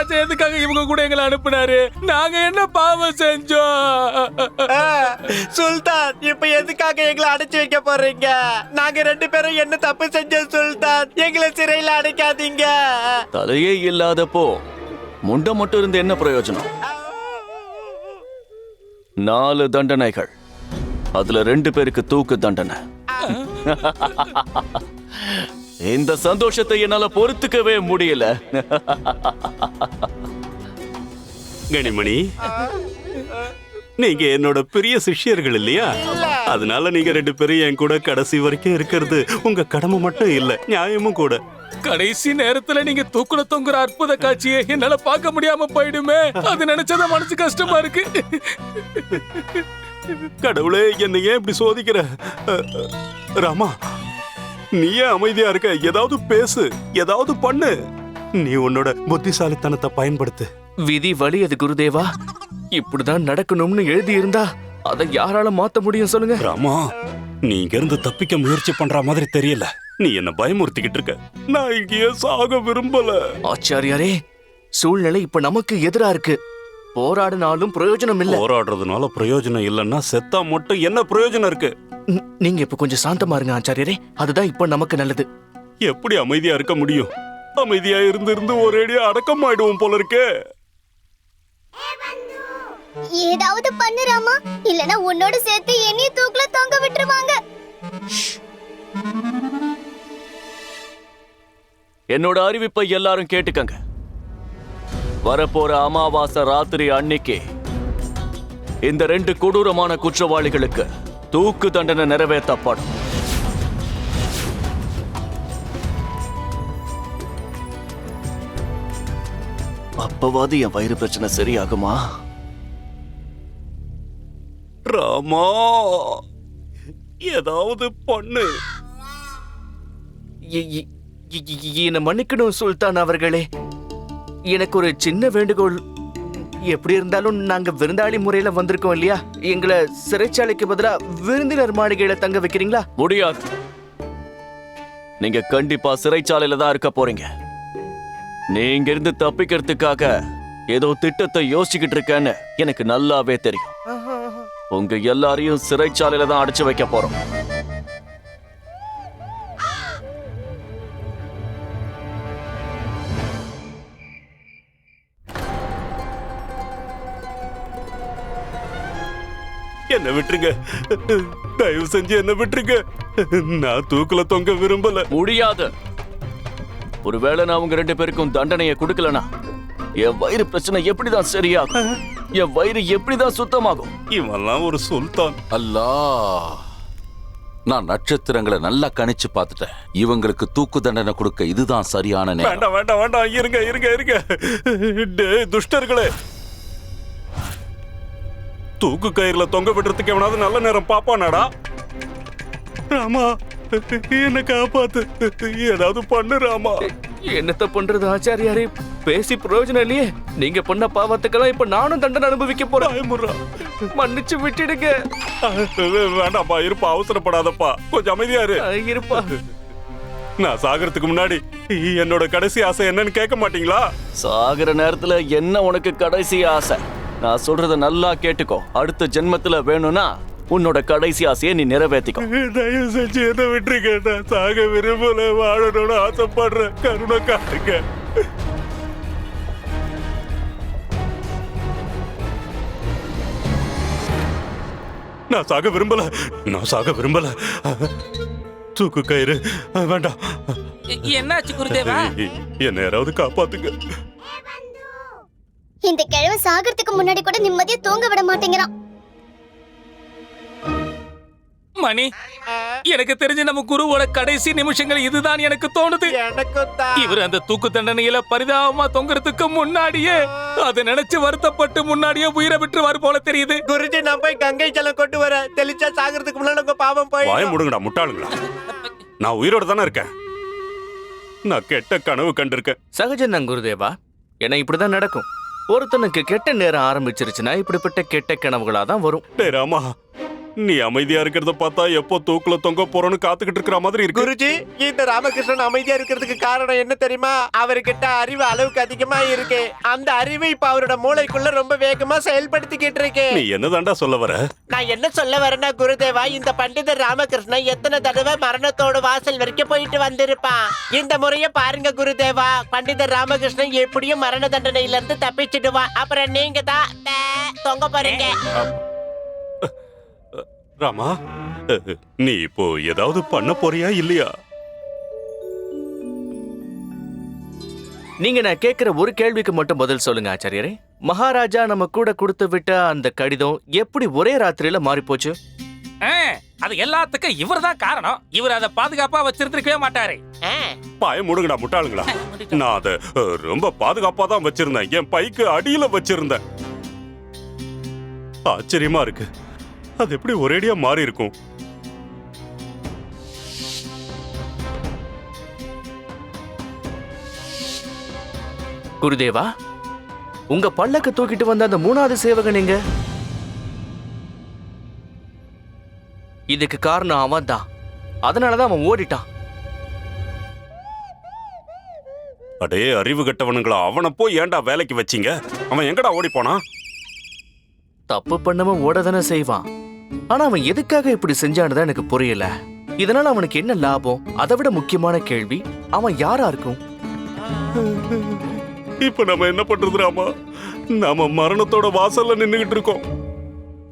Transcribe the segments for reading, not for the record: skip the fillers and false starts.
ராஜா எதுக்காக இவங்க கூட எங்களை அனுப்புனாரு? நாங்க என்ன பாவம் செஞ்சோம்? சுல்தான், இப்ப எதுக்காக எங்களை அடைச்சு வைக்க போறீங்க? நாங்க 2 பேரும் என்ன தப்பு செஞ்சோம் சுல்தான்? எங்களை சிறையில அடைக்காதீங்க. தலையே இல்லாதப்போ முண்டை மட்டும் இருந்து என்ன பிரயோஜனம்? 4 தண்டனைகள், அதுல 2 பேருக்கு தூக்கு தண்டனை. இந்த சந்தோஷத்தை என்னால பொறுத்துக்கவே முடியல. கனிமணி, நீங்க என்னோட பெரிய சிஷ்யர்கள் இல்லையா? அதனால நீங்க 2 பேரும் என் கூட கடைசி வரைக்கும் இருக்கிறது உங்க கடமை மட்டும் இல்ல, நியாயமும் கூட. கடைசி நேரத்துல நீங்க தூக்குல தொங்குற அற்புத காட்சியை என்னால பார்க்க முடியாம போயிடுமே. அது நினைச்சத மனசு கஷ்டமா இருக்கு. கடவுளே, என்ன ஏன் இப்படி சோதிக்கிற? ராமா, நீ ஏன் அமைதியா இருக்க? ஏதாவது பேசு, ஏதாவது பண்ணு. நீ உன்னோட புத்திசாலித்தனத்தை பயன்படுத்து. விதி வலியது குருதேவா. இப்படிதான் நடக்கணும்னு எழுதி இருந்தா அதை யாரால மாத்த முடியும் சொல்லுங்க? ராமா, நீ இங்க இருந்து தப்பிக்க முயற்சி பண்ற மாதிரி தெரியல. நீ என்ன பயமுறுத்திக்கிட்டு இருக்க. நான் இங்கேயே சாக விரும்பல. ஆச்சாரியாரே, சூழ்நிலை இப்ப நமக்கு எதிரா இருக்கு. போராடினாலும் பிரயோஜனம் இல்ல. போராடுறதுனால பிரயோஜனம் இல்லைன்னா செத்தா மட்டும் என்ன பிரயோஜனம் இருக்கு? நீங்க இப்ப கொஞ்சம் சாந்தமா இருங்க ஆச்சாரியரே. அதுதான் இப்ப நமக்கு நல்லது. எப்படி அமைதியா இருக்க முடியும்? அமைதியா இருந்து ஒரேடியா அடக்கம் ஆயிடுவோம் போல இருக்கே. ஏதாவது பண்ணு ராமா, இல்லனா உன்னோட சேர்த்து என்னைய தூக்குல தொங்க விட்டுருவாங்க. என்னோட அறிவிப்பை எல்லாரும் கேட்டுக்கங்க. வரப்போற அமாவாசை ராத்திரி அன்னைக்கு இந்த 2 கொடூரமான குற்றவாளிகளுக்கு தூக்கு தண்டனை நிறைவேற்றப்படும். அப்பவாது என் வயிறு பிரச்சனை சரியாகுமா? ராமா, ஏதாவது பண்ணு. என்ன மன்னிக்கணும் சுல்தான் அவர்களே. எனக்கு ஒரு சின்ன வேண்டுகோள். எப்படி இருந்தாலும் நாங்க விருந்தாளி முறையில வந்திருக்கோம் இல்லையா? எங்களை சிறைச்சாலைக்கு பதிலா விருந்தினர் மாளிகையில தங்க வைக்கிறீங்களா? முடியாது. நீங்க கண்டிப்பா சிறைச்சாலையில தான் இருக்க போறீங்க. நீங்க இருந்து தப்பிக்கிறதுக்காக ஏதோ திட்டத்தை யோசிச்சுக்கிட்டு இருக்கேன்னு எனக்கு நல்லாவே தெரியும். உங்க எல்லாரையும் சிறைச்சாலையில தான் அடைச்சு வைக்க போறோம். என்ன விட்டுருங்க, தயவு செஞ்சு என்ன விட்டுருங்க. நான் தூக்குல தொங்க விரும்பல. முடியாது. ஒருவேளை நான் உங்க 2 பேருக்கும் தண்டனையை கொடுக்கலனா என் வயிறு பிரச்சனை எப்படிதான் சரியாகும்? என் வயிறு எப்படிதான் சுத்தமாகும்? இவெல்லாம் ஒரு சுல்தான். அல்லாஹ், நான் நட்சத்திரங்களை நல்லா கணிச்சு பார்த்துட்டேன். இவங்களுக்கு தூக்கு தண்டனை கொடுக்க இதுதான் சரியான நேரம். வேண்டாம் வேண்டாம் வேண்டாம், இருங்க இருங்க இருங்க. டேய் துஷ்டர்களே, தூக்கு கயிறுல தொங்க விடுறதுக்கு எவனாவது நல்ல நேரம் பாப்பானாடா? ராமா, என்ன காப்பாத்து, ஏதாவது பண்ணு ராமா. என்னத்த பண்றது ஆச்சாரியாரே? பேசி பிரயோஜனம் இல்லையே. நீங்க பண்ண பாவத்துக்கெல்லாம் இப்ப நானும் தண்டனை அனுபவிக்க போறேன். மன்னிச்சு விட்டுடுங்க. வேண்டாம்ப்பா, இருப்பா, அவசரப்படாதப்பா, கொஞ்சம் அமைதியா இரு. இருப்பா. நான் சாகறதுக்கு முன்னாடி என்னோட கடைசி ஆசை என்னன்னு கேட்க மாட்டீங்களா? சாகிற நேரத்துல என்ன உனக்கு கடைசி ஆசை? நான் சொல்றத நல்லா கேட்டுக்கோ. அடுத்த ஜென்மத்துல வேணும்னா உன்னோட கடைசி ஆசையை நீ நிறைவேற்றிக்கோ. தயவு செஞ்சு என்ன விட்டுருங்க. நான் சாக விரும்பல, வாழணும்னு ஆசைப்படுறேன். கருணை காட்டுங்க. நான் சாக விரும்பல, நான் சாக விரும்பல. தூக்கு கயிறு வேண்டாம். என்னாச்சு குருதேவா? என்ன யாராவது காப்பாத்துங்க. இந்த கிழவன் சாகறதுக்கு முன்னாடி கூட நிம்மதியா தூங்க விட மாட்டேங்கிறான். மணி, எனக்கு தெரிஞ்ச நம்ம குருவோட கடைசி நிமிஷங்கள் இதுதான் எனக்கு தோணுது. இவர் அந்த தூக்கு தண்டனையில பரிதாபமா தொங்குறதுக்கு முன்னாடியே அதை நினைச்சு வருத்தப்பட்டு முன்னாடியே உயிரை விட்டுருவாரு போல தெரியுது. குருஜி, நான் போய் கங்கை ஜலம் கொண்டு வர. தெளிச்சா சாகறதுக்கு முன்னாடி உங்க பாவம் போய். வாய முடுங்கடா முட்டாளுங்களா. நான் உயிரோட தானே இருக்கேன். நான் கெட்ட கனவு கண்டிருக்கேன். சகஜம் குருதேவா. ஏன்னா இப்படிதான் நடக்கும். ஒருத்தனுக்கு கெட்ட நேரம் ஆரம்பிச்சிருச்சுன்னா இப்படிப்பட்ட கெட்ட கனவுகளா தான் வரும். டேய் ராமா, நீ அமைதியா இருக்கிறத பார்த்தா எப்போ தூக்குல தொங்க போறோன்னு காத்துக்கிட்டு இருக்கிற மாதிரி இருக்கு. குருஜி, இந்த ராமகிருஷ்ணன் அமைதியா இருக்கிறதுக்கு காரணம் என்ன தெரியுமா? அவர்கிட்ட அறிவு அளவுக்கு அதிகமா இருக்கு. அந்த அறிவு இப்ப அவரோட மூளைக்குள்ள ரொம்ப வேகமா செயல்படுத்திக்கிட்டு இருக்கு. நீ என்னதாண்டா சொல்ல வர? நான் என்ன சொல்ல வரேன்னா குருதேவா, இந்த பண்டிதர் ராமகிருஷ்ணன் எத்தனை தடவை மரணத்தோட வாசல் வரைக்கும் போயிட்டு வந்திருப்பான். இந்த முறைய பாருங்க குருதேவா, பண்டிதர் ராமகிருஷ்ணன் எப்படியும் மரண தண்டனையில இருந்து தப்பிச்சிடுவான். அப்புறம் நீங்க தான் தொங்க போறீங்க. ராமா, நீ இப்போ ஏதாவது பண்ண போறியா இல்லையா? நீங்க நான் கேக்குற ஒரு கேள்விக்கு மட்டும் பதில் சொல்லுங்க ஆச்சாரியரே. மகாராஜா நம்ம கூட கொடுத்து விட்ட அந்த கடிதம் எப்படி ஒரே ராத்திரியில மாறி போச்சு? அது எல்லாத்துக்கும் இவர்தான் காரணம். இவர் அதை பாதுகாப்பா வச்சிருந்திருக்கவே மாட்டாரு. பாய முடுங்கடா முட்டாளுங்களா. நான் அதை ரொம்ப பாதுகாப்பா தான் வச்சிருந்தேன். என் பைக்கு அடியில வச்சிருந்தேன். ஆச்சரியமா இருக்கு, அது எப்படி ஒரேடியா மாறி இருக்கும்? குருதேவா, உங்க பல்லக்கு தூக்கிட்டு வந்த அந்த 3வது சேவகன் எங்க? இதுக்கு காரணம் அவன் தான். அதனாலதான் அவன் ஓடிட்டான். அடே அறிவு கட்டவனுங்களா, அவனை போய் ஏன்டா வேலைக்கு வச்சீங்க? அவன் எங்கடா ஓடி போனா? தப்பு பண்ணவன் ஓடதானே செய்வான். ஆனா அவன் எதுக்காக இப்படி செஞ்சான்னு எனக்கு புரியல. இதனால அவனுக்கு என்ன லாபம்? அதை விட முக்கியமான கேள்வி, அவன் யாரா இருக்கும்? இப்ப நம்ம என்ன பண்றது ராமா? நாம மரணத்தோட வாசல்ல நின்னுகிட்டு இருக்கோம்.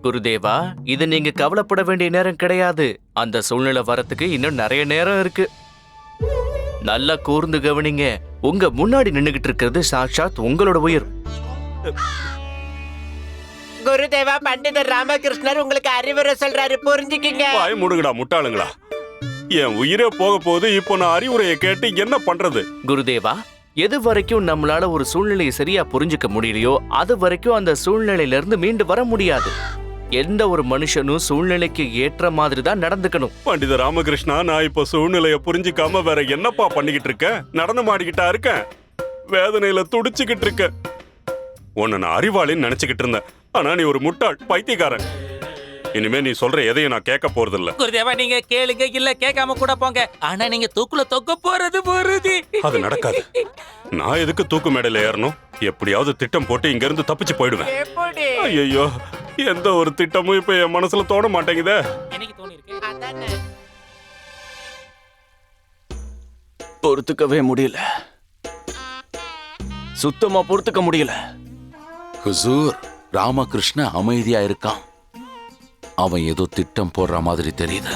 குருதேவா, இது நீங்க கவலைப்பட வேண்டிய நேரம் கிடையாது. அந்த சூழ்நிலை வரத்துக்கு இன்னும் நிறைய நேரம் இருக்கு. நல்லா கூர்ந்து கவனிங்க. உங்க முன்னாடி நின்னுகிட்டு இருக்கிறது சாட்சாத் உங்களோட உயிர். குருதேவா, பண்டிதர் ராமகிருஷ்ணர் உங்களுக்கு அறிவுரை சொல்றாரு, புரிஞ்சுக்கிங்க. பாய முடுங்கடா முட்டாளுங்களா. என் உயிரே போக போகுது. இப்போ நான் அறிவுரையை கேட்டு என்ன பண்றது? குருதேவா, எது வரைக்கும் நம்மளால ஒரு சூழ்நிலையை சரியா புரிஞ்சுக்க முடியலையோ அது வரைக்கும் அந்த சூழ்நிலையில இருந்து மீண்டு வர முடியாது. எந்த ஒரு மனுஷனும் சூழ்நிலைக்கு ஏற்ற மாதிரி தான் நடந்துக்கணும். பண்டித ராமகிருஷ்ணா, நான் இப்ப சூழ்நிலைய புரிஞ்சுக்காம வேற என்னப்பா பண்ணிக்கிட்டு இருக்கேன்? நடந்து மாடிக்கிட்டா இருக்கேன். வேதனையில துடிச்சுக்கிட்டு இருக்கேன். உன்னை நான் அறிவாளின்னு நினைச்சுக்கிட்டு இருந்தேன். ஆனா நீ ஒரு முட்டாள், பைத்தியக்காரன். இனிமே நீ சொல்ற எதையும் நான் கேட்க போறது இல்ல. குருதேவா, நீங்க கேளுங்க, இல்ல கேட்காம கூட போங்க. ஆனா நீங்க தூக்குல தொக்க போறது போறது. அது நடக்காது. நான் எதுக்கு தூக்கு மேடையில ஏறணும்? எப்படியாவது திட்டம் போட்டு இங்க இருந்து தப்பிச்சு போயிடுவேன். எப்படி? ஐயோ, எந்த ஒரு திட்டமும் இப்ப என் மனசுல தோண மாட்டேங்குதே. எனக்கு தோணி இருக்கு. அதானே. பொறுத்துக்கவே முடியல. சுத்தமா பொறுத்துக்க முடியல. ஹுசூர், ராமகிருஷ்ண அமைதியா இருக்கான். அவன் ஏதோ திட்டம் போடுற மாதிரி தெரியுது.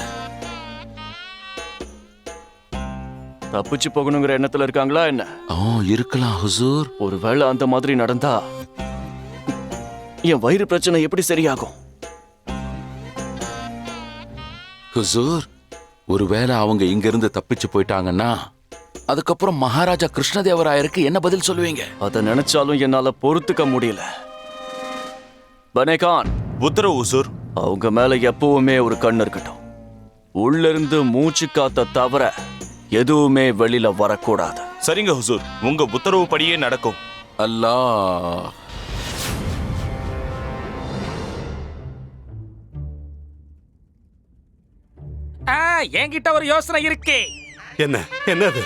தப்பிச்சு போகணுங்கிற எண்ணத்துல இருக்காங்களா என்ன? இருக்கலாம் ஹுசூர். ஒருவேளை அந்த மாதிரி நடந்தா என் வயிறு பிரச்சனை எப்படி சரியாகும்? ஹுசூர், ஒருவேளை அவங்க இங்க இருந்து தப்பிச்சு போயிட்டாங்கன்னா அதுக்கப்புறம் மகாராஜா கிருஷ்ணதேவராயருக்கு என்ன பதில் சொல்லுவீங்க? அதை நினைச்சாலும் என்னால பொறுத்துக்க முடியல. பனேகான், உத்தரவு ஹுசூர். அவங்க மேல எப்பவுமே ஒரு கண் இருக்கட்டும். உள்ள இருந்து மூச்சு காத்த தவிர எதுவுமே வெளியில வரக்கூடாது. சரிங்க ஹுசூர், உங்க உத்தரவு படியே நடக்கும். அல்லாஹ். என்கிட்ட ஒரு யோசனை இருக்கு. என்ன என்னது?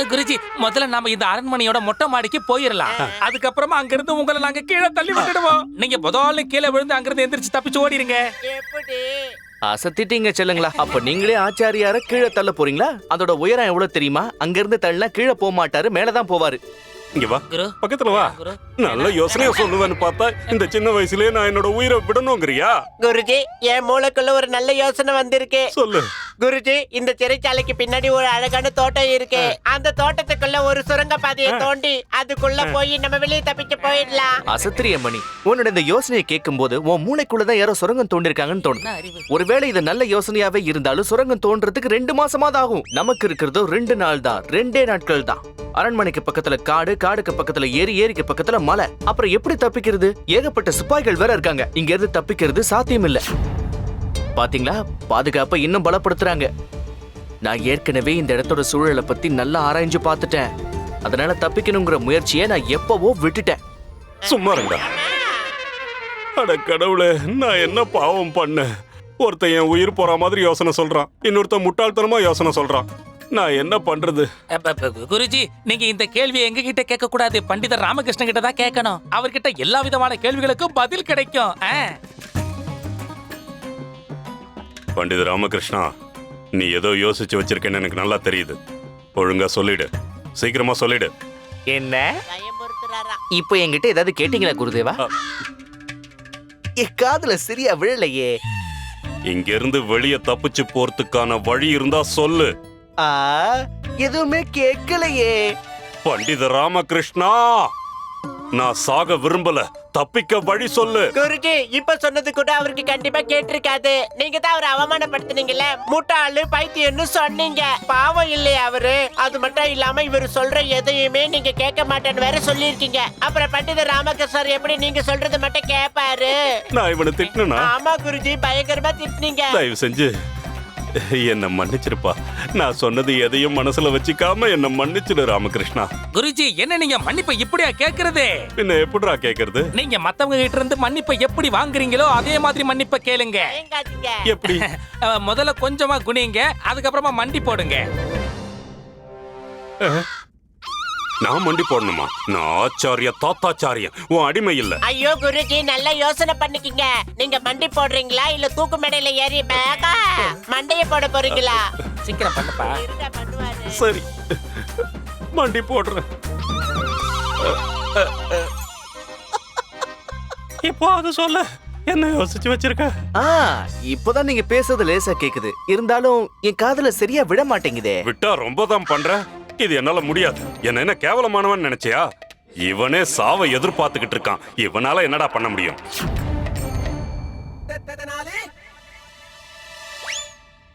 குருஜி, முதல்ல நாம இந்த அரண்மனையோட மொட்டை மாடிக்கு போயிடலாம். அதுக்கப்புறமா அங்க இருந்து உங்களை நாங்க கீழே தள்ளி விட்டுடுவோம். நீங்க முதல்ல கீழே விழுந்து அங்கிருந்து எந்திரிச்சு தப்பிச்சு ஓடிடுங்க. எப்படி? அசத்திட்டீங்க செல்லுங்களா. அப்ப நீங்களே ஆச்சாரியார கீழே தள்ள போறீங்களா? அதோட உயரம் எவ்வளவு தெரியுமா? அங்க இருந்து தள்ளினா கீழே போக மாட்டாரு, மேலதான் போவாரு. இங்க வா, குரு, பக்கத்துல வா. குரு. நல்ல யோசனையா சொல்லுவேன்னு பார்த்தா இந்த சின்ன வயசுலயே நான் என்னோட உயிரை விடணுங்கிறியா? குருஜி, என் மூளைக்குள்ள ஒரு நல்ல யோசனை வந்திருக்கு. சொல்லு. குருஜி, இந்த சிறைச்சாலைக்கு பின்னாடி ஒரு அழகான தோட்டம் இருக்கு. அந்த தோட்டத்துக்குள்ள ஒரு சுரங்க பாதையை தோண்டி அதுக்குள்ள போய் நம்ம வெளியே தப்பிச்சு போயிடலாம். அசத்திரிய மணி, உன்னோட இந்த யோசனையை கேட்கும் போது உன் மூளைக்குள்ளதான் யாரோ சுரங்கம் தோண்டிருக்காங்கன்னு தோணுது. ஒருவேளை இது நல்ல யோசனையாவே இருந்தாலும் சுரங்கம் தோன்றதுக்கு 2 மாசமாவது ஆகும். நமக்கு இருக்கிறதோ 2 நாள் தான், 2 நாட்கள் தான். அரண்மனைக்கு பக்கத்துல காடு, காடுக்கு பக்கத்துல ஏரி, ஏரிக்கு பக்கத்துல மலை. அப்புறம் எப்படி தப்பிக்கிறது? ஏகப்பட்ட சிப்பாய்கள் வேற இருக்காங்க. இங்க இருந்து தப்பிக்கிறது சாத்தியம் இல்ல. பாத்தீங்களா, பாதுகாப்பை இன்னும் பலப்படுத்துறாங்க. நான் ஏற்கனவே இந்த இடத்தோட சூழலை பத்தி நல்லா ஆராய்ஞ்சு பார்த்துட்டேன். அதனால தப்பிக்கணுங்கிற முயற்சியை நான் எப்பவோ விட்டுட்டேன். சும்மா இருங்கடா. அட கடவுளே, நான் என்ன பாவம் பண்ண? ஒருத்தன் என் உயிர் போற மாதிரி யோசனை சொல்றான், இன்னொருத்தன் முட்டாள்தனமா யோசனை சொல்றான். நான் என்ன பண்றது? குருஜி, நீங்க இந்த கேள்வியை எங்க கிட்ட கேட்க கூடாது, பண்டிதர் ராமகிருஷ்ணன் கிட்ட தான் கேட்கணும். அவர்கிட்ட எல்லா விதமான கேள்விகளுக்கும் பதில் கிடைக்கும். பண்டித ராமகிருஷ்ணா, நீ ஏதோ யோசிச்சு வச்சிருக்கேன்னு எனக்கு நல்லா தெரியுது. ஒழுங்கா சொல்லிடு, சீக்கிரமா சொல்லிடு. என்ன பயமுறுத்துறாரா? இப்போ என்கிட்ட ஏதாவது கேட்டீங்களா குருதேவா? என் காதுல சரியா விழலையே. இங்க இருந்து வெளியே தப்பிச்சு போறதுக்கான வழி இருந்தா சொல்லு. எதுவுமே கேட்கலையே. பண்டித ராமகிருஷ்ணா, நான் சாக விரும்பல, தப்பிக்க வழி சொல்லு. குருஜி, இப்ப சொன்னது கூட அவருக்கு கண்டிப்பா கேட்டிருக்காது. நீங்க தான் அவரை அவமானப்படுத்தினீங்கல்ல, முட்டாளு பைத்தியம்னு சொன்னீங்க. பாவம் இல்லையா அவரு? அது மட்டும் இல்லாம இவர் சொல்ற எதையுமே நீங்க கேட்க மாட்டேன்னு வேற சொல்லிருக்கீங்க. அப்புறம் பண்டிதர் ராமகிருஷ்ணர் எப்படி நீங்க சொல்றது மட்டும் கேட்பாரு? நான் இவனை திட்டினா? ஆமா குருஜி, பயங்கரமா திட்டினீங்க. தயவு செஞ்சு என்ன மன்னிச்சிருப்பா. நான் சொன்னது எதையும் மனசுல வச்சுக்காம என்ன மன்னிச்சிடு ராமகிருஷ்ணா. குருஜி, என்ன நீங்க மன்னிப்பை இப்படியா கேக்குறது? பின்ன எப்படிடா கேக்குறது? நீங்க மத்தவங்க கிட்ட இருந்து மன்னிப்பை எப்படி வாங்குறீங்களோ அதே மாதிரி மன்னிப்பை கேளுங்க. ஏங்காதீங்க. எப்படி? முதல்ல கொஞ்சமா குனிங்க, அதுக்கப்புறமா மண்டி போடுங்க. நான் மண்டி போடணுமா? நான் ஆச்சாரிய தாத்தாச்சாரியம், உன் அடிமை இல்ல. ஐயோ குருஜி, நல்லா யோசனை பண்ணிக்கிங்க. நீங்க மண்டி போடுறீங்களா இல்ல தூக்கு மேடையில ஏறி பேகா மண்டைய போட போறீங்களா? சீக்கிரம் பண்ணுப்பா. இருடா, பண்ணுவாரு. சரி, மண்டி போடுறேன். இப்போ அது சொல்ல என்ன யோசிச்சு வச்சிருக்க? இப்போதான் நீங்க பேசுறது லேசா கேக்குது. இருந்தாலும் என் காதுல சரியா விட மாட்டேங்குதே. விட்டா ரொம்ப தான் பண்ற. இது என்னால முடியாது. என்ன கேவலமானவன் நினைச்சியா? இவனே சாவை எதிர்பார்த்துக்கிட்டு இருக்கான். இவனால என்னடா பண்ண முடியும்?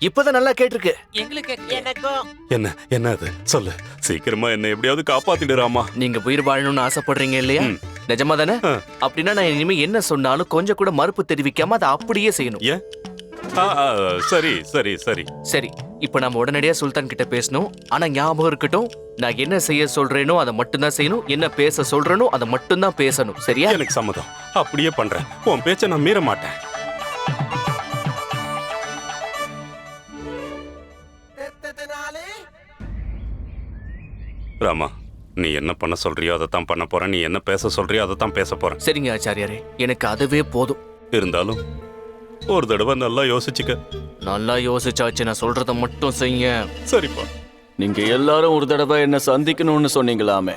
இப்பதான் நல்லா கேட்டிருக்கு. எங்களுக்கு எனக்கும் என்ன அது சொல்லு, சீக்கிரமா என்ன எப்படியாவது காப்பாத்திடுறாமா. நீங்க உயிர் வாழணும்னு ஆசைப்படுறீங்க இல்லையா? நிஜமா தானே? ஆ. அப்படின்னா நான் இனிமே என்ன சொன்னாலும் கொஞ்சம் கூட மறுப்பு தெரிவிக்காம அதை அப்படியே செய்யணும். ஏன்? சரி சரி சரி சரி, இப்ப நாம உடனடியா சுல்தான் கிட்ட பேசணும். ஆனா ஞாபகம் இருக்கட்டும், நான் என்ன செய்ய சொல்றேனோ அதை மட்டும் தான் செய்யணும். என்ன பேச சொல்றேனோ அதை மட்டும் தான் பேசணும். சரியா? எனக்கு சம்மதம். அப்படியே பண்றேன். உன் பேச்ச நான் மீற மாட்டேன். ராமா, நீ என்ன பண்ண சொல்றியோ அதை தான் பண்ண போறேன். நீ என்ன பேச சொல்றியோ அதை தான் பேச போறேன். சரிங்க ஆச்சாரியாரே, எனக்கு அதுவே போதும். இருந்தாலும் ஒரு தடவை நல்லா யோசிச்சுக்க. நல்லா யோசிச்சாச்சு, நான் சொல்றத மட்டும் செய்ய. சரிப்பா. நீங்க எல்லாரும் ஒரு தடவை என்ன சந்திக்கணும்னு சொன்னீங்களாமே,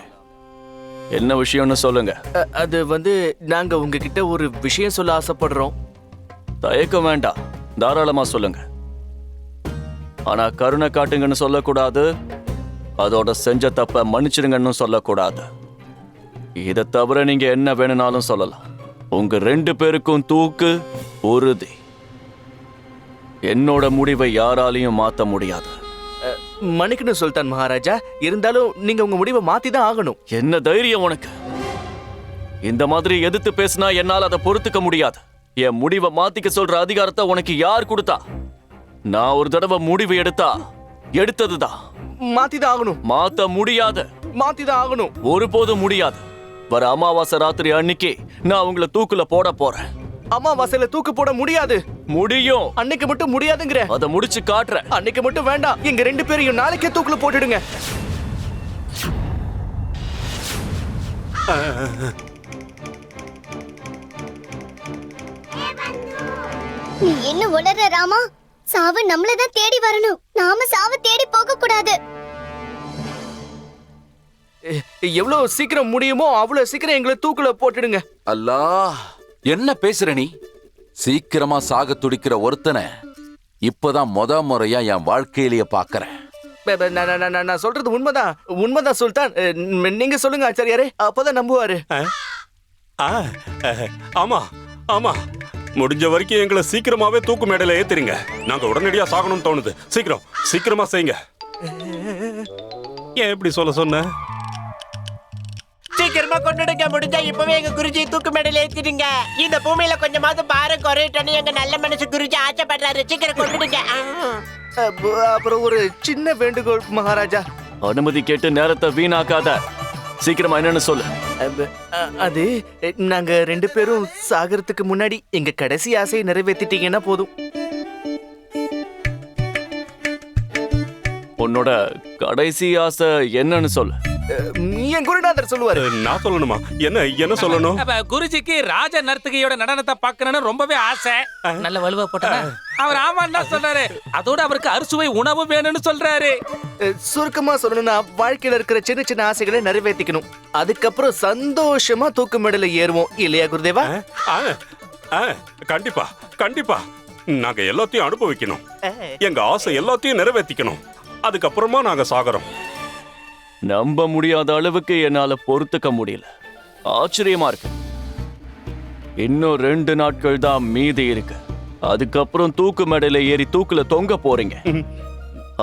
என்ன விஷயம்னு சொல்லுங்க. அது நாங்க உங்ககிட்ட ஒரு விஷயம் சொல்ல ஆசைப்படுறோம். தயக்கம் வேண்டாம், தாராளமா சொல்லுங்க. ஆனா கருணை காட்டுங்கன்னு சொல்லக்கூடாது, அதோட செஞ்ச தப்ப மன்னிச்சிடுங்கன்னு சொல்லக்கூடாது. இதை தவிர நீங்க என்ன வேணும்னாலும் சொல்லலாம். உங்க 2 பேருக்கும் தூக்கு உறுதி. என்னோட முடிவை யாராலையும் மாத்த முடியாது. மன்னிக்கணும் சுல்தான் மகாராஜா, இருந்தாலும் நீங்க உங்க முடிவை மாத்தி தான் ஆகணும். என்ன தைரியம் உனக்கு? இந்த மாதிரி எதிர்த்து பேசினா என்னால அதை பொறுத்துக்க முடியாது. என் முடிவை மாத்திக்க சொல்ற அதிகாரத்தை உனக்கு யார் கொடுத்தா? நான் ஒரு தடவை முடிவு எடுத்ததுதான். மாத்தி தான் ஆகணும். மாத்த முடியாது. மாத்தி தான் ஆகணும். ஒருபோதும் முடியாது. வர அமாவாசை ராத்திரி அன்னைக்கு நான் உங்களை தூக்குல போட போறேன். அமாவாசையில தூக்கு போட முடியாது. முடியும். அன்னைக்கு மட்டும் முடியாதுங்கிற. அதை முடிச்சு காட்டுறேன். அன்னைக்கு மட்டும் வேண்டாம், எங்க 2 பேரையும் நாளைக்கே தூக்குல போட்டுடுங்க. நீ என்ன உளற ராமா? சாவு நம்மளதான் தேடி வரணும், நாம சாவு தேடி போக கூடாது. எவ்வளவு சீக்கிரம் முடியுமோ அவ்வளவு சீக்கிரம் எங்களை தூக்குல போட்டுடுங்க. அல்லாஹ், என்ன பேசுற நீ? சீக்கிரமா சாக துடிக்கிற ஒருத்தனை இப்பதான் முறையா என் வாழ்க்கையிலேயே பாக்குறேன். நான் சொல்றது உண்மைதான் சுல்தான். நீங்க சொல்லுங்க ஆச்சாரியாரே, அப்பதான் நம்புவாரு. ஆமா ஆமா, முடிஞ்ச வரைக்கும் எங்களை சீக்கிரமாவே தூக்கு மேடையில ஏத்துறீங்க. நாங்க உடனடியா சாகணும்னு தோணுது. சீக்கிரமா செய்யுங்க. ஏன் இப்படி சொன்ன? சீக்கிரமா கொண்டுடுங்க. முடிஞ்சா இப்பவே எங்க குருஜி தூக்கு மேடையில ஏத்திடுங்க. இந்த பூமியில கொஞ்சமாவது பாரம் குறையட்டன்னு எங்க நல்ல மனசு குருஜி ஆசைப்படுறாரு. சீக்கிரம் கொண்டுடுங்க. அப்புறம் ஒரு சின்ன வேண்டுகோள் மகாராஜா. அனுமதி கேட்டு நேரத்தை வீணாக்காத. சீக்கிரமா என்னன்னு சொல்லு. அது நாங்க 2 பேரும் சாகறதுக்கு முன்னாடி எங்க கடைசி ஆசையை நிறைவேற்றிட்டீங்கன்னா போதும். உன்னோட கடைசி ஆசை என்னன்னு சொல்லு. என் குருநாதர் சொல்லுவாரு. நான் சொல்லணுமா? என்ன சொல்லணும்? அப்ப குருஜிக்கு ராஜ நர்த்தகியோட நடனத்தை பார்க்கணும்னு ரொம்பவே ஆசை. நல்ல வலுவா போட்டா அவர் ஆமான்னு தான் சொல்றாரு. அதோட அவருக்கு அறுசுவை உணவு வேணும்னு சொல்றாரு. சுருக்கமா சொல்லணும்னா வாழ்க்கையில இருக்கிற சின்ன சின்ன ஆசைகளை நிறைவேற்றிக்கணும். அதுக்கப்புறம் சந்தோஷமா தூக்கு மேடையில ஏறுவோம் இல்லையா குருதேவா? ஆ, ஆ, கண்டிப்பா கண்டிப்பா. நாங்க எல்லாத்தையும் அனுபவிக்கணும். எங்க ஆசை எல்லாத்தையும் நிறைவேற்றிக்கணும். அதுக்கப்புறமா நாங்க சாகறோம். நம்ப முடியாத அளவுக்கு என்னால பொறுத்துக்க முடியல. ஆச்சரியமா இருக்கு. இன்னும் 2 நாட்கள் தான் மீதி இருக்கு. அதுக்கப்புறம் தூக்கு மேடையில ஏறி தூக்குல தொங்க போறீங்க.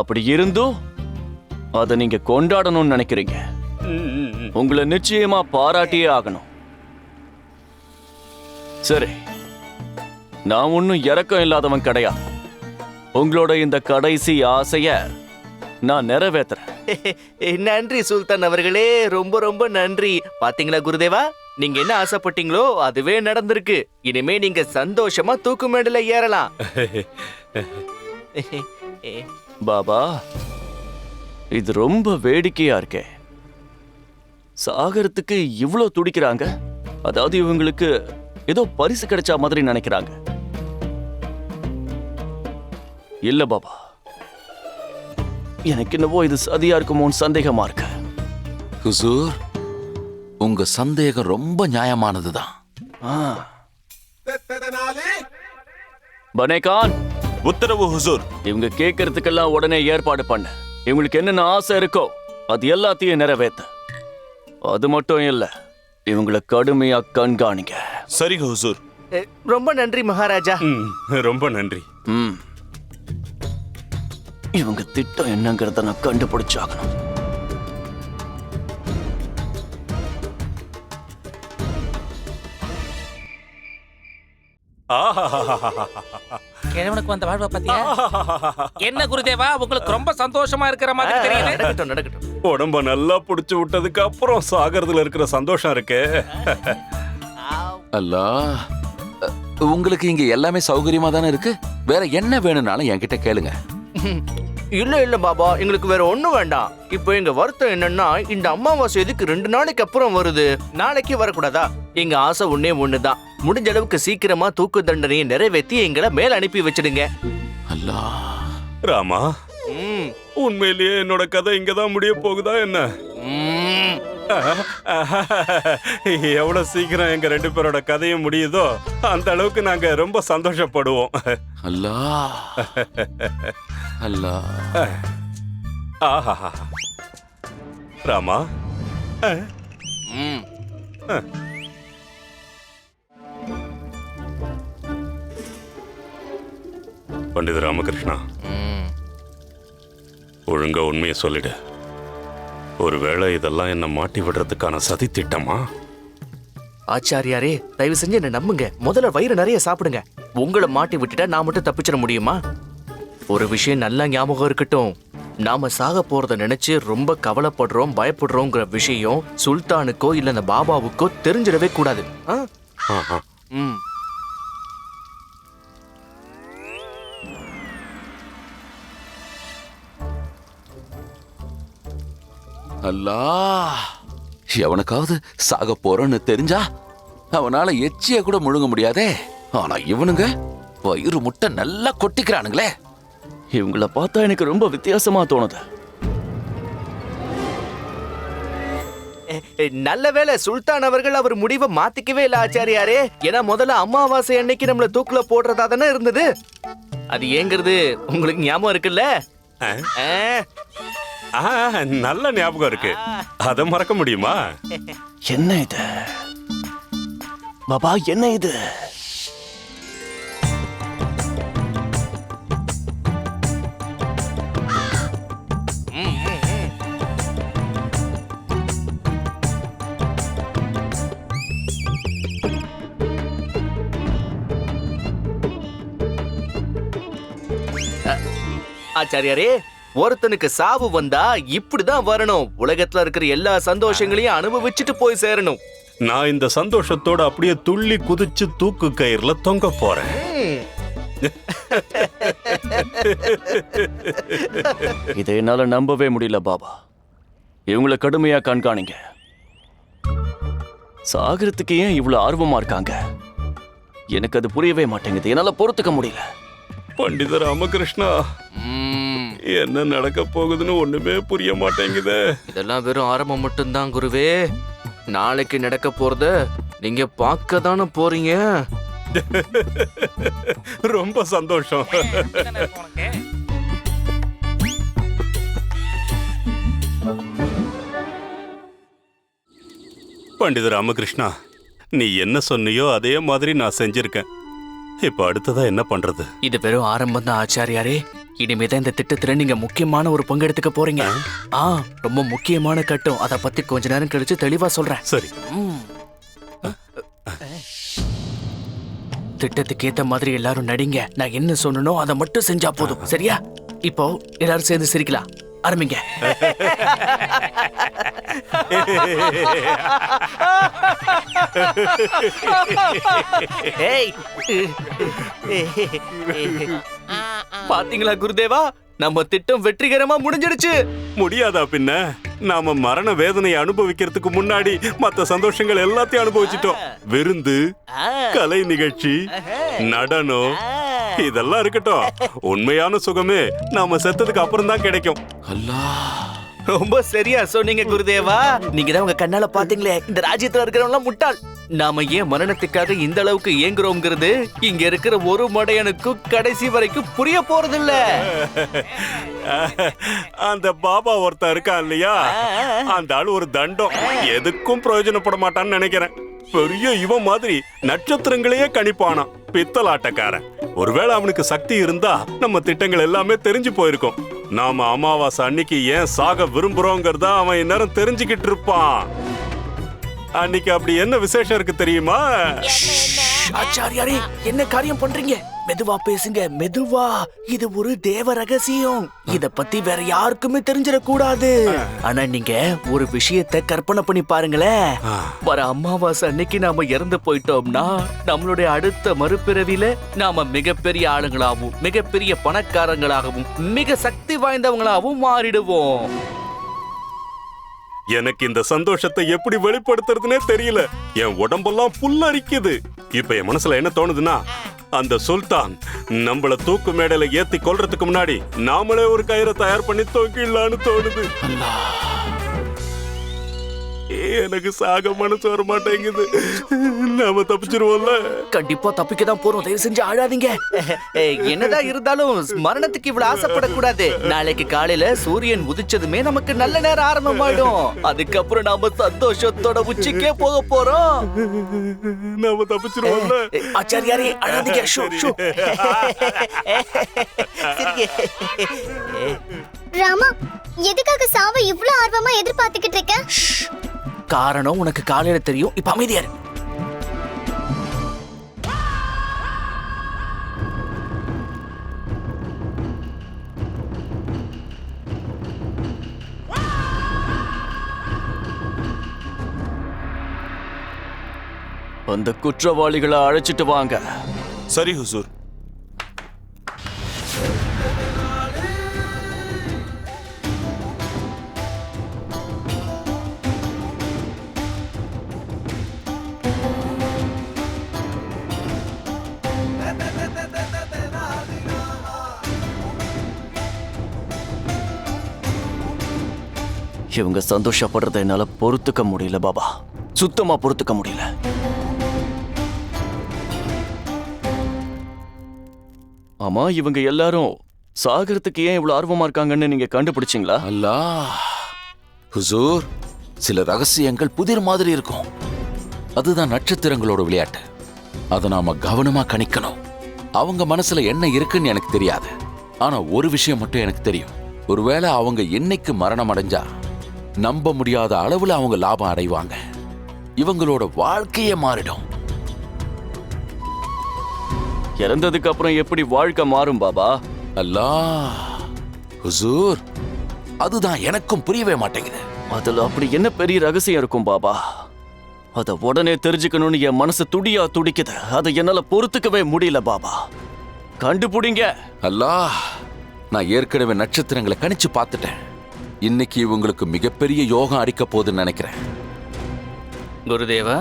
அப்படி இருந்தும் அதை நீங்க கொண்டாடணும்னு நினைக்கிறீங்க. உங்களை நிச்சயமா பாராட்டியே ஆகணும். சரி, நான் ஒன்னும் இரக்கம் இல்லாதவன் கிடையாது. உங்களோட இந்த கடைசி ஆசைய நான் நிறைவேற்றுறேன். நன்றி சுல்தான் அவர்களே, ரொம்ப ரொம்ப நன்றி. பாத்தீங்களா குருதேவா, நீங்க என்ன ஆசைப்பட்டீங்களோ அதுவே நடந்திருக்கு. இனிமே நீங்க சந்தோஷமா தூக்கு மேடையில ஏறலாம். பாபா, இது ரொம்ப வேடிக்கையா இருக்கே. சாகரத்துக்கு இவ்ளோ துடிக்கிறாங்க. அதாவது இவங்களுக்கு ஏதோ பரிசு கிடைச்ச மாதிரி நினைக்கிறாங்க. இல்ல பாபா, எனக்கு என்னவோ இது சதியா இருக்குமோன்னு சந்தேகமா இருக்கு. ஹுசூர், உங்க சந்தேகம் ரொம்ப நியாயமானதுதான். பனேகான், உத்தரவு ஹுசூர். இவங்க கேட்கறதுக்கெல்லாம் உடனே ஏற்பாடு பண்ண. இவங்களுக்கு என்னென்ன ஆசை இருக்கோ அது எல்லாத்தையும் நிறைவேத்த. அது மட்டும் இல்ல, இவங்களை கடுமையா கண்காணிங்க. சரி ஹுசூர். ரொம்ப நன்றி மகாராஜா. ரொம்ப நன்றி. இவங்க திட்டம் என்னங்கிறத நான் கண்டுபிடிச்சாகணும். கிழவனுக்கு வந்த வாழ்வை பத்தியா? என்ன குருதேவா, உங்களுக்கு ரொம்ப சந்தோஷமா இருக்கிற மாதிரி தெரியுது. நடக்கட்டும் நடக்கட்டும். உடம்ப நல்லா புடிச்சு விட்டதுக்கு அப்புறம் சாகறதுல இருக்கிற சந்தோஷம் இருக்கு. அல்லா, உங்களுக்கு இங்க எல்லாமே சௌகரியமா தானே இருக்கு. வேற என்ன வேணும்னாலும் என்கிட்ட கேளுங்க. இல்ல இல்ல பாபா, எங்களுக்கு வேற ஒண்ணும் வேண்டாம். இப்போ எங்க வருத்தம் என்னன்னா, இந்த அமாவாசை எதுக்கு 2 நாளைக்கு அப்புறம் வருது? நாளைக்கு வரக்கூடாதா? எங்க ஆசை ஒண்ணுதான். முடிஞ்ச அளவுக்கு சீக்கிரமா தூக்கு தண்டனையை நிறைவேற்றி எங்களை மேல அனுப்பி வச்சிடுங்க. அல்லா, ராமா, உண்மையிலேயே என்னோட கதை இங்கதான் முடிய போகுதா என்ன? எவ்வளவு சீக்கிரம் எங்க 2 பேரோட கதையும் முடியுதோ அந்த அளவுக்கு நாங்க ரொம்ப சந்தோஷப்படுவோம். அல்லா, அல்லா. ஆஹா, ராமா, பண்டித ராமகிருஷ்ணா, ஒழுங்கா உண்மையை சொல்லிடு. ஒருவேளை இதெல்லாம் என்ன மாட்டி விடுறதுக்கான சதி திட்டமா? ஆச்சாரியாரே, தயவு செஞ்சு என்ன நம்புங்க. முதல்ல வயிறு நிறைய சாப்பிடுங்க. உங்களை மாட்டி விட்டுட்டா நான் மட்டும் தப்பிச்சிட முடியுமா? ஒரு விஷயம் நல்லா ஞாபகம் இருக்கட்டும். நாம சாக போறத நினைச்சு ரொம்ப கவலைப்படுறோம், பயப்படுறோங்கிற விஷயம் சுல்தானுக்கோ இல்ல அந்த பாபாவுக்கோ தெரிஞ்சிடவே கூடாது. அல்லா, எவனுக்காவது சாக போறோன்னு தெரிஞ்சா அவனால எச்சிய கூட முழுங்க முடியாதே. ஆனா இவனுங்க வயிறு முட்டை நல்லா கொட்டிக்கிறானுங்களே. இவங்கள பார்த்தா எனக்கு ரொம்ப வித்தியாசமா தோணுது. நல்ல வேளை சுல்தான் அவர்கள் அவர் முடிவை மாத்திக்கவே இல்ல ஆச்சாரியாரே. ஏன்னா முதல்ல அமாவாசை அன்னைக்கு நம்மள தூக்குல போடுறதா தானே இருந்தது. அது ஏங்கிறது உங்களுக்கு ஞாபகம் இருக்குல்ல? நல்ல ஞாபகம் இருக்கு. அத மறக்க முடியுமா? என்ன இது பாபா, என்ன இது? ஆச்சாரியாரே, ஒருத்தனுக்கு சாவு வந்தா இப்படிதான் வரணும். உலகத்துல இருக்கிற எல்லா சந்தோஷங்களையும் அனுபவிச்சுட்டு போய் சேரணும். நான் இந்த சந்தோஷத்தோட அப்படியே துள்ளி குதிச்சு தூக்கு கயிறுல தொங்க போறேன். இதை என்னால நம்பவே முடியல பாபா. இவங்கள கடுமையா கண்காணிங்க. சாகரத்துக்கு ஏன் இவ்வளவு ஆர்வமா இருக்காங்க? எனக்கு அது புரியவே மாட்டேங்குது. என்னால பொறுத்துக்க முடியல. பண்டித ராமகிருஷ்ணா, என்ன நடக்க போகுதுன்னு ஒண்ணுமே புரிய மாட்டேங்குதே. இதெல்லாம் வெறும் ஆரம்பம் மட்டும்தான் குருவே. நாளைக்கு நடக்க போறத நீங்க பார்க்க தானே போறீங்க. ரொம்ப சந்தோஷம். பண்டித ராமகிருஷ்ணா, நீ என்ன சொன்னியோ அதே மாதிரி நான் செஞ்சிருக்கேன். இப்ப அடுத்ததா என்ன பண்றது? இது வெறும் ஆரம்பம் தான் ஆச்சாரியாரே. இனிமேதான் இந்த திட்டத்துல நீங்க முக்கியமான ஒரு பங்கெடுத்துக்க போறீங்க. ரொம்ப முக்கியமான கட்டம். அத பத்தி கொஞ்ச நேரம் கழிச்சு தெளிவா சொல்றேன். சரி. திட்டத்துக்கு ஏத்த மாதிரி எல்லாரும் நடிங்க. நான் என்ன சொன்னனோ அதை மட்டும் செஞ்சா போதும். சரியா? இப்போ எல்லாரும் சேர்ந்து சிரிக்கலாம். ஆரம்பிங்க. பாத்தீங்களா குருதேவா, நம்ம திட்டம் வெற்றிகரமா முடிஞ்சிடுச்சு. முடியாதா பின்ன? நாம மரண வேதனையை அனுபவிக்கிறதுக்கு முன்னாடி மத்த சந்தோஷங்கள் எல்லாத்தையும் அனுபவிச்சிட்டோம். விருந்து, கலை நிகழ்ச்சி, நடனம், இதெல்லாம் இருக்கட்டும். உண்மையான சுகமே நாம செத்ததுக்கு அப்புறம் தான் கிடைக்கும். ரொம்ப சரியா சொன்னீங்க குருதேவா. நீங்க தான் உங்க கண்ணால பாத்தீங்களே, இந்த ராஜ்யத்துல இருக்கிறவங்க முட்டாள். நாம ஏன் மரணத்துக்காக இந்த அளவுக்கு ஏங்குறோம்ங்கிறது இங்க இருக்கிற ஒரு மடையனுக்கும் கடைசி வரைக்கும் புரிய போறது இல்ல. அந்த பாபா ஒருத்தன் இருக்கான் இல்லையா, அந்த ஆளு ஒரு தண்டம். எதுக்கும் பிரயோஜனப்பட மாட்டான்னு நினைக்கிறேன். பெரிய இவன் மாதிரி நட்சத்திரங்களையே கணிப்பானா, பித்தலாட்டக்காரன். ஒருவேளை அவனுக்கு சக்தி இருந்தா நம்ம திட்டங்கள் எல்லாமே தெரிஞ்சு போயிருக்கும். நாம அமாவாசை அன்னைக்கு ஏன் சாக விரும்புறோங்கிறத அவன் இந்நேரம் தெரிஞ்சுக்கிட்டு இருப்பான். அன்னைக்கு அப்படி என்ன விசேஷம் இருக்கு தெரியுமா? ஆச்சாரியாரே, என்ன காரியம் பண்றீங்க? மெதுவா பேசுங்க, மெதுவா. இது ஒரு தேவ ரகசியம். இத பத்தி வேற யாருக்குமே தெரிஞ்சிடக் கூடாது. ஆனா நீங்க ஒரு விஷயத்தை கற்பனை பண்ணி பாருங்களேன். வர அமாவாசை அன்னைக்கு நாம இறந்து போயிட்டோம்னா நம்மளுடைய அடுத்த மறுபிறவில நாம மிகப்பெரிய ஆளுங்களாகவும் மிகப்பெரிய பணக்காரங்களாகவும் மிக சக்தி வாய்ந்தவங்களாகவும் மாறிடுவோம். எனக்கு இந்த சந்தோஷத்தை எப்படி வெளிப்படுத்துறதுனே தெரியல. என் உடம்பெல்லாம் புல்லரிக்குது. இப்ப என் மனசுல என்ன தோணுதுன்னா, அந்த சுல்தான் நம்மள தூக்கு மேடையில ஏத்தி கொல்றதுக்கு முன்னாடி நாமளே ஒரு கயிறை தயார் பண்ணி தூக்கிடலான்னு தோணுது. எனக்கு சாக மனசு வர மாட்டேங்குது. நாம தப்பிச்சிருவோம்ல? கண்டிப்பா தப்பிக்க தான் போறோம். தயவு செஞ்சு அழாதீங்க. என்னதான் இருந்தாலும் மரணத்துக்கு இவ்வளவு ஆசைப்படக்கூடாது. நாளைக்கு காலையில சூரியன் உதிச்சதுமே நமக்கு நல்ல நேரம் ஆரம்பமாயிடும். அதுக்கப்புறம் நாம சந்தோஷத்தோட உச்சிக்கே போக போறோம். நாம தப்பிச்சிருவோம்ல? ஆச்சாரியாரே, அழாதீங்க. Show show. ராமா, எதுக்காக சாவை இவ்ளோ ஆர்வமா எதிர்பார்த்துக்கிட்டு இருக்க? காரணம் உனக்கு காலையில தெரியும். இப்ப அமைதியா இரு. அந்த குற்றவாளிகளை அழைச்சிட்டு வாங்க. சரி ஹுசூர். இவங்க சந்தோஷப்படுறத என்னால பொறுத்துக்க முடியல பாபா. சுத்தமா பொறுத்துக்க முடியல. ஆமா, இவங்க எல்லாரும் சாகரத்துக்கு ஏன் இவ்வளவு ஆர்வமா இருக்காங்கன்னு நீங்க கண்டுபிடிச்சீங்களா? அல்லாஹ் ஹுசூர், சில ரகசியங்கள் புதிர் மாதிரி இருக்கும். அதுதான் நட்சத்திரங்களோட விளையாட்டு. அதை நாம கவனமா கணிக்கணும். அவங்க மனசுல என்ன இருக்குன்னு எனக்கு தெரியாது. ஆனா ஒரு விஷயம் மட்டும் எனக்கு தெரியும். ஒருவேளை அவங்க என்னைக்கு மரணம் அடைஞ்சா நம்ப முடியாத அளவுல அவங்க லாபம் அடைவாங்க. இவங்களோட வாழ்க்கையே மாறிடும். இறந்ததுக்கு அப்புறம் எப்படி வாழ்க்கை மாறும் பாபா? அல்லாஹ் ஹுசூர், அதுதான் எனக்கும் புரியவே மாட்டேங்குது. அதுல அப்படி என்ன பெரிய ரகசியம் இருக்கும் பாபா? அத உடனே தெரிஞ்சுக்கணும்னு என் மனசு துடியா துடிக்குது. அதை என்னால பொறுத்துக்கவே முடியல பாபா. கண்டுபிடிங்க. அல்லாஹ், நான் ஏற்கனவே நட்சத்திரங்களை கணிச்சு பார்த்துட்டேன். இன்னைக்கு இவங்களுக்கு மிகப்பெரிய யோகம் அடிக்க போகுதுன்னு நினைக்கிறேன். குருதேவா,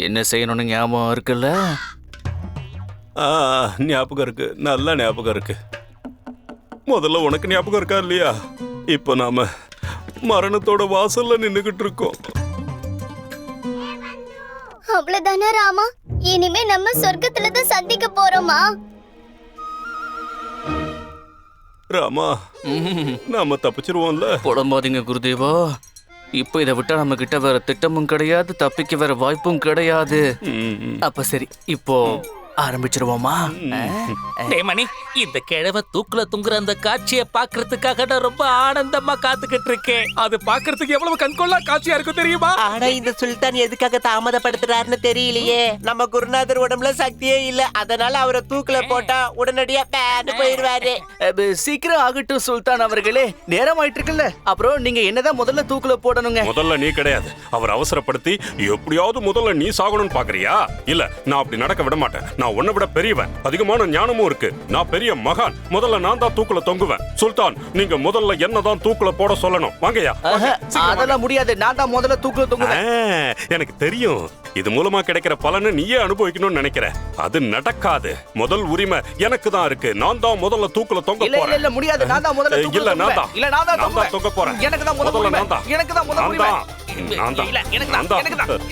என்ன செய்யணும்னு ஞாபகம் இருக்குல்ல? ஞாபகம் இருக்கு, நல்ல ஞாபகம் இருக்கு. முதல்ல உனக்கு ஞாபகம் இருக்கா இல்லையா? இப்ப நாம மரணத்தோட வாசல்ல நின்னுகிட்டு இருக்கோம். அவ்வளவுதானே ராமா? இனிமே நம்ம சொர்க்கத்துல தான் சந்திக்க போறோமா? ராமா, நாம தப்பிச்சிருவோம்ல? புலம்பாதீங்க குருதேவா. இப்போ இதை விட்டா நம்ம கிட்ட வேற திட்டமும் கிடையாது, தப்பிக்க வேற வாய்ப்பும் கிடையாது. அப்ப சரி, இப்போ ஆரம்பிச்சிருவோமா? டேய் மணி, இந்த கிழவ தூக்குல தொங்குற அந்த காட்சியை பாக்குறதுக்காக நான் ரொம்ப ஆனந்தமா காத்துக்கிட்டு இருக்கேன். அது பாக்குறதுக்கு எவ்வளவு கண்கொள்ளா காட்சியா இருக்கும் தெரியுமா? ஆனா இந்த சுல்தான் எதுக்காக தாமதப்படுத்துறாருன்னு தெரியலையே. நம்ம குருநாதர் உடம்புல சக்தியே இல்ல, அதனால அவரை தூக்குல போட்டா உடனடியா பேன்னு போயிருவாரு. சீக்கிரம் ஆகட்டும் சுல்தான் அவர்களே, நேரம் ஆயிட்டு இருக்குல்ல. அப்புறம் நீங்க என்னதான் முதல்ல தூக்குல போடணுங்க. முதல்ல நீ கிடையாது, அவர் அவசரப்படுத்தி எப்படியாவது முதல்ல நீ சாகணும்னு பாக்குறியா? இல்ல, நான் அப்படி நடக்க விட மாட்டேன். நான் உன்னை விட பெரியவன், அதிகமான ஞானமும் இருக்கு. நான் பெரிய மகான். முதல்ல நான் தான் தூக்குல தொங்குவேன். சுல்தான், நீங்க முதல்ல என்னதான் தூக்குல போட சொல்லணும். வாங்கயா. அதெல்லாம் முடியாது, நான் தான் முதல்ல தூக்குல தொங்குவேன். எனக்கு தெரியும். இது மூலமா கிடைக்கிற பலனை நீயே அனுபவிக்கணும்னு நினைக்கிற. அது நடக்காது. முதல் உரிமை எனக்கு தான் இருக்கு. நான் தான் முதல்ல தூக்குல தொங்க போறேன். இல்ல முடியாது, நான் தான் முதல்ல தூக்குல இல்ல, நான் தொங்குவேன். இல்ல, நான் தான் தொங்க போறேன். எனக்கு தான் முதல்ல உரிமை. எனக்கு தான் முதல்ல உரிமை. இல்ல, எனக்கு தான்.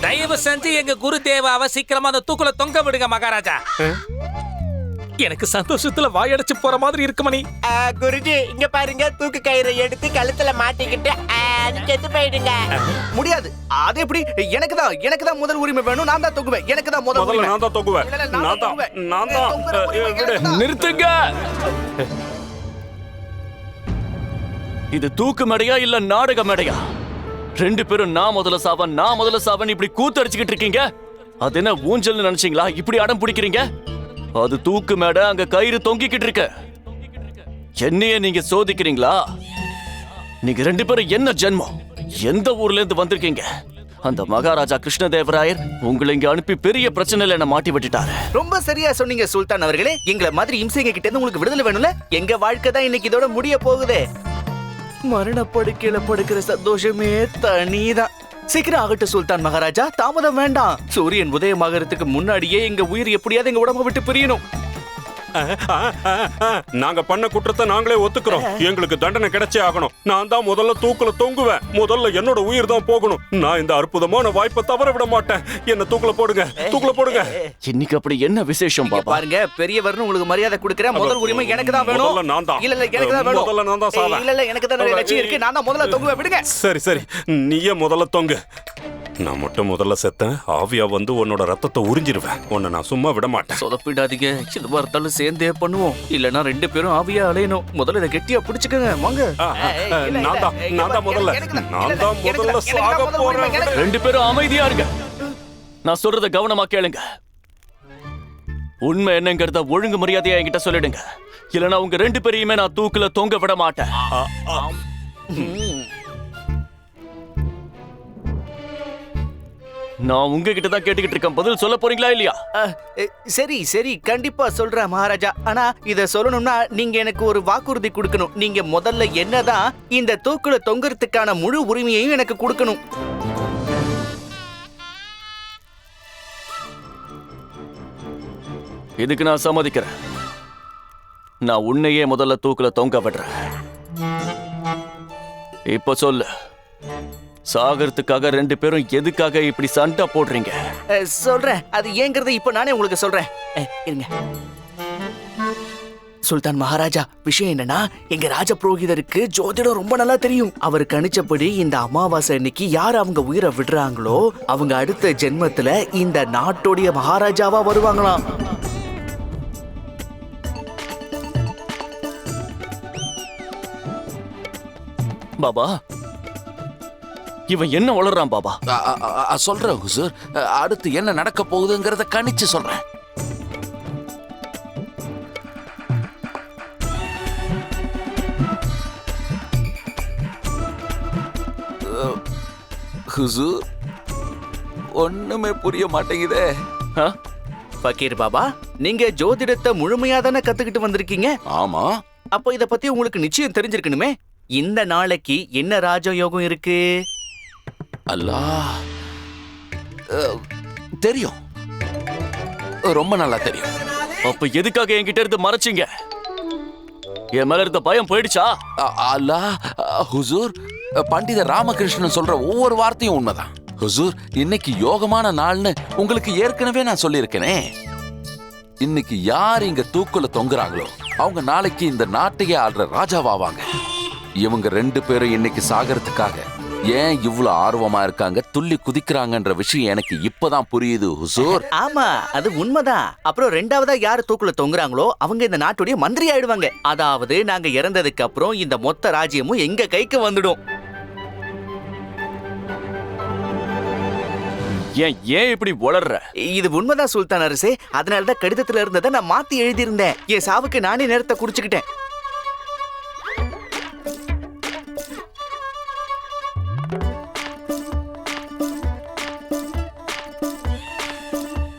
தயவு செஞ்சு எங்க குருதேவாவை சீக்கிரமா அந்த தூக்குல தொங்க விடுங்க மகாராஜா. எனக்கு சந்தோஷத்துல வாயடைச்சு போற மாதிரி இருக்கு மணி. குருஜி, இங்க பாருங்க, தூக்கு கயிறை எடுத்து கழுத்துல மாட்டிக்கிட்டு செத்து போயிடுங்க. முடியாது, அது எப்படி? எனக்கு தான் முதல் உரிமை வேணும். நான் தான் தொங்குவேன். எனக்கு தான் முதல்ல முதல்ல உரிமை. நான் தான் தொங்குவேன். இல்ல, இல்ல, நான் தான் தொங்குவேன். நான் தான் தொங்குற உரிமை எனக்கு தான். நிறுத்துங்க. இது தூக்கு மேடையா இல்ல நாடக மேடையா? ரெண்டு பேரும் நான் முதல்ல சாவன் இப்படி கூத்தடிச்சுக்கிட்டு இருக்கீங்க. அது என்ன ஊஞ்சல்னு நினைச்சீங்களா? இப்படி அடம் பிடிக்கிறீங்க. அது தூக்கு மேடை, அங்க கயிறு தொங்கிக்கிட்டு இருக்க. என்னைய நீங்க சோதிக்கிறீங்களா? நீங்க ரெண்டு பேரும் என்ன ஜென்மம்? எந்த ஊர்ல இருந்து வந்திருக்கீங்க? அந்த மகாராஜா கிருஷ்ணதேவராயர் உங்களை இங்க அனுப்பி பெரிய பிரச்சனையில என்ன மாட்டி விட்டுட்டாரு. ரொம்ப சரியா சொன்னீங்க சுல்தான் அவர்களே. எங்களை மாதிரி இம்சைங்க கிட்ட இருந்து உங்களுக்கு விடுதலை வேணும்ல. எங்க வாழ்க்கை தான் இன்னைக்கு இதோட முடிய போகுது. மரணப்படுக்கையில படுக்கிற சந்தோஷமே தனிதான். சீக்கிரம் ஆகட்டும் சுல்தான் மகாராஜா, தாமதம் வேண்டாம். சூரியன் உதயமாகறதுக்கு முன்னாடியே எங்க உயிர் எப்படியாவது எங்க உடம்ப விட்டு பிரியணும். நாங்க பண்ண குற்றத்தை நாங்களே ஒத்துக்கிறோம். எங்களுக்கு தண்டனை கிடைச்சே ஆகணும். நான் தான் முதல்ல தூக்குல தொங்குவேன். முதல்ல என்னோட உயிர் தான் போகணும். நான் இந்த அற்புதமான வாய்ப்பை தவற விட மாட்டேன். என்ன தூக்குல போடுங்க, தூக்குல போடுங்க. இன்னைக்கு அப்படி என்ன விசேஷம் பாப்பா? பாருங்க, பெரியவர்னு உங்களுக்கு மரியாதை கொடுக்கிறேன். முதல் உரிமை எனக்கு தான் வேணும். முதல்ல நான் தான். இல்ல எனக்கு தான் வேணும். முதல்ல நான் தான் சாவேன். இல்ல எனக்கு தான் லட்சியம் இருக்கு. நான் தான் முதல்ல தொங்குவேன். விடுங்க. சரி, நீயே முதல்ல தொங்கு. நான் மட்டும் முதல்ல செத்தேன், ஆவியா வந்து உன்னோட ரத்தத்தை உறிஞ்சிருவேன். உன்னை நான் சும்மா விட மாட்டேன். சொதப்பிடாதீங்க. இது வரத்தாலும் சேர்ந்தே பண்ணுவோம். இல்லனா ரெண்டு பேரும் ஆவியா அலையணும். முதல்ல இதை கெட்டியா பிடிச்சுக்கங்க. வாங்க. நான் தான் முதல்ல சாக போறேன். ரெண்டு பேரும் அமைதியா இருங்க. நான் சொல்றத கவனமா கேளுங்க. உண்மை என்னங்கறத ஒழுங்கு மரியாதையா என்கிட்ட சொல்லிடுங்க. இல்லனா உங்க ரெண்டு பேரையுமே நான் தூக்குல தொங்க விட மாட்டேன். நான் உங்ககிட்ட தான் கேட்டுக்கிட்டு இருக்கேன். பதில் சொல்ல போறீங்களா இல்லையா? சரி கண்டிப்பா சொல்றேன் மகாராஜா. ஆனா இத சொல்லணும்னா நீங்க எனக்கு ஒரு வாக்குறுதி கொடுக்கணும். நீங்க முதல்ல என்னதான் இந்த தூக்குல தொங்குறதுக்கான முழு உரிமையையும் எனக்கு கொடுக்கணும். இதுக்கு நான் சம்மதிக்கிறேன். நான் உன்னையே முதல்ல தூக்குல தொங்க விடுறேன். இப்ப சொல்லு, சாகறதுக்காக ரெண்டு பேரும் எதுக்காக இப்படி சண்டை போடுறீங்க? சொல்றேன், அது ஏங்கிறத இப்ப நானே உங்களுக்கு சொல்றேன். இருங்க சுல்தான் மகாராஜா, விஷயம் என்னன்னா, எங்க ராஜ புரோகிதருக்கு ஜோதிடம் ரொம்ப நல்லா தெரியும். அவர் கணிச்சபடி இந்த அமாவாசை அன்னைக்கு யார் அவங்க உயிரை விடுறாங்களோ அவங்க அடுத்த ஜென்மத்துல இந்த நாட்டுடைய மகாராஜாவா வருவாங்களாம். பாபா, இவன் என்ன வளர்றான் பாபா? சொல்றேன் ஹுசூர். அடுத்து என்ன நடக்க போகுதுங்கிறத கணிச்சு சொல்றேன். ஹுசூர், ஒண்ணுமே புரிய மாட்டேங்குதே. ஃபக்கீர் பாபா, நீங்க ஜோதிடத்தை முழுமையா தானே கத்துக்கிட்டு வந்திருக்கீங்க. ஆமா. அப்போ இத பத்தி உங்களுக்கு நிச்சயம் தெரிஞ்சிருக்கணுமே. இந்த நாளைக்கு என்ன ராஜயோகம் இருக்கு? அல்லாஹ், தெரியும், ரொம்ப நல்லா தெரியும். அப்ப எதுக்காக என்கிட்ட இருந்து மறைச்சீங்க? என் மேல இருந்த பயம் போயிடுச்சா? அல்லாஹ், ஹுசூர், பண்டிதர் ராமகிருஷ்ணன் சொல்ற ஒவ்வொரு வார்த்தையும் உண்மைதான். ஹுசூர், இன்னைக்கு யோகமான நாள்னு உங்களுக்கு ஏற்கனவே நான் சொல்லியிருக்கேனே. இன்னைக்கு யார் இங்க தூக்குல தொங்குறாங்களோ அவங்க நாளைக்கு இந்த நாட்டையே ஆள்ற ராஜாவாவாங்க. இவங்க 2 பேரும் இன்னைக்கு சாகறதுக்காக ஏன் இவ்வளவு ஆர்வமா இருக்காங்க, துள்ளி குதிக்கிறாங்கன்ற விஷயம் எனக்கு இப்பதான் புரியுது ஹுசூர். ஆமா, அது உண்மைதான். அப்புறம் 2வதா யாரு தூக்குல தொங்குறாங்களோ அவங்க இந்த நாட்டுடைய மந்திரி ஆயிடுவாங்க. அதாவது நாங்க இறந்ததுக்கு அப்புறம் இந்த மொத்த ராஜ்யமும் எங்க கைக்கு வந்துடும். ஏன் இப்படி வளர்ற? இது உண்மைதான் சுல்தான் அரசே. அதனாலதான் கடிதத்துல இருந்ததை நான் மாத்தி எழுதியிருந்தேன். என் சாவுக்கு நானே நேரத்தை குறிச்சுக்கிட்டேன்.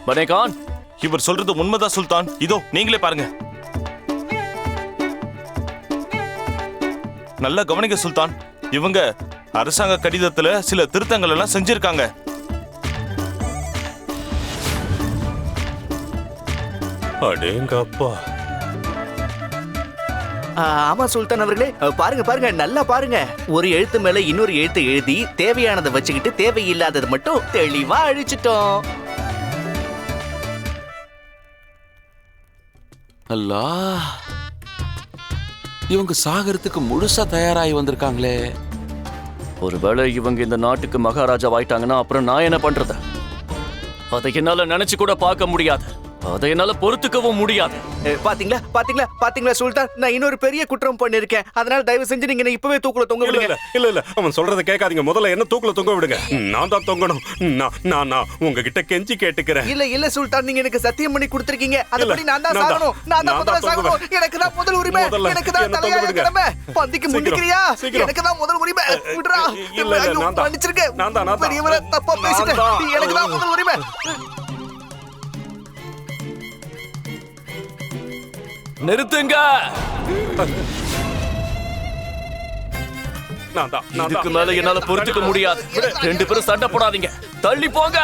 பனேகான், இவர் சொல்றது உண்மைதான் சுல்தான். இதோ நீங்களே பாருங்க. நல்லா கவனிங்க சுல்தான். இவங்க அரசாங்க கடிதத்துல சில திருத்தங்கள் எல்லாம் செஞ்சிருக்காங்க. அடேங்கப்பா. ஆமா சுல்தான் அவர்களே, பாருங்க பாருங்க, நல்லா பாருங்க. ஒரு எழுத்து மேல இன்னொரு எழுத்து எழுதி தேவையானதை வச்சுக்கிட்டு தேவையில்லாதது மட்டும் தெளிவா அழிச்சிட்டோம். அல்லாஹ், இவங்க சாகறதுக்கு முழுசா தயாராகி வந்திருக்காங்களே. ஒருவேளை இவங்க இந்த நாட்டுக்கு மகாராஜா ஆயிட்டாங்கன்னா அப்புறம் நான் என்ன பண்றது? அதை என்னால நினைச்சு கூட பார்க்க முடியாது. அதை என்னால பொறுத்துக்கவும் முடியாது. பாத்தீங்களா பாத்தீங்களா பாத்தீங்களா சுல்தான், நான் இன்னொரு பெரிய குற்றம் பண்ணிருக்கேன். அதனால தயவு செஞ்சு நீங்க என்ன இப்பவே தூக்குல தொங்க இல்ல விடுங்க. இல்ல இல்ல அவன் சொல்றதை கேட்காதீங்க. முதல்ல என்ன தூக்குல தொங்க விடுங்க. நான் தான் தொங்கணும். நான் உங்ககிட்ட கெஞ்சி கேட்டுக்கிறேன். இல்ல இல்ல சுல்தான், நீங்க எனக்கு சத்தியம் பண்ணி கொடுத்திருக்கீங்க. அதுபடி நான் தான் நான் தான். சாகணும். நான் தான் நான் முதல்ல தான் சாகணும். தொங்குவேன். எனக்கு தான் முதல் உரிமை. முதல்ல எனக்கு தான் என்ன தலையாய தொங்க விடுங்க. கடமை. பந்திக்கு சீக்கிரம், முந்திக்கிறியா? சீக்கிரம். எனக்கு தான் முதல் உரிமை. விடுறா. இல்ல, இல்ல, ஐயோ, நான் தான். மன்னிச்சிருங்க. நான் தான். பெரியவரே, தப்பா நான் பேசிட்டேன். தான். எனக்கு தான் முதல் உரிமை. நிறுத்துங்க. நான் தான். இதுக்கு மேல என்னால பொறுத்துக்க முடியாது. 2 பேரும் சண்டை போடாதீங்க, தள்ளி போங்க.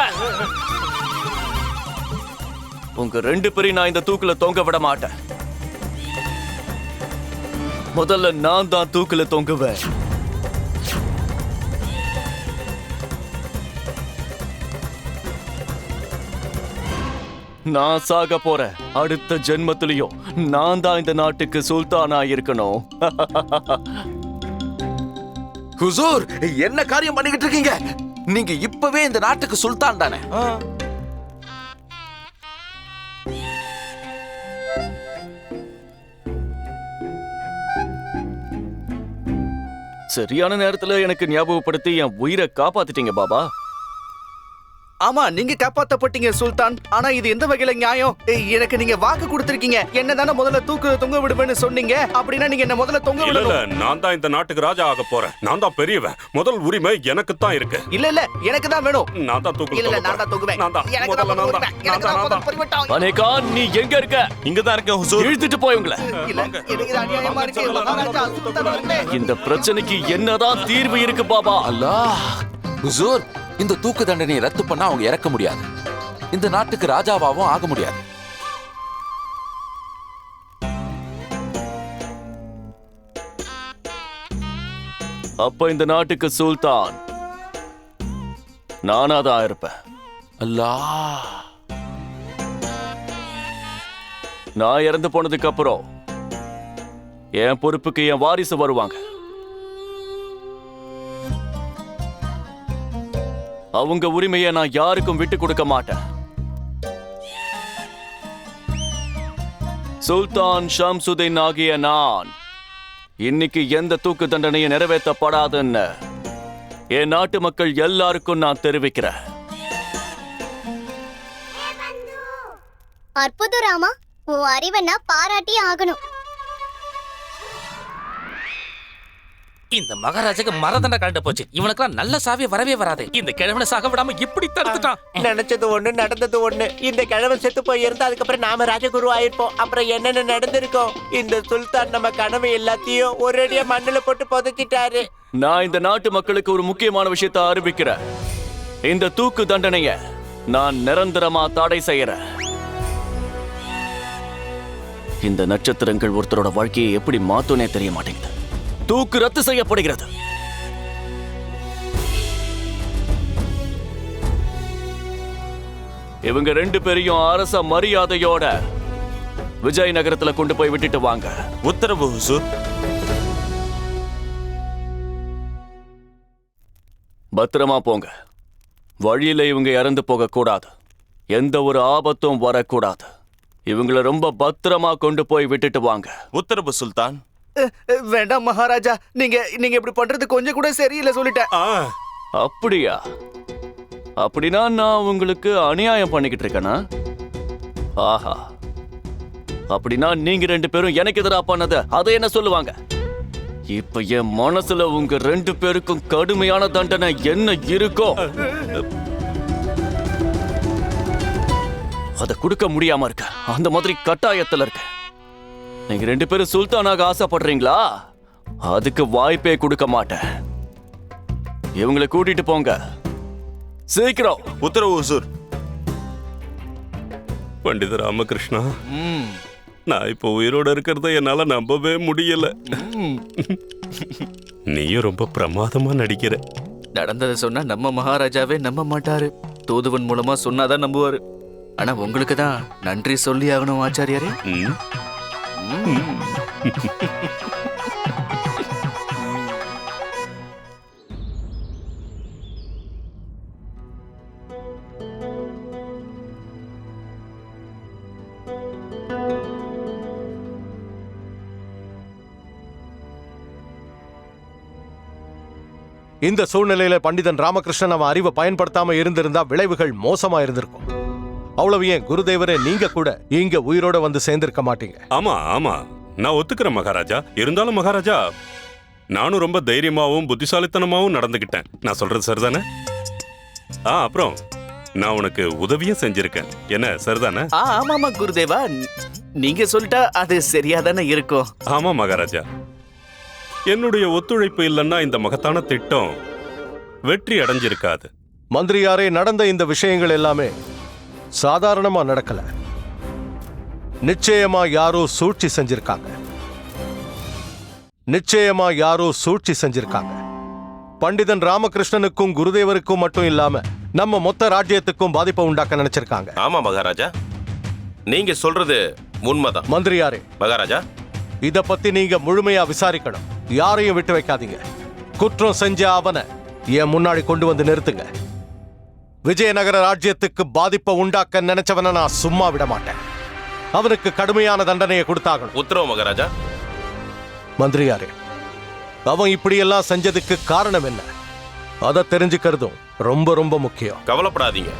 உங்க 2 பேரையும் நான் இந்த தூக்குல தொங்க விட மாட்டேன். முதல்ல நான் தான் தூக்குல தொங்குவேன். நான் சாக போறேன். அடுத்த ஜென்மத்திலையும் நான் தான் இந்த நாட்டுக்கு சுல்தானா இருக்கணும். ஹுசூர், என்ன காரியம் பண்ணிக்கிட்டு இருக்கீங்க? நீங்க இப்பவே இந்த நாட்டுக்கு சுல்தான் தானே? சரியான நேரத்துல எனக்கு ஞாபகப்படுத்தி என் உயிரை காப்பாத்திட்டீங்க பாபா. ஆமா, நீங்க காப்பாத்தப்பட்டீங்க சுல்தான். ஆனா இது எந்த வகையில நியாயம்? எனக்கு நீங்க வாக்கு கொடுத்திருக்கீங்க. என்னதானே முதல்ல தூக்கு தொங்க விடுவேன்னு சொன்னீங்க. அப்படின்னா நீங்க என்ன முதல்ல தொங்க இல்ல விடணும். நான் தான் இந்த நாட்டுக்கு ராஜா ஆக போறேன். நான் தான் பெரியவன். முதல் உரிமை எனக்கு தான் இருக்கு. இல்ல இல்ல, எனக்கு தான் வேணும். நான் தான் தூக்குல இல்ல இல்ல, தொங்க நான் தான் தொங்குவேன். நான் தான். எனக்கு தான் முதல்ல முதல் நான் உரிமை. தான். எனக்கு தான் நான் முதல் தான். பரிவட்டம். பனேகான், நீ எங்க இருக்க? இங்க தான் இருக்கேன் ஹுசூர். இழுத்துட்டு போய் உங்களை. இல்ல, எனக்கு இது அநியாயமா இருக்கு. மகாராஜா சுல்தான் அவர்களே. இந்த பிரச்சனைக்கு என்னதான் தீர்வு இருக்கு பாபா? அல்லாஹ், ஹுசூர், இந்த தூக்கு தண்டனையை ரத்து பண்ணா அவங்க இறக்க முடியாது. இந்த நாட்டுக்கு ராஜாவாவும் ஆக முடியாது. அப்ப இந்த நாட்டுக்கு சுல்தான் நானா தான் இருப்பேன். அல்லாஹ், நான் இறந்து போனதுக்கு அப்புறம் என் பொறுப்புக்கு என் வாரிசு வருவாங்க. அவங்க உரிமையை நான் யாருக்கும் விட்டு கொடுக்க மாட்டேன். சுல்தான் ஷம்சுதீன் ஆகிய நான் இன்னைக்கு எந்த தூக்கு தண்டனையை நிறைவேற்றப்படாதுன்னு என் நாட்டு மக்கள் எல்லாருக்கும் நான் தெரிவிக்கிறேன். அற்புதம் ராமா, உன் அறிவை நான் பாராட்டி ஆகணும். இந்த மகாராஜாக்கு மரதண்ட கலண்டு போச்சு. இவனுக்கெல்லாம் நல்ல சாவி வரவே வராது. இந்த கிழவனை சாக விடாம இப்படி தடுத்துட்டான். நினைச்சது ஒண்ணு நடந்தது ஒண்ணு. இந்த கிழவன் செத்து போயிருந்தா அதுக்கப்புறம் நாம ராஜகுரு ஆயிருப்போம். அப்புறம் என்னென்ன நடந்திருக்கோம்? இந்த சுல்தான் நம்ம கனவு எல்லாத்தையும் ஒரேடியா மண்ணுல போட்டு புதைச்சிட்டாரு. நான் இந்த நாட்டு மக்களுக்கு ஒரு முக்கியமான விஷயத்தை அறிவிக்கிறேன். இந்த தூக்கு தண்டனைய நான் நிரந்தரமா தடை செய்யறேன். இந்த நட்சத்திரங்கள் ஒருத்தரோட வாழ்க்கையை எப்படி மாத்துனே தெரிய மாட்டேங்குது. தூக்கு ரத்து செய்யப்படுகிறது. இவங்க 2 பேரையும் அரச மரியாதையோட விஜயநகரத்துல கொண்டு போய் விட்டுட்டு வாங்க. உத்தரவு ஹுசூர். பத்திரமா போங்க. வழியில இவங்க இறந்து போக கூடாது. எந்த ஒரு ஆபத்தும் வரக்கூடாது. இவங்கள ரொம்ப பத்திரமா கொண்டு போய் விட்டுட்டு வாங்க. உத்தரவு சுல்தான். வேண்டாம் மகாராஜா, நீங்க நீங்க இப்படி பண்றது கொஞ்சம் கூட சரியில்லை சொல்லிட்டேன். அப்படியா? அப்படின்னா நான் உங்களுக்கு அநியாயம் பண்ணிக்கிட்டு இருக்கேனா? ஆஹா, அப்படின்னா நீங்க 2 பேரும் எனக்கு எதிரா பண்ணத அதை என்ன சொல்லுவாங்க? இப்ப என் மனசுல உங்க 2 பேருக்கும் கடுமையான தண்டனை என்ன இருக்கோ அதை கொடுக்க முடியாம இருக்க. அந்த மாதிரி கட்டாயத்துல இருக்க. நீங்க 2 பேரும் சுல்தானாக ஆசைப்படுறீங்களா? அதுக்கு வாய்ப்பே கொடுக்க மாட்டேன். இவங்களை கூட்டிட்டு போங்க சீக்கிரம். உத்தரவு ஹுசூர். பண்டித ராமகிருஷ்ணா, நான் இப்போ உயிரோட இருக்கிறத என்னால நம்பவே முடியல. நீயும் ரொம்ப பிரமாதமா நடிக்கிற. நடந்ததை சொன்னா நம்ம மகாராஜாவே நம்ப மாட்டாரு. தூதுவன் மூலமா சொன்னாதான் நம்புவாரு. ஆனா உங்களுக்கு தான் நன்றி சொல்லி ஆகணும் ஆச்சாரியாரே. ம். இந்த சூழ்நிலையில பண்டிதன் ராமகிருஷ்ணன் அவன் அறிவை பயன்படுத்தாம இருந்திருந்தா விளைவுகள் மோசமா இருந்திருக்கும். அவ்வளவு ஏன் குருதேவரே, நீங்க கூட இங்க உயிரோட வந்து சேர்ந்திருக்க மாட்டீங்க. ஆமா ஆமா, நான் ஒத்துக்கிறேன் மகாராஜா. இருந்தாலும் மகாராஜா, நானும் ரொம்ப தைரியமாவும் புத்திசாலித்தனமாவும் நடந்துகிட்டேன். நான் சொல்றது சரிதானே? அப்புறம் நான் உனக்கு உதவியும் செஞ்சிருக்கேன். என்ன சரிதானே? ஆமாமா குருதேவா, நீங்க சொல்லிட்டா அது சரியாதானே இருக்கும். ஆமா மகாராஜா, என்னுடைய ஒத்துழைப்பு இல்லைன்னா இந்த மகத்தான திட்டம் வெற்றி அடைஞ்சிருக்காது. மந்திரியாரே, நடந்த இந்த விஷயங்கள் எல்லாமே சாதாரணமா நடக்கல. நிச்சயமா யாரோ சூழ்ச்சி செஞ்சிருக்காங்க. நிச்சயமா யாரோ சூழ்ச்சி செஞ்சிருக்காங்க. பண்டிதன் ராமகிருஷ்ணனுக்கும் குருதேவருக்கும் மட்டும் இல்லாம நம்ம மொத்த ராஜ்யத்துக்கும் பாதிப்பை உண்டாக்க நினைச்சிருக்காங்க. ஆமா மகாராஜா, நீங்க சொல்றது உண்மைதான். மந்திரியாரே மகாராஜா, இத பத்தி நீங்க முழுமையா விசாரிக்கணும். யாரையும் விட்டு வைக்காதீங்க. குற்றம் செஞ்ச அவனை என் முன்னாடி கொண்டு வந்து நிறுத்துங்க. விஜயநகர ராஜ்யத்துக்கு பாதிப்பை உண்டாக்க நினைச்சவனை நான் சும்மா விட மாட்டேன். அவனுக்கு கடுமையான தண்டனையை கொடுத்தாகணும். உத்தரவு மகாராஜா. மந்திரியாரே, அவன் இப்படியெல்லாம் செஞ்சதுக்கு காரணம் என்ன? அதை தெரிஞ்சுக்கிறதும் ரொம்ப ரொம்ப முக்கியம். கவலைப்படாதீங்க,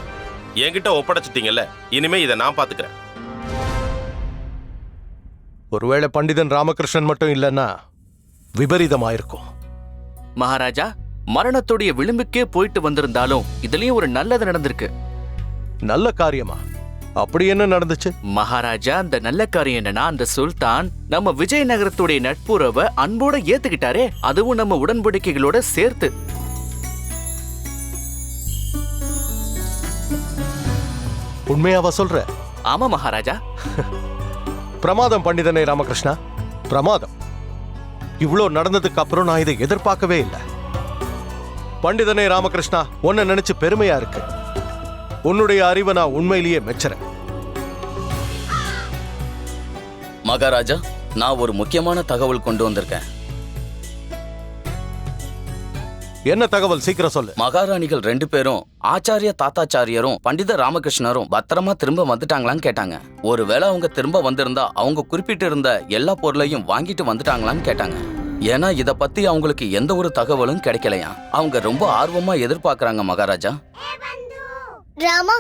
என்கிட்ட ஒப்படைச்சிட்டீங்கல்ல, இனிமே இதை நான் பாத்துக்கிறேன். ஒருவேளை பண்டிதன் ராமகிருஷ்ணன் மட்டும் இல்லைன்னா விபரீதமாயிருக்கும். மகாராஜா, மரணத்துடைய விளிம்புக்கே போயிட்டு வந்திருந்தாலும் இதுலயும் ஒரு நல்லது நடந்திருக்கு. நல்ல காரியமா? அப்படி என்ன நடந்துச்சு? மகாராஜா, அந்த நல்ல காரியம் என்னன்னா, அந்த சுல்தான் நம்ம விஜயநகரத்துடைய நட்புறவை அன்போட ஏத்துக்கிட்டாரே, அதுவும் நம்ம உடன்படிக்கைகளோட சேர்த்து. உண்மையாவா சொல்ற? ஆமா மகாராஜா. பிரமாதம் பண்டிதனே ராமகிருஷ்ணா, பிரமாதம். இவ்வளோ நடந்ததுக்கு அப்புறம் நான் இதை எதிர்பார்க்கவே இல்லை. பண்டிதனே ராமகிருஷ்ணா, உன்னை நினைச்சு பெருமையா இருக்கு. உன்னுடைய அறிவை நான் உண்மையிலேயே மெச்சுறேன். மகாராஜா, நான் ஒரு முக்கியமான தகவல் கொண்டு வந்திருக்கேன். என்ன தகவல்? சீக்கிரம் சொல்லு. மகாராணிகள் 2 பேரும், ஆச்சாரிய தாத்தாச்சாரியரும் பண்டித ராமகிருஷ்ணரும் பத்திரமா திரும்ப வந்துட்டாங்களான்னு கேட்டாங்க. ஒருவேளை அவங்க திரும்ப வந்திருந்தா அவங்க குறிப்பிட்டு இருந்த எல்லா பொருளையும் வாங்கிட்டு வந்துட்டாங்களான்னு கேட்டாங்க. ஏன்னா இத பத்தி அவங்களுக்கு எந்த ஒரு தகவலும் கிடைக்கலையா. அவங்க ரொம்ப ஆர்வமா எதிர்பார்க்கறாங்க மகாராஜா. ராமா,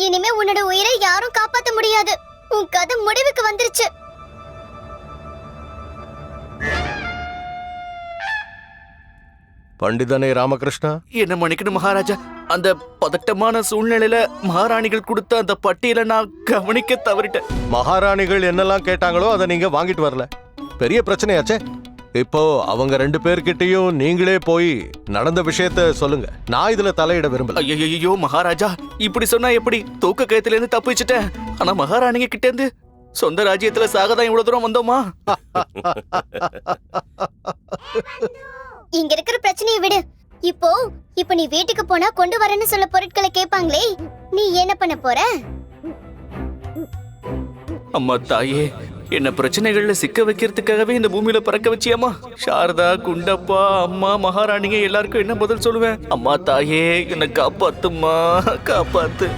இனிமே உன்னோட உயிரை யாரும் காப்பாத்த முடியாது. உன் கதை முடிவுக்கு வந்துருச்சு. பண்டிதனே ராமகிருஷ்ணா, என்ன மன்னிக்கணும் மகாராஜா. அந்த பதட்டமான சூழ்நிலையில மகாராணிகள் கொடுத்த அந்த பட்டியலை நான் கவனிக்க தவறிட்டேன். மகாராணிகள் என்னெல்லாம் கேட்டாங்களோ அதை நீங்க வாங்கிட்டு வரல. பெரிய பிரச்சனையாச்சே. இப்போ அவங்க 2 பேர்கிட்டயும் நீங்களே போய் நடந்த விஷயத்த சொல்லுங்க. நான் இதுல தலையிட விரும்பல. ஐயோ மகாராஜா, இப்படி சொன்னா எப்படி? தூக்க கயத்துல இருந்து தப்பிச்சிட்டேன். ஆனா மகாராணிங்க கிட்ட இருந்து சொந்த ராஜ்யத்துல சாகதான் இவ்வளவு தூரம் வந்தோமா? இங்க இருக்கிற பிரச்சனையை விடு. இப்போ நீ வீட்டுக்கு போனா கொண்டு வரேன்னு சொல்ல பொருட்களை கேட்பாங்களே, நீ என்ன பண்ண போற? அம்மா தாயே, என்ன பிரச்சனைகள்ல சிக்க வைக்கிறதுக்காகவே இந்த பூமியில பறக்க வச்சியம்மா. சாரதா, குண்டப்பா, அம்மா, மகாராணிங்க எல்லாருக்கும் என்ன பதில் சொல்லுவேன்? அம்மா தாயே, என்ன காப்பாத்துமா, காப்பாத்து.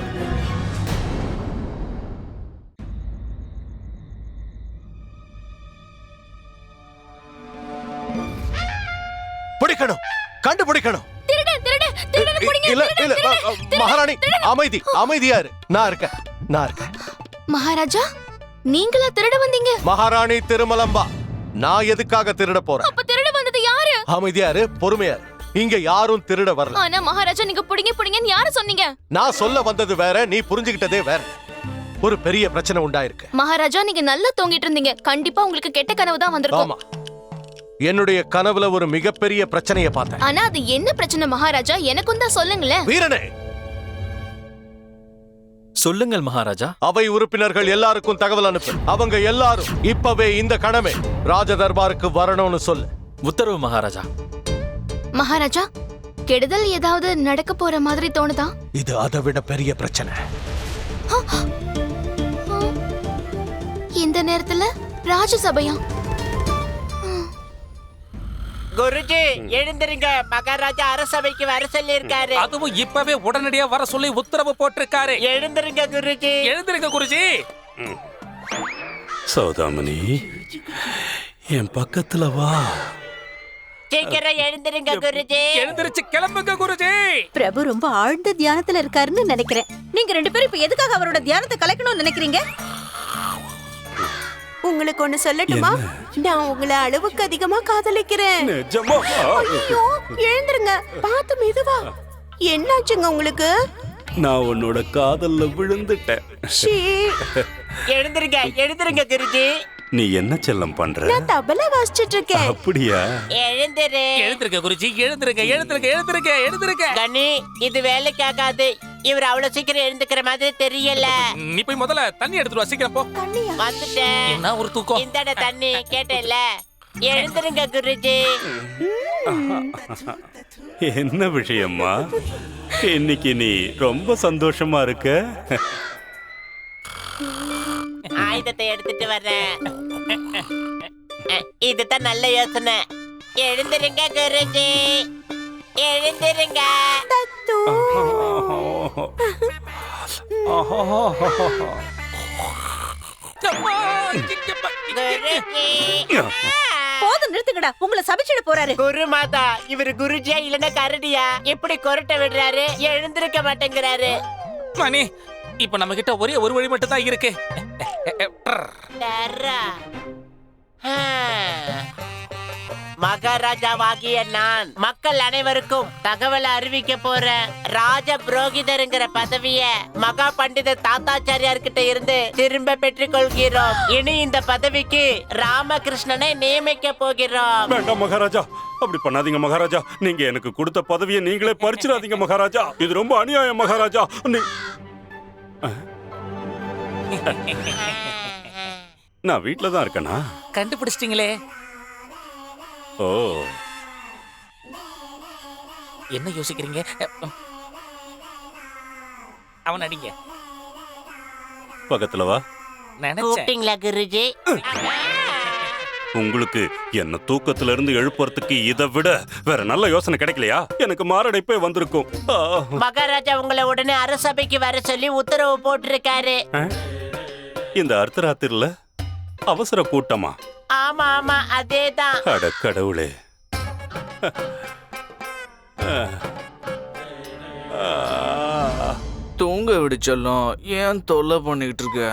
பிடிக்கணும், கண்டுபிடிக்கணும். இல்ல இல்ல மகாராணி, அமைதி, அமைதியாரு. நான் இருக்கேன். மகாராஜா, நீங்களா திருட வந்தீங்க? மகாராணி திருமலம்பா, நான் எதுக்காக திருட போறேன்? அப்ப திருட வந்தது யாரு? அமைதியாரு, பொறுமையாரு. இங்க யாரும் திருட வரல. ஆனா மகாராஜா, நீங்க புடிங்கன்னு யாரு சொன்னீங்க? நான் சொல்ல வந்தது வேற, நீ புரிஞ்சுகிட்டதே வேற. ஒரு பெரிய பிரச்சனை உண்டாயிருக்கு. மகாராஜா, நீங்க நல்லா தூங்கிட்டு இருந்தீங்க. கண்டிப்பா உங்களுக்கு கெட்ட கனவு தான் வந்திருக்கும். ஆமா, என்னுடைய கனவுல ஒரு மிகப்பெரிய பிரச்சனையை பார்த்தேன். ஆனா அது என்ன பிரச்சனை மகாராஜா? எனக்கும் தான் சொல்லுங்களேன். வீரனே, சொல்லுங்கள் மகாராஜா. அவை உறுப்பினர்கள் எல்லாருக்கும் தகவல் அனுப்பு. அவங்க எல்லாரும் இப்பவே இந்த கணமே ராஜ தர்பாருக்கு வரணும்னு சொல்லு. உத்தரவு மகாராஜா. மகாராஜா, கெடுதல் ஏதாவது நடக்க போற மாதிரி தோணுதா? இது அதை விட பெரிய பிரச்சனை. இந்த நேரத்துல ராஜசபையா? குருஜி எழுந்திருங்க, மகாராஜா அரசவைக்கு வர சொல்லி இருக்காரு. அதுவும் இப்பவே உடனடியா வர சொல்லி உத்தரவு போட்டிருக்காரு. எழுந்திருங்க குருஜி. எழுந்திருங்க குருஜி. சௌதாமணி, என் பக்கத்துல வா. சீக்கிரம் எழுந்திருங்க குருஜி. எழுந்திருச்சு கிளம்புங்க குருஜி. பிரபு ரொம்ப ஆழ்ந்த தியானத்துல இருக்காருன்னு நினைக்கிறேன். நீங்க 2 பேரும் இப்ப எதுக்காக அவரோட தியானத்தை கலைக்கணும்னு நினைக்கிறீங்க? உங்களுக்கு ஒண்ணு சொல்லட்டுமா? நான் உங்களை அளவுக்கு அதிகமா காதலிக்கிறேன். நிஜமா? ஐயோ, எழுந்திருங்க, பார்த்து மெதுவா. என்னாச்சுங்க உங்களுக்கு? நான் உன்னோட காதல்ல விழுந்துட்டேன். ஷீ. எழுந்திருங்க குருஜி. நீ என்ன செல்லம் பண்ற? நான் தபலா வாசிச்சிட்டு இருக்கேன். அப்படியா? எழுந்திருங்க குருஜி, எழுந்திருங்க. கனி, இது வேலைக்கு ஆகாது. இவர் அவ்வளவு சீக்கிரம் எழுந்துக்கிற மாதிரி தெரியல. நீ போய் முதல்ல தண்ணி எடுத்துட்டு வா, சீக்கிரம் போ. வந்துட்டேன். என்ன ஒரு தூக்கம். இந்தட தண்ணி கேட்டல. எழுந்திருங்க குருஜி. என்ன விஷயம்மா? இன்னைக்கு நீ ரொம்ப சந்தோஷமா இருக்க. ஆயுதத்தை எடுத்துட்டு வர்றேன். இதுதான் நல்ல யோசனை. எழுந்திருங்க குருஜி, எழுந்திருங்க. போதும், நிறுத்துங்கடா. உங்களை சபிச்சிட போறாரு. குரு மாதா, இவரு குருஜியா இல்லன்னா கரடியா? எப்படி கொரட்டை விடுறாரு? எழுந்திருக்க மாட்டேங்கிறாரு. மணி, இப்ப நம்ம கிட்ட ஒரே ஒரு வழி மட்டும் தான் இருக்கு. மகாராஜாவாகிய நான் மக்கள் அனைவருக்கும் தகவல் அறிவிக்க போறேன். ராஜ புரோகிதருங்கிற பதவிய மகா பண்டித தாத்தாச்சாரியார் கிட்ட இருந்து திரும்ப பெற்றுக் கொள்கிறோம். இனி இந்த பதவிக்கு ராமகிருஷ்ணனை நியமிக்க போகிறோம். வேண்டாம் மகாராஜா, அப்படி பண்ணாதீங்க மகாராஜா. நீங்க எனக்கு கொடுத்த பதவியை நீங்களே பறிச்சிடாதீங்க மகாராஜா. இது ரொம்ப அநியாயம் மகாராஜா. நான் வீட்டுல தான் இருக்கேனா? கண்டுபிடிச்சிட்டீங்களே. ஓ, என்ன யோசிக்கிறீங்க? அவன் அடிங்க. பக்கத்துல வா. கூப்பிட்டீங்களா குருஜி? உங்களுக்கு என்ன தூக்கத்துல இருந்து எழுப்புறதுக்கு இதை விட வேற நல்ல யோசனை கிடைக்கலையா? எனக்கு மாரடைப்பே வந்திருக்கும். மகாராஜா உங்களை உடனே அரசபைக்கு வர சொல்லி உத்தரவு போட்டிருக்காரு. இந்த அர்த்தராத்திரில அவசர கூட்டமா? ஆமா ஆமா, அதேதான். அட கடவுளே. தூங்க விடுச்செல்லாம் ஏன் தொல்லை பண்ணிக்கிட்டு இருக்க?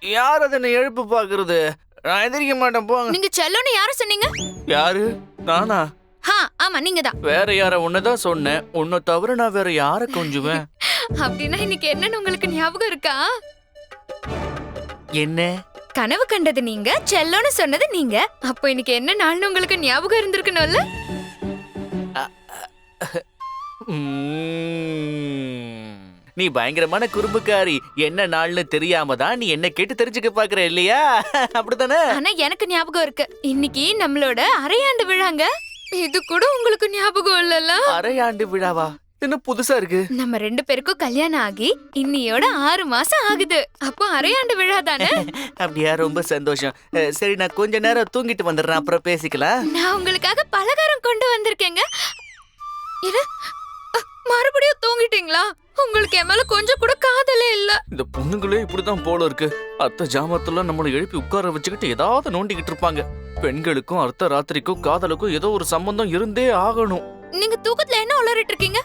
யார் அதை எழுப்பு பாக்குறது? நான் எதிரிக்க மாட்டேன், போங்க. நீங்க செல்லோன்னு யார சொன்னீங்க? யாரு? நானா? ஆமா நீங்க தான். வேற யார உன்னதான் சொன்னேன். உன்னை தவிர நான் வேற யார கொஞ்சுவேன்? அப்படின்னா இன்னைக்கு என்னன்னு உங்களுக்கு ஞாபகம் இருக்கா? என்ன? கனவு கண்டது நீங்க, செல்லோன்னு சொன்னது நீங்க. அப்போ இன்னைக்கு என்ன நாள்னு உங்களுக்கு ஞாபகம் இருந்திருக்கணும்ல? நீ பயங்கரமான குறும்புக்காரி. என்ன நாள்னு தெரியாம தான் நீ என்ன கேட்டு தெரிஞ்சுக்க பாக்குற இல்லையா? அப்படித்தானே? ஆனா எனக்கு ஞாபகம் இருக்கு. இன்னைக்கு நம்மளோட அரையாண்டு விழாங்க. இது கூட உங்களுக்கு ஞாபகம் இல்லல? அரையாண்டு விழாவா? என்ன புதுசா இருக்கு? நம்ம 2 பேருக்கும் கல்யாணம் ஆகி இன்னியோட 6 மாசம் ஆகுது. அப்போ அரையாண்டு விழா தானே? அப்படியா? ரொம்ப சந்தோஷம். சரி, நான் கொஞ்ச நேரம் தூங்கிட்டு வந்துடுறேன், அப்புறம் பேசிக்கலாம். நான் உங்களுக்காக பலகாரம் கொண்டு வந்திருக்கேங்க. இது மறுபடியும் தூங்கிட்டீங்களா? உங்களுக்கு என் மேல கொஞ்சம் கூட காதலே இல்ல. இந்த பொண்ணுங்களே இப்படிதான் போல இருக்கு. அர்த்த ஜாமத்துல நம்மளை எழுப்பி உட்கார வச்சுக்கிட்டு ஏதாவது நோண்டிக்கிட்டு இருப்பாங்க. பெண்களுக்கும் அர்த்த ராத்திரிக்கும் காதலுக்கும் ஏதோ ஒரு சம்பந்தம் இருந்தே ஆகணும். நீங்க தூக்கத்துல என்ன உளறிட்டு இருக்கீங்க?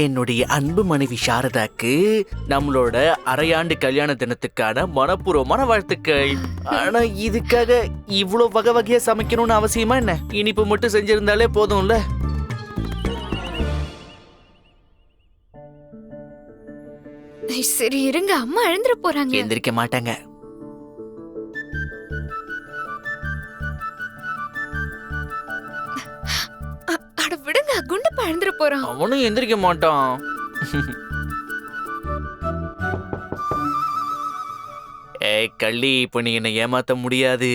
என்னுடைய அன்பு மனைவி சாரதாக்கு நம்மளோட அரையாண்டு கல்யாண தினத்துக்கான மனப்பூர்வமான வாழ்த்துக்கள். ஆனா இதுக்காக இவ்வளவு வகை வகையா சமைக்கணும்னு அவசியமா என்ன? இனிப்பு மட்டும் செஞ்சிருந்தாலே போதும்ல. சரி இருங்க, அம்மா எழுந்திர போறாங்க. எந்திரிக்க மாட்டாங்க. அட விடுங்க, குண்டப்பா எழுந்திர போறான். அவனும் எந்திரிக்க மாட்டான். ஏய் கள்ளி, இப்ப நீ என்ன ஏமாத்த முடியாது.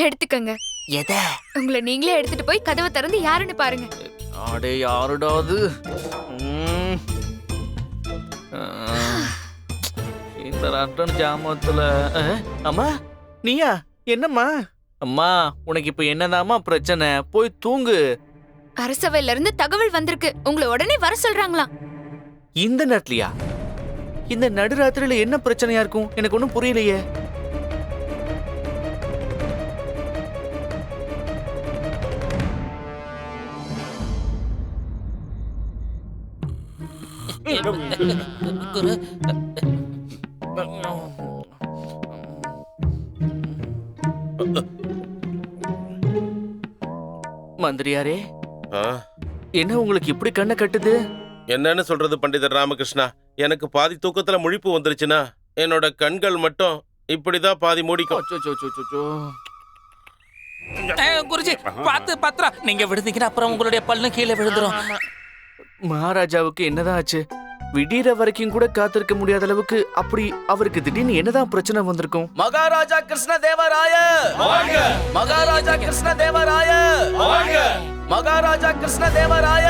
எடுத்துக்கங்க. எத? உங்களை நீங்களே எடுத்துட்டு போய் கதவை திறந்து யாருன்னு பாருங்க. அடே யாருடாது? இந்த ராட்டன் ஜாமத்துல. அம்மா நீயா? என்னம்மா? அம்மா உனக்கு இப்ப என்னதாம்மா பிரச்சனை? போய் தூங்கு. அரசவையில இருந்து தகவல் வந்திருக்கு. உங்களை உடனே வர சொல்றாங்களாம். இந்த நேரத்துலயா? இந்த நடுராத்திரியில என்ன பிரச்சனையா இருக்கும்? எனக்கு ஒண்ணும் புரியலையே. மந்திரியாரே, என்ன உங்களுக்கு இப்படி கண்ணை கட்டுது? என்னன்னு சொல்றது பண்டிதர் ராமகிருஷ்ணா? எனக்கு பாதி தூக்கத்துல முழிப்பு வந்துருச்சுன்னா என்னோட கண்கள் மட்டும் இப்படிதான் பாதி மூடிக்கும். குருஜி பாத்து பத்ரா, நீங்க விழுந்தீங்கன்னா அப்புறம் உங்களுடைய பல்லு கீழே விழுந்துரும். மகாராஜாவுக்கு என்னதான் ஆச்சு? விடியற வரைக்கும் கூட காத்திருக்க முடியாத அளவுக்கு அப்படி அவருக்கு திடீர்னு என்னதான் பிரச்சனை வந்திருக்கும்? மகாராஜா கிருஷ்ணதேவராய வாழ்க! மகாராஜா கிருஷ்ணதேவராய வாழ்க! மகாராஜா கிருஷ்ணதேவராய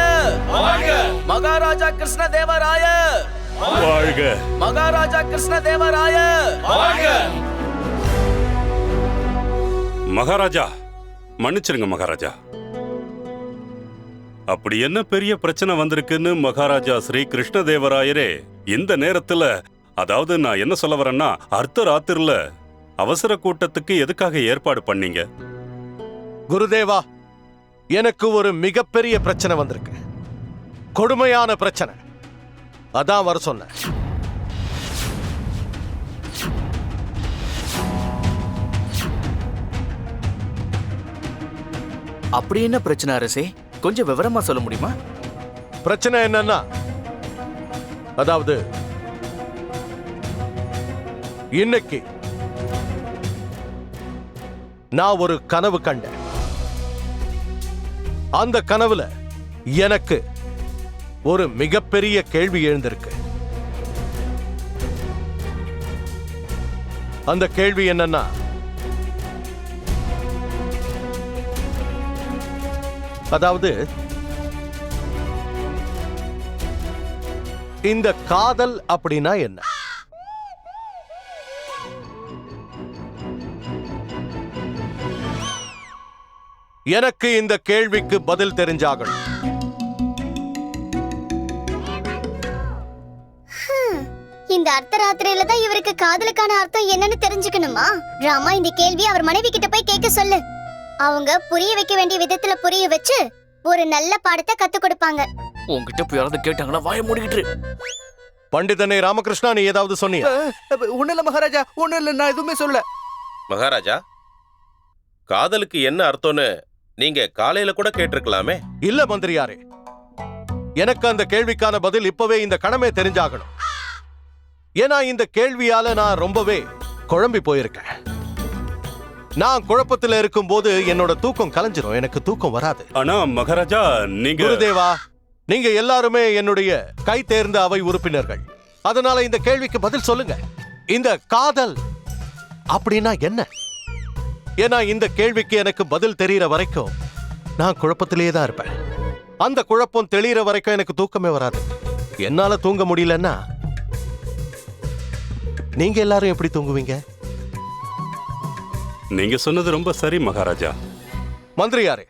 வாழ்க! மகாராஜா கிருஷ்ணதேவராய வாழ்க! மகாராஜா கிருஷ்ணதேவராய வாழ்க! மகாராஜா மன்னிச்சிருங்க மகாராஜா. அப்படி என்ன பெரிய பிரச்சனை வந்திருக்குன்னு மகாராஜா ஸ்ரீ கிருஷ்ணதேவராயரே இந்த நேரத்துல, அதாவது நான் என்ன சொல்ல வரேன்னா, அர்த்த ராத்திரில அவசர கூட்டத்துக்கு எதுக்காக ஏற்பாடு பண்ணீங்க? குருதேவா, எனக்கு ஒரு மிகப்பெரிய பிரச்சனை வந்திருக்கு. கொடுமையான பிரச்சனை. அதான் வர சொன்னேன். அப்படி என்ன பிரச்சனை அரசே? கொஞ்சம் விவரமா சொல்ல முடியுமா? பிரச்சனை என்னன்னா, அதாவது இன்னைக்கு நான் ஒரு கனவு கண்டேன். அந்த கனவுல எனக்கு ஒரு மிகப்பெரிய கேள்வி எழுந்திருக்கு. அந்த கேள்வி என்னன்னா, அதாவது இந்த காதல் அப்படின்னா என்ன? எனக்கு இந்த கேள்விக்கு பதில் தெரிஞ்சாகணும். இந்த அர்த்தராத்திரியில தான் இவருக்கு காதலுக்கான அர்த்தம் என்னன்னு தெரிஞ்சுக்கணுமா? ராமா, இந்த கேள்வி அவர் மனைவி கிட்ட போய் கேட்க சொல்லு. அவங்க புரிய வைக்க வேண்டிய விதத்துல புரிய வச்சு ஒரு நல்ல பாடத்தை கத்து கொடுப்பாங்க. உங்ககிட்ட போய் யாராவது கேட்டாங்களா? வாய மூடிக்கிட்டு. பண்டிதனே ராமகிருஷ்ணா, நீ ஏதாவது சொன்னியா? ஒண்ணு இல்ல மகாராஜா, ஒண்ணு இல்ல, நான் எதுவுமே சொல்லல. மகாராஜா, காதலுக்கு என்ன அர்த்தம்னு நீங்க காலையில கூட கேட்டிருக்கலாமே. இல்ல மந்திரியாரே, எனக்கு அந்த கேள்விக்கான பதில் இப்பவே இந்த கணமே தெரிஞ்சாகணும். ஏன்னா இந்த கேள்வியால நான் ரொம்பவே குழம்பி போயிருக்கேன். நான் குழப்பத்துல இருக்கும்போது என்னோட தூக்கம் கலைஞ்சிரும், எனக்கு தூக்கம் வராது. ஆனா மகாராஜா, நீங்க குருதேவா, நீங்க எல்லாருமே என்னுடைய கை தேர்ந்த அவை உறுப்பினர்கள். அதனால இந்த கேள்விக்கு பதில் சொல்லுங்க. இந்த காதல் அப்படின்னா என்ன? ஏன்னா இந்த கேள்விக்கு எனக்கு பதில் தெரியற வரைக்கும் நான் குழப்பத்திலேயே தான் இருப்பேன். அந்த குழப்பம் தெளிகிற வரைக்கும் எனக்கு தூக்கமே வராது. என்னால தூங்க முடியலன்னா நீங்க எல்லாரும் எப்படி தூங்குவீங்க? நீங்க சொன்னது ரொம்ப சரி மகாராஜா. மந்திரியாரே,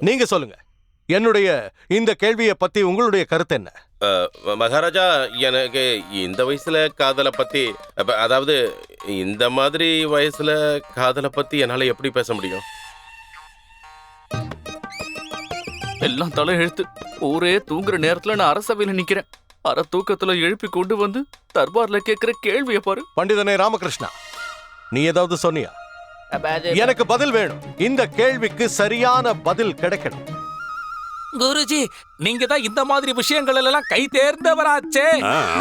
நீங்க சொல்லுங்க. என்னுடைய இந்த கேள்வியை பத்தி உங்களுடைய கருத்து என்ன? மகாராஜா, எனக்கு இந்த வயசுல காதலை பத்தி, அதாவது இந்த மாதிரி வயசுல காதலை பத்தி என்னால எப்படி பேச முடியும்? எல்லாம் தலை எழுத்து. ஊரே தூங்குற நேரத்துல நான் அரசவையில நிக்கிறேன். அரை தூக்கத்துல எழுப்பி கொண்டு வந்து தர்பார்ல கேட்கிற கேள்வியை பாரு. பண்டிதனே ராமகிருஷ்ணா, நீ ஏதாவது சொன்னியா? எனக்கு பதில் வேணும். இந்த கேள்விக்கு சரியான பதில் கிடைக்கணும். குருஜி, நீங்க தான் இந்த மாதிரி விஷயங்கள் எல்லாம் கை தேர்ந்தவராச்சே.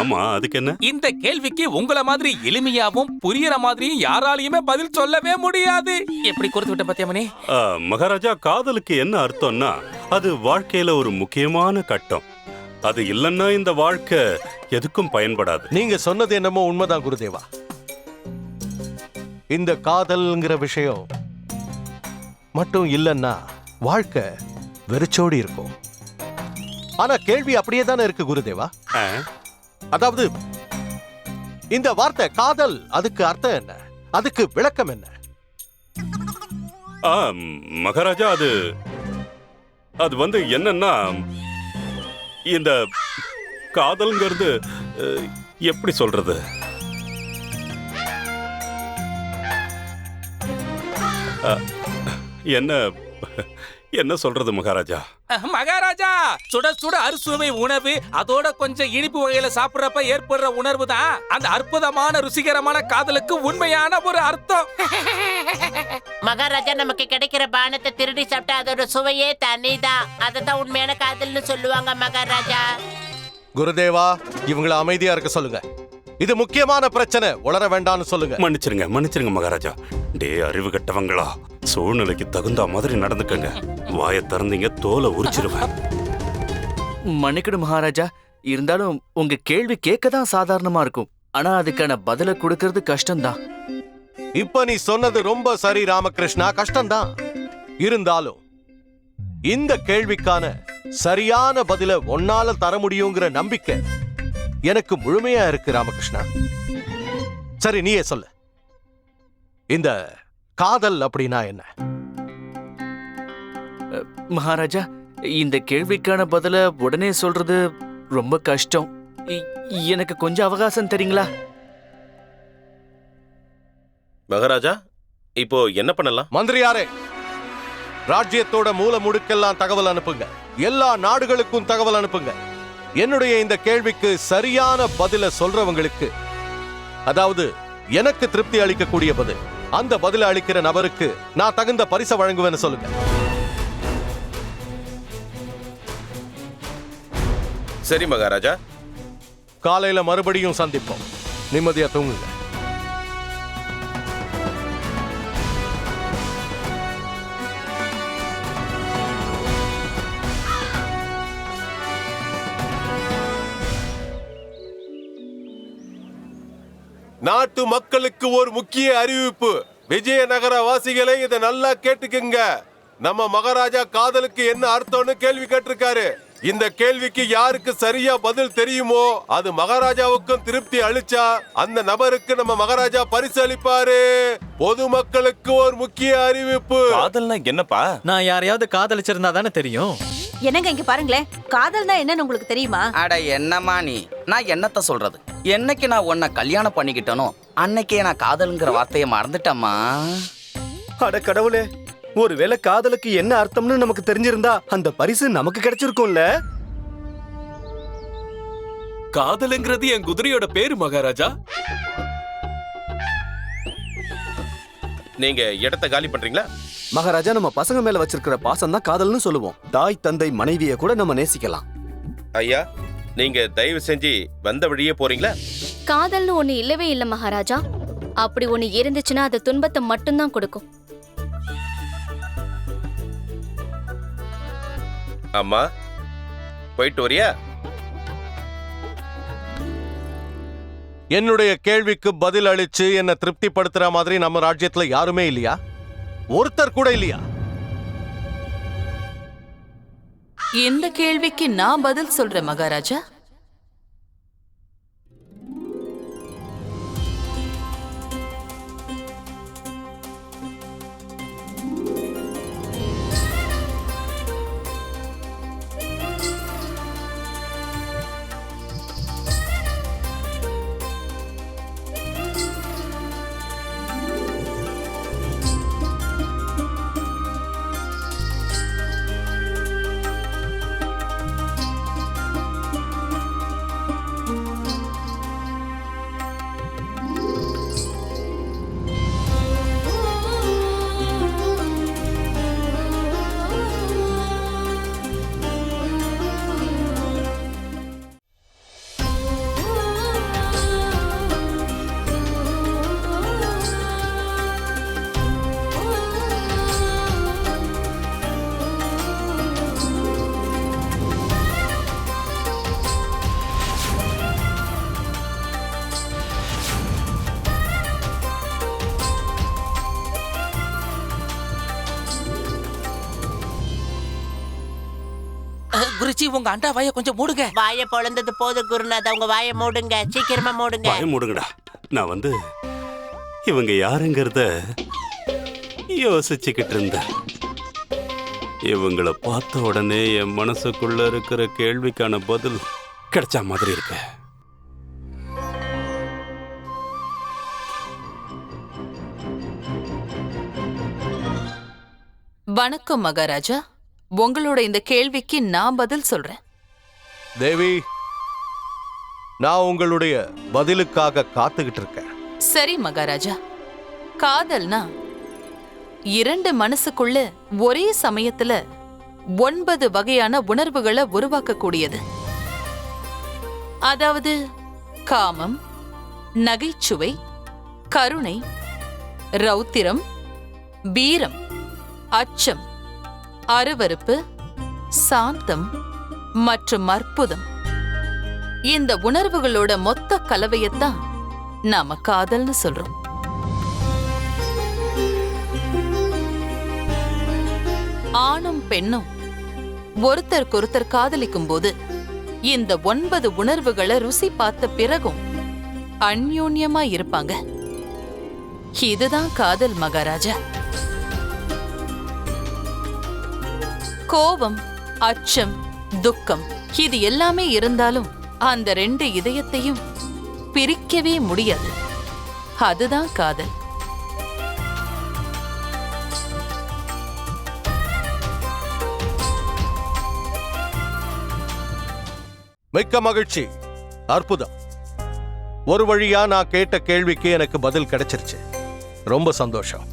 ஆமா, அதுக்கு என்ன? இந்த கேள்விக்கு உங்களை மாதிரி எளிமையாவும் புரியற மாதிரியும் யாராலையுமே பதில் சொல்லவே முடியாது. எப்படி கொடுத்து விட்ட பத்தியமனே? மகாராஜா, காதலுக்கு என்ன அர்த்தம்னா அது வாழ்க்கையில ஒரு முக்கியமான கட்டம். அது இல்லைன்னா இந்த வாழ்க்கை எதுக்கும் பயன்படாது. நீங்க சொன்னது என்னமோ உண்மைதான் குருதேவா. இந்த காதல்ங்கிற விஷயம் மட்டும் இல்லைன்னா வாழ்க்கை வெறிச்சோடி இருக்கும். ஆனா கேள்வி அப்படியே தானே இருக்கு குருதேவா. அதாவது இந்த வார்த்தை காதல், அதுக்கு அர்த்தம் என்ன? அதுக்கு விளக்கம் என்ன? மகாராஜா, அது வந்து என்னன்னா, இந்த காதல்ங்கிறது எப்படி சொல்றது? என்ன சொல்றது மகாராஜா? மகாராஜா, சுட சுட அறுசுவை உணவு, அதோட கொஞ்சம் இனிப்பு வகையில சாப்பிடுறப்ப ஏற்படுற உணர்வு தான் அந்த அற்புதமான ருசிகரமான காதலுக்கு உண்மையான ஒரு அர்த்தம். மகாராஜா, நமக்கு கிடைக்கிற பானத்தை திருடி சாப்பிட்டா அதோட சுவையே தனிதான். அததான் உண்மையான காதல்னு சொல்லுவாங்க மகாராஜா. குருதேவா, இவங்களை அமைதியா இருக்க சொல்லுங்க. இது முக்கியமான பிரச்சனை, உளர வேண்டாம்னு சொல்லுங்க. மன்னிச்சிருங்க மகாராஜா. டே அறிவு கட்டவங்களா, சூழ்நிலைக்கு தகுந்த மாதிரி நடந்துக்கங்க. வாயை திறந்தீங்க தோலை உரிச்சிருவேன். மன்னிக்கணும் மகாராஜா. இருந்தாலும் உங்க கேள்வி கேட்கதான் சாதாரணமா இருக்கும். ஆனா அதுக்கான பதில கொடுக்கறது கஷ்டம்தான். இப்ப நீ சொன்னது ரொம்ப சரி ராமகிருஷ்ணா, கஷ்டம்தான். இருந்தாலும் இந்த கேள்விக்கான சரியான பதில ஒன்னால தர முடியுங்கிற நம்பிக்கை எனக்கு முழுமையா இருக்கு ராமகிருஷ்ணா. சரி, நீயே சொல்லு. இந்த காதல் அப்படின்னா என்ன? மகாராஜா, இந்த கேள்விக்கான பதில உடனே சொல்றது ரொம்ப கஷ்டம். எனக்கு கொஞ்சம் அவகாசம் தரீங்களா? மகாராஜா, இப்போ என்ன பண்ணலாம்? மந்திரியாரே, ராஜ்யத்தோட மூல முடுக்கெல்லாம் தகவல் அனுப்புங்க. எல்லா நாடுகளுக்கும் தகவல் அனுப்புங்க. என்னுடைய இந்த கேள்விக்கு சரியான பதில சொல்றவங்களுக்கு, அதாவது எனக்கு திருப்தி அளிக்கக்கூடிய பதில், அந்த பதில அளிக்கிற நபருக்கு நான் தகுந்த பரிசை வழங்குவேன்னு சொல்லுங்க. சரி மகாராஜா. காலையில மறுபடியும் சந்திப்போம். நிம்மதியா தூங்குங்க. நாட்டு மக்களுக்கு ஒரு முக்கிய அறிவிப்பு. விஜயநகர வாசிகளே, இதை நல்லா கேட்டுக்குங்க. நம்ம மகாராஜா காதலுக்கு என்ன அர்த்தம்னு கேள்வி கேட்டிருக்காரு. இந்த கேள்விக்கு யாருக்கு சரியா பதில் தெரியுமோ அது மகாராஜாவுக்கும் திருப்தி அளிச்சா அந்த நபருக்கு நம்ம மகாராஜா பரிசு அளிப்பாரு. பொதுமக்களுக்கு ஒரு முக்கிய அறிவிப்பு. காதல்னா என்னப்பா? நான் யாரையாவது காதலிச்சிருந்தா தானே தெரியும். என்னங்க இங்க பாருங்களேன், காதல்னா என்னன்னு உங்களுக்கு தெரியுமா? அட என்னம்மா நீ, நான் என்னத்த சொல்றது? என்னைக்கு நான் உன்னை கல்யாணம் பண்ணிக்கிட்டனோ அன்னைக்கே நான் காதல்ங்கிற வார்த்தையை மறந்துட்டேம்மா. அட கடவுளே, ஒருவேளை காதலுக்கு என்ன அர்த்தம்னு நமக்கு தெரிஞ்சிருந்தா அந்த பரிசு நமக்கு கிடைச்சிருக்கும்ல. காதலுங்கிறது என் குதிரையோட பேரு மகாராஜா. நீங்க இடத்த காலி பண்றீங்களா? மகாராஜா, நம்ம பசங்க மேல வச்சிருக்கிற பாசம் தான் காதல்னு சொல்லுவோம். தாய் தந்தை மனைவியை கூட நம்ம நேசிக்கலாம். ஐயா, நீங்க தயவு செஞ்சு வந்த வழியே போறீங்களா? காதல்னு ஒண்ணு இல்லவே இல்ல மகாராஜா. அப்படி ஒண்ணு இருந்துச்சுன்னா அது துன்பத்தை மட்டும்தான் கொடுக்கும். அம்மா, போயிட்டு வரியா? என்னுடைய கேள்விக்கு பதில் அளிச்சு என்ன திருப்திப்படுத்துற மாதிரி நம்ம ராஜ்யத்துல யாருமே இல்லையா? ஒருத்தர் கூட இல்லையா? இந்த கேள்விக்கு நான் பதில் சொல்றேன் மகாராஜா. குருஜி, உங்க அண்டா வாயை கொஞ்சம் மூடுங்க. வாயை பொழந்தது போது குருநாத், அவங்க வாயை மூடுங்க, சீக்கிரமா மூடுங்க. வாயை மூடுங்கடா. நான் இவங்க யாருங்கிறத யோசிச்சுக்கிட்டு இருந்தேன். இவங்களை பார்த்த உடனே என் மனசுக்குள்ள இருக்கிற கேள்விக்கான பதில் கிடைச்ச மாதிரி இருக்கு. வணக்கம் மகாராஜா. உங்களோட இந்த கேள்விக்கு நான் பதில் சொல்றேன். தேவி, நான் உங்களுடைய பதிலுக்காக காத்துக்கிட்டு இருக்கேன். சரி மகாராஜா. காதல்னா இரண்டு மனசுக்குள்ள ஒரே சமயத்துல 9 வகையான உணர்வுகளை உருவாக்கக்கூடியது. அதாவது காமம், நகைச்சுவை, கருணை, ரௌத்திரம், வீரம், அச்சம், அருவருப்பு, சாந்தம் மற்றும் அற்புதம். இந்த உணர்வுகளோட மொத்த கலவையத்தான் நாம காதல்னு சொல்றோம். ஆணும் பெண்ணும் ஒருத்தருக்கொருத்தர் காதலிக்கும் போது இந்த 9 உணர்வுகளை ருசி பார்த்த பிறகும் அந்யோன்யமா இருப்பாங்க. இதுதான் காதல் மகாராஜா. கோபம், அச்சம், துக்கம் இது எல்லாமே இருந்தாலும் அந்த 2 இதயத்தையும் பிரிக்கவே முடியாது. அதுதான் காதல். மிக்க மகிழ்ச்சி. அற்புதம். ஒரு வழியா நான் கேட்ட கேள்விக்கு எனக்கு பதில் கிடைச்சிருச்சு. ரொம்ப சந்தோஷம்.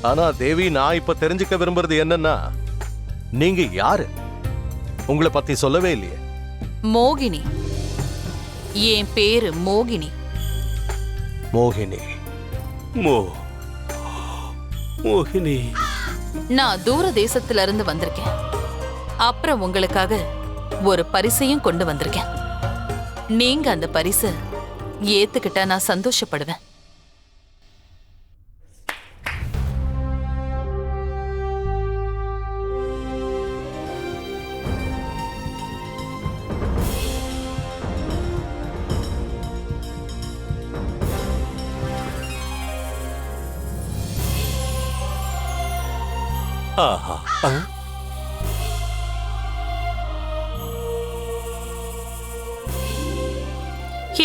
ஆனா தேவி, நான் இப்ப தெரிஞ்சுக்க விரும்புறது என்னன்னா, நீங்க யாரு? உங்களை பத்தி சொல்லவே இல்லையே. மோகினி. என் பேரு மோகினி. மோகினி. மோகினி. நான் தூர தேசத்துல இருந்து வந்திருக்கேன். அப்புறம் உங்களுக்காக ஒரு பரிசையும் கொண்டு வந்திருக்கேன். நீங்க அந்த பரிசை ஏத்துக்கிட்டா நான் சந்தோஷப்படுவேன். ஆஹா.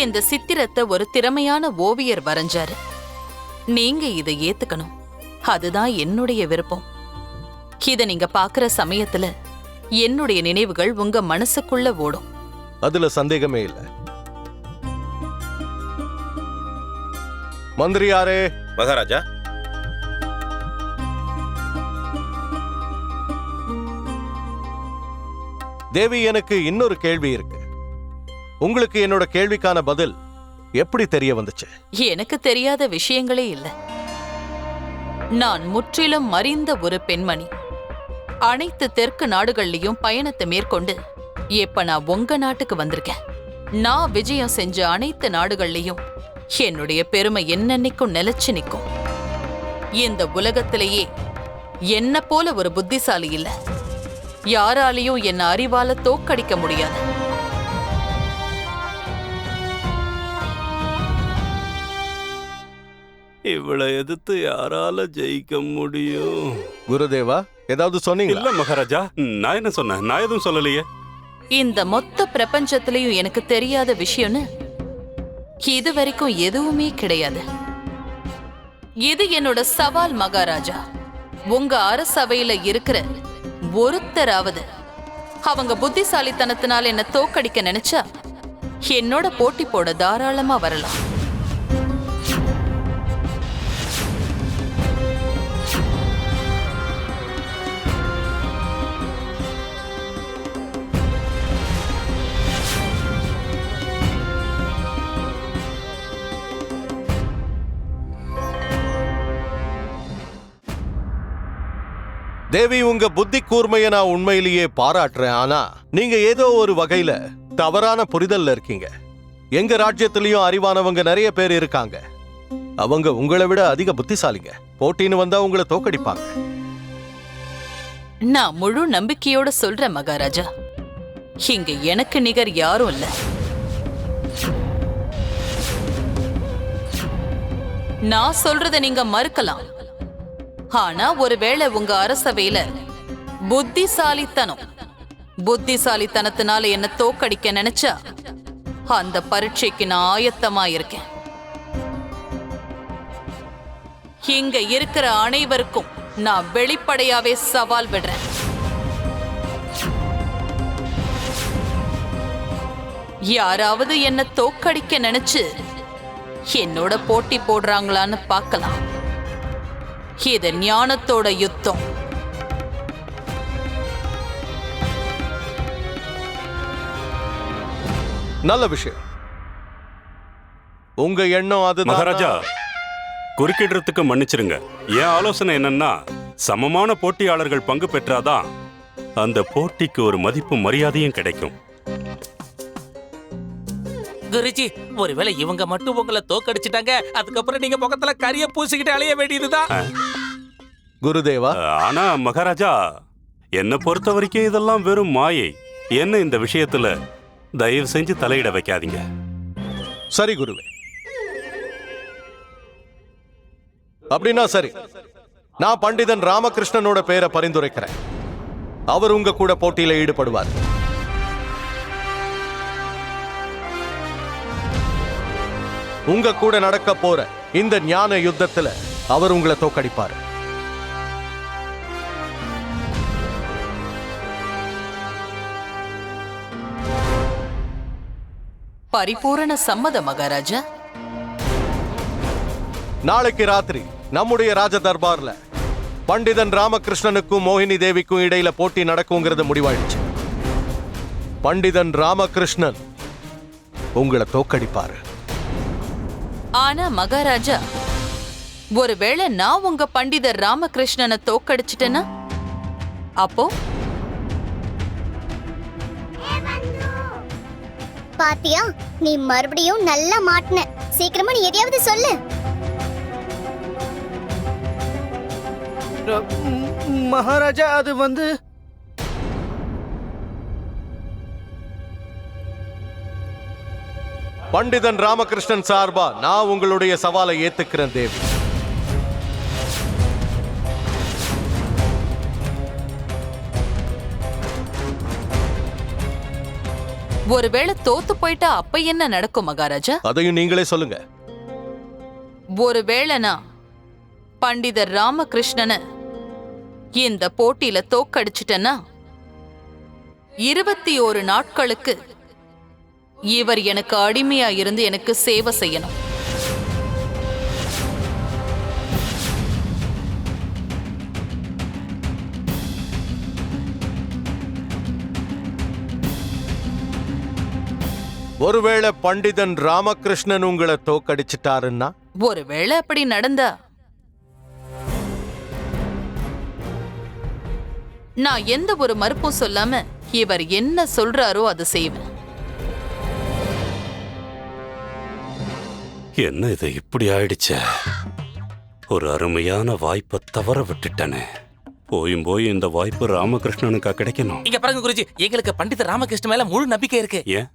இந்த சித்திரத்தை ஒரு திறமையான ஓவியர் வரைஞ்சாரு. நீங்க இதை ஏத்துக்கணும். அதுதான் என்னுடைய விருப்பம். இத நீங்க பாக்குற சமயத்துல என்னுடைய நினைவுகள் உங்க மனசுக்குள்ள ஓடும். அதுல சந்தேகமே இல்லை. மந்திரியாரே. மகாராஜா, தேவி, எனக்கு இன்னொரு கேள்வி இருக்கு. உங்களுக்கு என்னோட கேள்விக்கான பதில் எப்படி தெரிய வந்துச்சு? எனக்கு தெரியாத விஷயங்களே இல்ல. நான் முற்றிலும் அறிந்த ஒரு பெண்மணி. அனைத்து தெற்கு நாடுகள்லயும் பயணத்தை மேற்கொண்டு இப்ப நான் உங்க நாட்டுக்கு வந்திருக்கேன். நான் விஜயம் செஞ்ச அனைத்து நாடுகள்லயும் என்னுடைய பெருமை என்னன்னைக்கும் நிலைச்சு நிற்கும். இந்த உலகத்திலேயே என்ன போல ஒரு புத்திசாலி இல்ல. யாராலையும் என்ன அறிவால தோக்கடிக்க முடியாது. இவளை எதிர்த்து யாரால ஜெயிக்க முடியும்? குருதேவா, ஏதாவது சொன்னீங்க? இல்ல மகாராஜா, நான் என்ன சொன்னேன்? நான் எதுவும் சொல்லலையே. இந்த மொத்த பிரபஞ்சத்திலையும் எனக்கு தெரியாத விஷயம்னு இது வரைக்கும் எதுவுமே கிடையாது. இது என்னோட சவால் மகாராஜா. உங்க அரசவையில இருக்கிற ஒருத்தராவது அவங்க புத்திசாலித்தனத்தினால என்ன தோக்கடிக்க நினைச்சா என்னோட போட்டி போட தாராளமா வரலாம். தேவி, உங்க புத்தி கூர்மையை நான் உண்மையிலேயே பாராட்டுறேன். ஆனா நீங்க ஏதோ ஒரு வகையில தவறான புரிதல்ல இருக்கீங்க. எங்க ராஜ்யத்திலயும் அறிவானவங்க நிறைய பேர் இருக்காங்க. அவங்க உங்களை விட அதிக புத்திசாலிங்க. போட்டின்னு வந்தா உங்களை தோக்கடிப்பாங்க. நான் முழு நம்பிக்கையோட சொல்றேன் மகாராஜா, இங்க எனக்கு நிகர் யாரும் இல்ல. நான் சொல்றத நீங்க மறுக்கலாம். ஆனா ஒருவேளை உங்க அரசவையில புத்திசாலித்தனத்தினால என்ன தோக்கடிக்க நினைச்சா அந்த பரீட்சைக்கு நான் ஆயத்தமா இருக்கேன். இங்க இருக்கிற அனைவருக்கும் நான் வெளிப்படையாவே சவால் விடுறேன். யாராவது என்ன தோக்கடிக்க நினைச்சு என்னோட போட்டி போடுறாங்களான்னு பார்க்கலாம். இது ஞானத்தோட யுத்தம். நல்ல விஷயம். உங்க எண்ணம் அது. மகாராஜா, குறுக்கிடுறதுக்கு மன்னிச்சிருங்க. என் ஆலோசனை என்னன்னா, சமமான போட்டியாளர்கள் பங்கு பெற்றாதான் அந்த போட்டிக்கு ஒரு மதிப்பு மரியாதையும் கிடைக்கும். குருஜி, ஒருவேளை இவங்க மட்டும் உங்களை தோக்கடிச்சிட்டாங்க, அதுக்கப்புறம் நீங்க முகத்துல கரிய பூசிக்கிட்டு அலைய வேண்டியதுதான். குருதேவா, ஆனா மகாராஜா, என்னை பொறுத்த வரைக்கும் இதெல்லாம் வெறும் மாயை. என்ன இந்த விஷயத்துல தயவு செஞ்சு தலையிட வைக்காதீங்க. சரி குருவே. அப்படின்னா சரி, நான் பண்டிதன் ராமகிருஷ்ணனோட பெயரை பரிந்துரைக்கிறேன். அவர் உங்க கூட போட்டியில ஈடுபடுவார். உங்க கூட நடக்க போற இந்த ஞான யுத்தத்துல அவர் உங்களை தோக்கடிப்பார். பரிபூரண சம்மத மகாராஜா. நாளைக்கு ராத்திரி நம்முடைய ராஜ தர்பார்ல பண்டிதன் ராமகிருஷ்ணனுக்கும் மோகினி தேவிக்கும் இடையில போட்டி நடக்குங்கிறது முடிவாயிடுச்சு. பண்டிதன் ராமகிருஷ்ணன் உங்களை தோக்கடிப்பாரு. ஆனா மகாராஜா, ஒருவேளை நான் உங்க பண்டிதர் ராமகிருஷ்ணனை தோக்கடிச்சிட்டேன்னா அப்போ? பாத்தியா, நீ மறுபடியும் நல்லா மாட்டின. சீக்கிரமா நீ எதையாவது சொல்லு. மகாராஜா, அது வந்து பண்டிதன் ராமகிருஷ்ணன் சார்பா நான் உங்களுடைய சவாலை ஏத்துக்கிறேன் தேவி. ஒருவேளை தோத்து போயிட்டா அப்ப என்ன நடக்கும் மகாராஜா? அதையும் நீங்களே சொல்லுங்க. ஒருவேளை நான் பண்டிதர் ராமகிருஷ்ணனை இந்த போட்டியில தோக்கடிச்சிட்டேன்னா 21 நாட்களுக்கு இவர் எனக்கு அடிமையா இருந்து எனக்கு சேவை செய்யணும். ஒருவேளை பண்டிதன் ராமகிருஷ்ணன் உங்களை தோக்கடிச்சிட்டாருன்னா? ஒருவேளை அப்படி நடந்தா நான் எந்த ஒரு மறுப்பும் சொல்லாம இவர் என்ன சொல்றாரோ அதை செய்வேன். என்ன இது இப்படி ஆயிடுச்சே? ஒரு அருமையான வாய்ப்பை தவற விட்டுட்டனே. போயும் போய் இந்த வாய்ப்பு ராமகிருஷ்ணனுக்கா கிடைக்கணும்? இங்க பாருங்க குருஜி, எங்களுக்கு பண்டித ராமகிருஷ்ணன் மேல முழு நம்பிக்கை இருக்கு. ஏன்?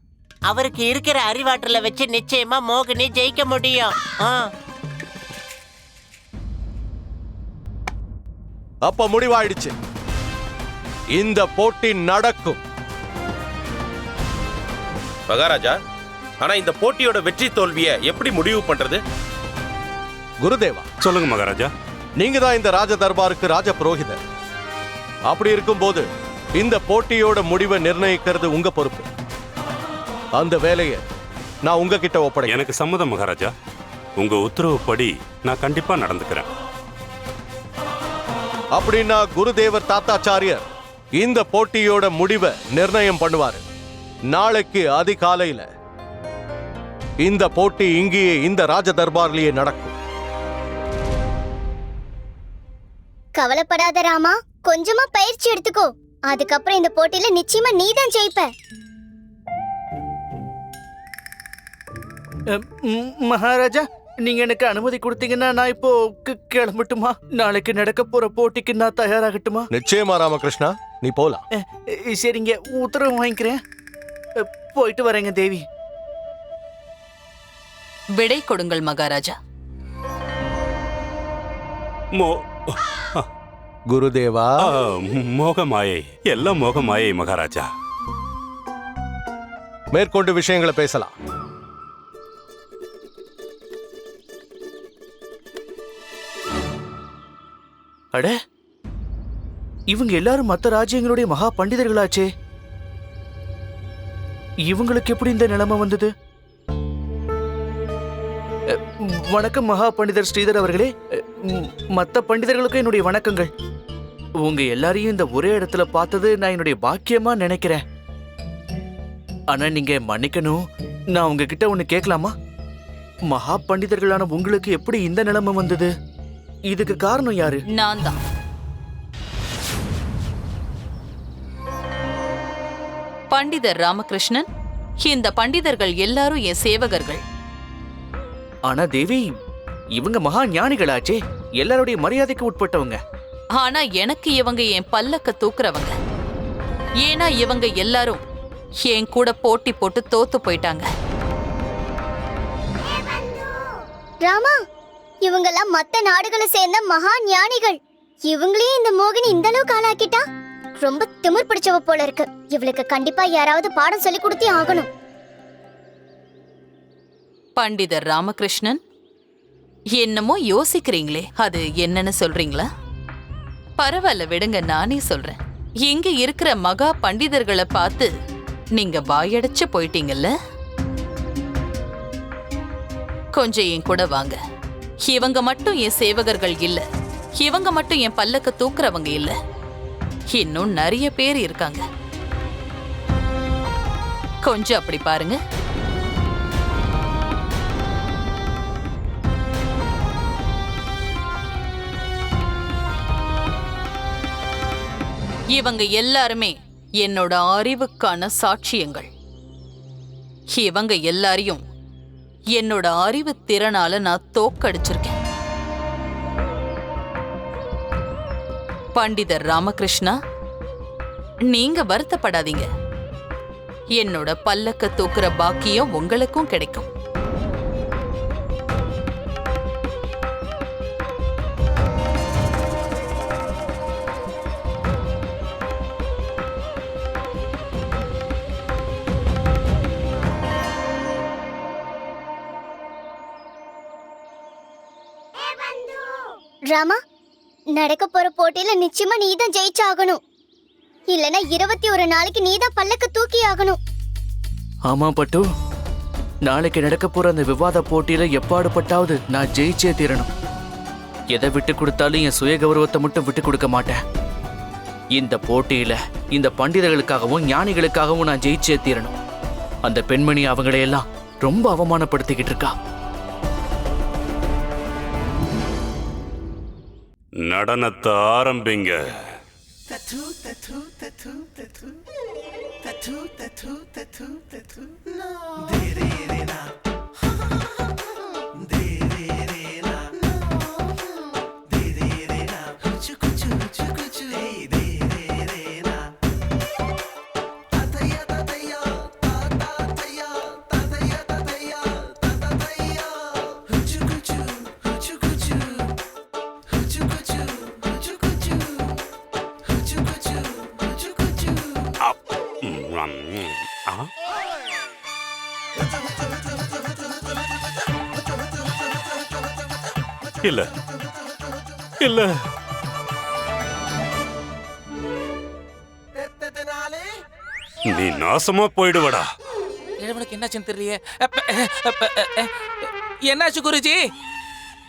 அவருக்கு இருக்கிற அறிவாற்றலை வச்சு நிச்சயமா மோகினி ஜெயிக்க முடியும். அப்ப முடிவாயிடுச்சு, இந்த போட்டி நடக்கும். மகாராஜா, ஆனா இந்த போட்டியோட வெற்றி தோல்வியை எப்படி முடிவு பண்றது? குருதேவா, சொல்லுங்க மகாராஜா. நீங்க தான் இந்த ராஜ தர்பாருக்கு ராஜ புரோகிதர். அப்படி இருக்கும்போது இந்த போட்டியோட முடிவை நிர்ணயிக்கிறது உங்க பொறுப்பு. அந்த வேலையை நான் உங்ககிட்ட ஒப்படை. எனக்கு சம்மதம் மகாராஜா. உங்க உத்தரவுப்படி நான் கண்டிப்பா நடந்துக்கிறேன். அப்படின்னா குருதேவர் தாத்தாச்சாரியர் இந்த போட்டியோட முடிவை நிர்ணயம் பண்ணுவாரு. நாளைக்கு அதிகாலையில இந்த போட்டி இங்கேயே இந்த ராஜ தர்பார்லயே நடக்கும். கவலைப்படாத ராமா, கொஞ்சமா பயிற்சி எடுத்துக்கோ. அதுக்கப்புறம் இந்த போட்டியில நிச்சயமா நீதான் ஜெயிப்ப. மகாராஜா, நீங்க எனக்கு அனுமதி கொடுத்தீங்கன்னா நான் இப்போ கிளம்பட்டுமா? நாளைக்கு நடக்க போற போட்டிக்கு நான் தயாராகட்டுமா? நிச்சயமா ராமகிருஷ்ணா, நீ போலாம். சரிங்க, உத்தரவு வாங்கிக்கிறேன். போயிட்டு வரேங்க தேவி. விடை கொடுங்கள் மகாராஜா. குருதேவா, மோகமாயை, எல்லாம் மோகமாயை மகாராஜா. மேற்கொண்டு விஷயங்களை பேசலாம். அட, இவங்க எல்லாரும் மத்த ராஜ்யங்களுடைய மகா பண்டிதர்களாச்சே. இவங்களுக்கு எப்படி இந்த நிலைமை வந்தது? வணக்கம் மகா பண்டிதர் ஸ்ரீதர் அவர்களே. மத்த பண்டிதர்களுக்கும் என்னுடைய வணக்கங்கள். உங்க எல்லாரையும் இந்த ஒரே இடத்துல பார்த்தது நான் என்னுடைய பாக்கியமா நினைக்கிறேன். ஆனா நீங்க மன்னிக்கணும், நான் உங்ககிட்ட ஒண்ணு கேட்கலாமா? மகா பண்டிதர்களான உங்களுக்கு எப்படி இந்த நிலைமை வந்தது? இதுக்கு காரணம் யாரு? நான் தான். பண்டிதர் ராமகிருஷ்ணன். இந்த பண்டிதர்கள் எல்லாரும் என் சேவகர்கள். ஆனா தேவி, இவங்க மகா ஞானிகளாச்சே, எல்லாருடைய மரியாதைக்கு உட்பட்டவங்க. ஆனா எனக்கு இவங்க என் பல்லக்க தூக்குறவங்க. ஏன்னா இவங்க எல்லாரும் என் கூட போட்டி போட்டு தோத்து போயிட்டாங்க. ராமா, இவங்கெல்லாம் மத்த நாடுகளை சேர்ந்த மகா ஞானிகள். இவங்களையும் இந்த மோகினி இந்த அளவுக்கு ஆளாக்கிட்டா ரொம்ப திமிர் பிடிச்சவ போல இருக்கு. இவளுக்கு கண்டிப்பா யாராவது பாடம் சொல்லி கொடுத்தே ஆகணும். பண்டிதர் ராமகிருஷ்ணன், என்னமோ யோசிக்கிறீங்களே, அது என்னன்னு சொல்றீங்களா? பரவாயில்ல விடுங்க, நானே சொல்றேன். இங்க இருக்கிற மகா பண்டிதர்களை பார்த்து நீங்க வாயடைச்சு போயிட்டீங்கல்ல. கொஞ்சம் என் கூட வாங்க. இவங்க மட்டும் என் சேவகர்கள் இல்ல, இவங்க மட்டும் என் பல்லக்க தூக்குறவங்க இல்ல, இன்னும் நிறைய பேர் இருக்காங்க. கொஞ்சம் அப்படி பாருங்க. இவங்க எல்லாருமே என்னோட அறிவுக்கான சாட்சியங்கள். இவங்க எல்லாரையும் என்னோட அறிவு திறனால நான் தோக்கடிச்சிருக்கேன். பண்டிதர் ராமகிருஷ்ணா, நீங்க வருத்தப்படாதீங்க. என்னோட பல்லக்க தூக்குற பாக்கியம் உங்களுக்கும் கிடைக்கும். ராமா, நடக்க போற போட்டியில நிச்சயமா நீதான் ஜெயிச்சாகணும். இல்லனா 21 நாளைக்கு நீதான் பல்லக்க தூக்கி ஆகணும். ஆமா பட்டு, நாளைக்கு நடக்க போற அந்த விவாத போட்டியில எப்பாடுபட்டாவது நான் ஜெயிச்சே தீரணும். எதை விட்டு கொடுத்தாலும் என் சுய கௌரவத்தை மட்டும் விட்டு கொடுக்க மாட்டேன். இந்த போட்டியில இந்த பண்டிதர்களுக்காகவும் ஞானிகளுக்காகவும் நான் ஜெயிச்சே தீரணும். அந்த பெண்மணி அவங்களையெல்லாம் ரொம்ப அவமானப்படுத்திக்கிட்டு இருக்கா. நடனத்தை ஆரம்பிங்க. இல்ல இல்ல, நீ நாசமா போயிடுவடா. இவனுக்கு என்னாச்சுன்னு தெரியலையே. என்னாச்சு குருஜி?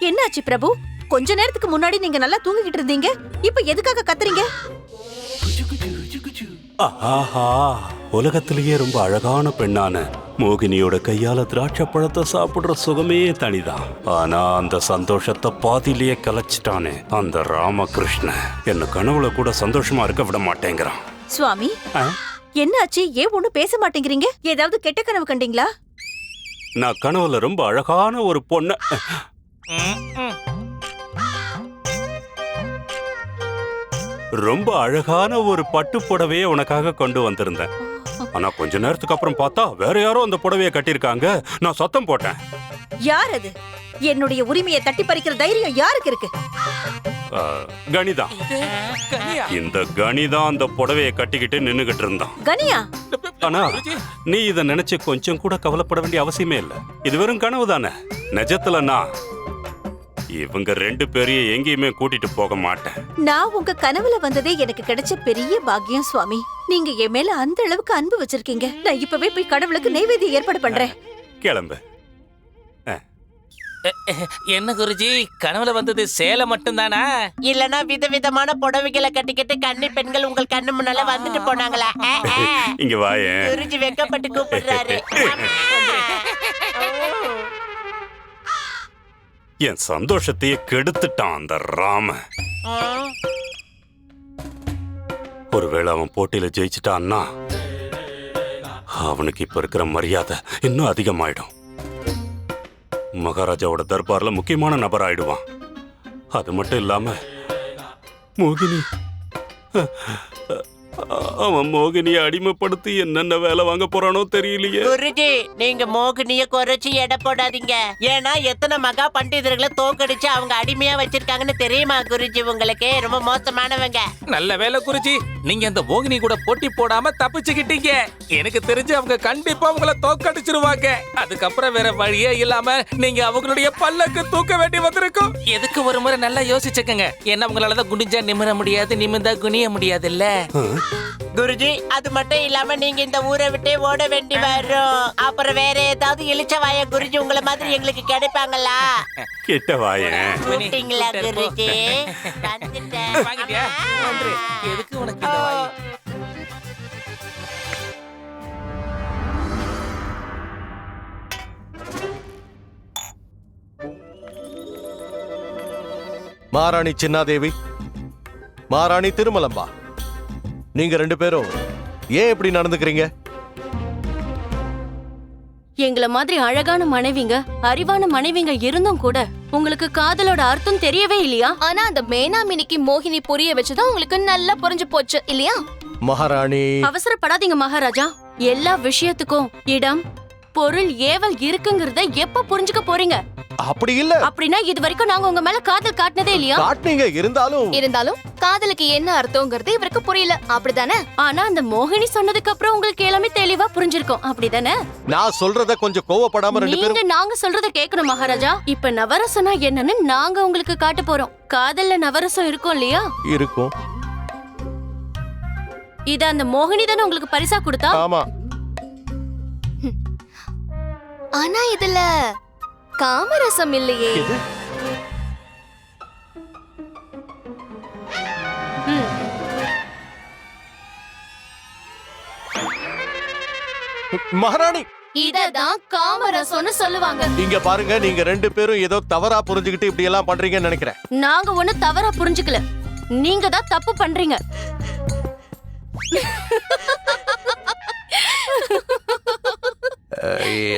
என்னாச்சு பிரபு? கொஞ்ச நேரத்துக்கு முன்னாடி நீங்க நல்லா தூங்கிக்கிட்டு இருந்தீங்க, இப்ப எதுக்காக கத்துறீங்க? ஆஹா, உலகத்திலேயே ரொம்ப அழகான பெண்ணான மோகினியோட கையால திராட்சை பழத்தை சாப்பிடுற சுகமே தனிதான். ஆனா அந்த சந்தோஷத்தை பாதியிலேயே கலைச்சிட்டானே அந்த ராமகிருஷ்ணன். என்ன கனவுல கூட சந்தோஷமா இருக்க விட மாட்டேங்கிறான். சுவாமி, என்னாச்சு? ஏன் ஒண்ணு பேச மாட்டேங்கிறீங்க? ஏதாவது கெட்ட கனவு கண்டீங்களா? நான் கனவுல ரொம்ப அழகான ஒரு பொண்ண ரொம்ப அழகான ஒரு பட்டு புடவையை உனக்காக கொண்டு வந்திருந்தேன். ஆனா கொஞ்ச நேரத்துக்கு அப்புறம் பார்த்தா வேற யாரோ அந்த புடவையை கட்டியிருக்காங்க. நான் சத்தம் போட்டேன். யார் அது? என்னுடைய உரிமையை தட்டி பறிக்கிற தைரியம் யாருக்கு இருக்கு? கணிதா. இந்த கணிதா அந்த புடவையை கட்டிக்கிட்டு நின்னுகிட்டு இருந்தான். கனியா? ஆனா நீ இத நினைச்சு கொஞ்சம் கூட கவலைப்பட வேண்டிய அவசியமே இல்ல. இது வெறும் கனவு தானே. நிஜத்துல நான் இவங்க ரெண்டு பேரையும் எங்கேயுமே கூட்டிட்டு போக மாட்டேன். நான் உங்க கனவுல வந்ததே எனக்கு கிடைச்ச பெரிய பாக்கியம் சுவாமி. நீங்க என் மேல அந்த அளவுக்கு அன்பு வச்சிருக்கீங்க. நான் இப்பவே போய் கடவுளுக்கு நைவேத்தியம் ஏற்பாடு பண்றேன். கிளம்பு. என்ன குருஜி, கனவுல வந்தது சேலை மட்டும்தானா? இல்லனா விதவிதமான புடவைகளை கட்டிக்கிட்டு கன்னி பெண்கள் உங்கள் கண்ணு முன்னால வந்துட்டு போனாங்களா? இங்க வாயே. குருஜி வெக்கப்பட்டு கூப்பிடுறாரு. என் சந்தோஷத்தையே கெடுத்துட்டான் அந்த ராம. ஒருவேளை அவன் போட்டியில ஜெயிச்சிட்டான்னா அவனுக்கு இப்ப இருக்கிற மரியாதை இன்னும் அதிகமாயிடும். மகாராஜாவோட தர்பார்ல முக்கியமான நபர் ஆயிடுவான். அது மட்டும் இல்லாம மோகினி, அவன் மோகினியை அடிமைப்படுத்தி என்னென்ன வேலை வாங்க போறானோ தெரியலையே. குருஜி, நீங்க மோகினிய குறைச்சி எடை போடாதீங்க. ஏன்னா எத்தனை மகா பண்டிதர்களை தோக்கடிச்சு அவங்க அடிமையா வச்சிருக்காங்கன்னு தெரியுமா குருஜி? உங்களுக்கு ரொம்ப மோசமானவங்க. நல்ல வேலை குருஜி, நீங்க அந்த மோகினி கூட போட்டி போடாம தப்பிச்சுக்கிட்டீங்க. எனக்கு தெரிஞ்சு அவங்க கண்டிப்பா உங்களை தோக்கடிச்சிருவாங்க. அதுக்கப்புறம் வேற வழியே இல்லாம நீங்க அவங்களுடைய பல்லக்கு தூக்க வேண்டி வந்திருக்கும். எதுக்கு ஒரு முறை நல்லா யோசிச்சுக்கங்க. என்ன உங்களாலதான் குனிஞ்சா நிமிர முடியாது, நிமிர்ந்தா குனிய முடியாது இல்ல குருஜி? அது மட்டும் இல்லாம நீங்க இந்த ஊரை விட்டே ஓட வேண்டி வரும். அப்புறம் வேற ஏதாவது இளிச்சவாய குருஜி உங்களை மாதிரி எங்களுக்கு கிடைப்பாங்களா? கிட்ட வாயேன். கூப்பிட்டீங்களா குருஜி? வாங்கிட்டியா? எதுக்கு உனக்கு இந்த வாய்? மாராணி சின்னாதேவி, மாராணி திருமலம்பா, நீங்க ரெண்டு பேரும் ஏன் இப்படி நடந்துக்கிறீங்க? எங்கள மாதிரி அழகான மனைவிங்க, அறிவான மனைவிங்க இருந்தும் கூட உங்களுக்கு காதலோட அர்த்தம் தெரியவே இல்லையா? ஆனா அந்த மேனாமினிக்கு மோகினி புரிய வச்சுதான் உங்களுக்கு நல்லா புரிஞ்சு போச்சு இல்லையா? மகாராணி, அவசரப்படாதீங்க மகாராஜா. எல்லா விஷயத்துக்கும் இடம், பொருள், ஏவல் இருக்குங்கிறத எப்ப புரிஞ்சுக்க போறீங்க? அப்படி இல்ல. அப்படின்னா இது வரைக்கும் நாங்க உங்க மேல காதல் காட்டினதே இல்லையா? காட்டுனீங்க. இருந்தாலும் காதலுக்கு என்ன அர்த்தம்ங்கிறது இவருக்கு புரியல, அப்படிதானே? ஆனா அந்த மோகினி சொன்னதுக்கு அப்புறம் உங்களுக்கு எல்லாமே தெளிவா புரிஞ்சிருக்கும், அப்படிதானே? நான் சொல்றத கொஞ்சம் கோவப்படாம ரெண்டு நீங்க பேரும் நாங்க சொல்றத கேட்கணும் மகாராஜா. இப்ப நவரசனா என்னன்னு நாங்க உங்களுக்கு காட்ட போறோம். காதல்ல நவரசம் இருக்கும் இல்லையா? இருக்கும். இத அந்த மோகினி தானே உங்களுக்கு பரிசா கொடுத்தா? ஆமா. ஆனா இதுல காமரசம் இல்லையே. மகாராணி இததான் காமரசம்னு சொல்லுவாங்க. இங்க பாருங்க, நீங்க 2 பேரும் ஏதோ தவறா புரிஞ்சுக்கிட்டு இப்படி எல்லாம் பண்றீங்கன்னு நினைக்கிறேன். நாங்க ஒண்ணு தவறா புரிஞ்சுக்கல, நீங்க தான் தப்பு பண்றீங்க.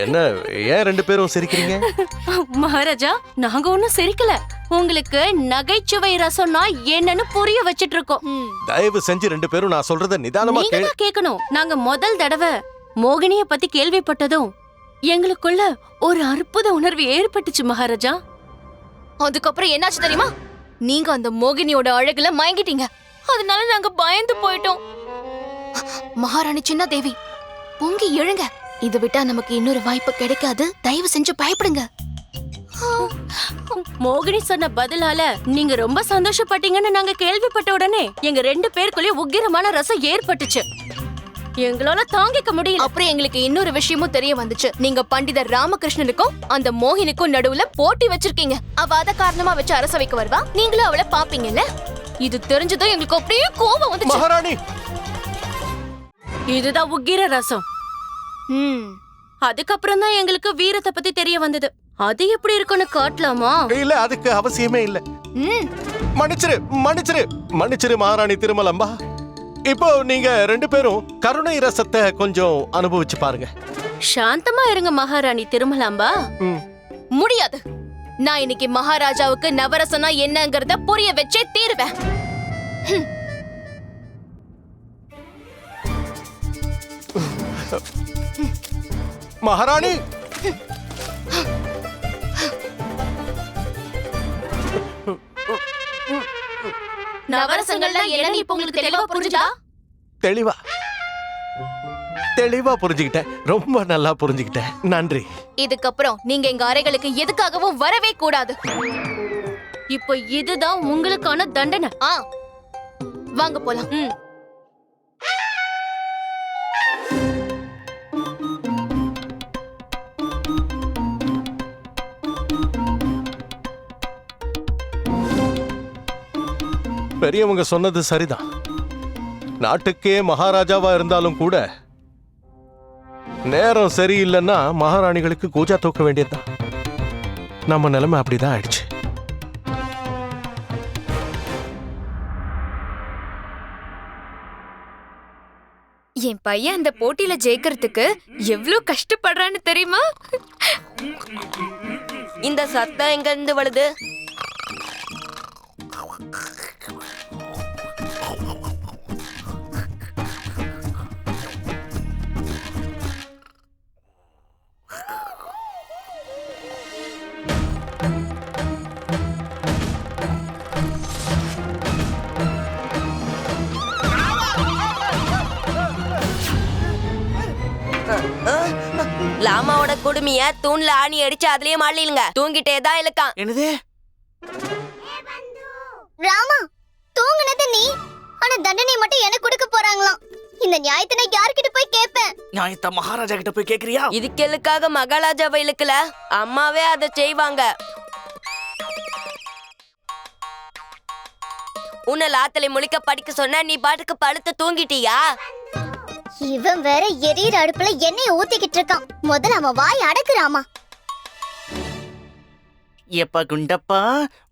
என்ன ஏன் 2 பேரும் சிரிக்கிறீங்க? மகாராஜா, நாங்க ஒண்ணும் சிரிக்கல, உங்களுக்கு நகைச்சுவை ரசம்னா என்னன்னு புரிய வச்சிட்டு இருக்கோம். தயவு செஞ்சு 2 பேரும் நான் சொல்றத நிதானமா நீங்க தான் கேட்கணும். நாங்க முதல் தடவை மோகினிய பத்தி கேள்விப்பட்டதும் எங்களுக்குள்ள ஒரு அற்புத உணர்வு ஏற்பட்டுச்சு மகாராஜா. அதுக்கப்புறம் என்னாச்சு தெரியுமா? நீங்க அந்த மோகினியோட அழகுல மயங்கிட்டீங்க. அதனால நாங்க பயந்து போயிட்டோம். மகாராணி சின்ன தேவி, பொங்கி எழுங்க. இதை விட்டா நமக்கு இன்னொரு வாய்ப்பு கிடைக்காது. தயவு செஞ்சு பயப்படுங்க. மோகினி சொன்ன பதிலால நீங்க ரொம்ப சந்தோஷப்பட்டீங்கன்னு நாங்க கேள்விப்பட்ட உடனே எங்க 2 பேருக்குள்ளே உக்கிரமான ரசம் ஏற்பட்டுச்சு. எங்களால தாங்கிக்க முடியல. அப்புறம் எங்களுக்கு இன்னொரு விஷயமும் தெரிய வந்துச்சு. நீங்க பண்டிதர் ராமகிருஷ்ணனுக்கும் அந்த மோகினிக்கும் நடுவுல போட்டி வச்சிருக்கீங்க. அவ அத காரணமா வச்சு அரசவைக்கு வருவா, நீங்களும் அவளை பாப்பீங்கல்ல. இது தெரிஞ்சதும் எங்களுக்கு அப்படியே கோபம் வந்துச்சு. மகாராணி, இதுதான் உக்கிர ரசம். அதுக்கப்புறம் தான் எங்களுக்கு வீரத்தை பத்தி தெரிய வந்தது. அது எப்படி இருக்குன்னு காட்டலாமா? இல்ல, அதுக்கு அவசியமே இல்ல. மன்னிச்சிரு மகாராணி திருமலம்பா. இப்போ நீங்க 2 பேரும் கருணை ரசத்தை கொஞ்சம் அனுபவிச்சு பாருங்க. சாந்தமா இருங்க மகாராணி திருமலாம்பா. முடியாது. நான் இன்னைக்கு மகாராஜாவுக்கு நவரசனா என்னங்கறத புரிய வச்சே தீருவேன். மகாராணி, நவரசங்கள்னா என்னன்னு இப்ப உங்களுக்கு தெளிவா புரிஞ்சுதா? தெளிவா புரிஞ்சுக்கிட்டேன். ரொம்ப நல்லா புரிஞ்சுக்கிட்டேன். நன்றி. இதுக்கப்புறம் நீங்க எங்க அறைகளுக்கு எதுக்காகவும் வரவே கூடாது. இப்போ இதுதான் உங்களுக்கான தண்டனை. வாங்க போலாம். பெரியவங்க சொன்னது சரிதான். நாட்டுக்கே மகாராஜாவா இருந்தாலும் கூட நேரம் சரியில்லைன்னா மகாராணிகளுக்கு கூஜா தூக்க வேண்டியதுதான். நம்ம நிலைமை அப்படிதான் ஆயிடுச்சு. என் பையன் அந்த போட்டியில ஜெயிக்கிறதுக்கு எவ்வளவு கஷ்டப்படுறான்னு தெரியுமா? இந்த சத்தம் எங்க இருந்து வருது? லாமாவோட குடுமிய தூண்ல ஆணி அடிச்சு அதுலயே மாட்டிலுங்க. தூங்கிட்டே தான் இருக்கான். என்னது? ராமா, தூங்குனது நீ, ஆனா தண்டனை மட்டும் எனக்கு கொடுக்க போறாங்களாம். இந்த நியாயத்தை நான் யார்கிட்ட போய் கேட்பேன்? நியாயத்தை மகாராஜா கிட்ட போய் கேக்குறியா? இதுக்கு எதுக்காக மகாராஜாவை இழுக்கல? அம்மாவே அதை செய்வாங்க. உன்னை லாத்தலை முழிக்க படிக்க சொன்ன, நீ பாட்டுக்கு படுத்து தூங்கிட்டியா? இவன் வேற எரியிற அடுப்புல எண்ணெய் ஊத்திக்கிட்டு இருக்கான். முதல்ல அவன் வாய் அடக்குறாமா. எப்ப குண்டப்பா,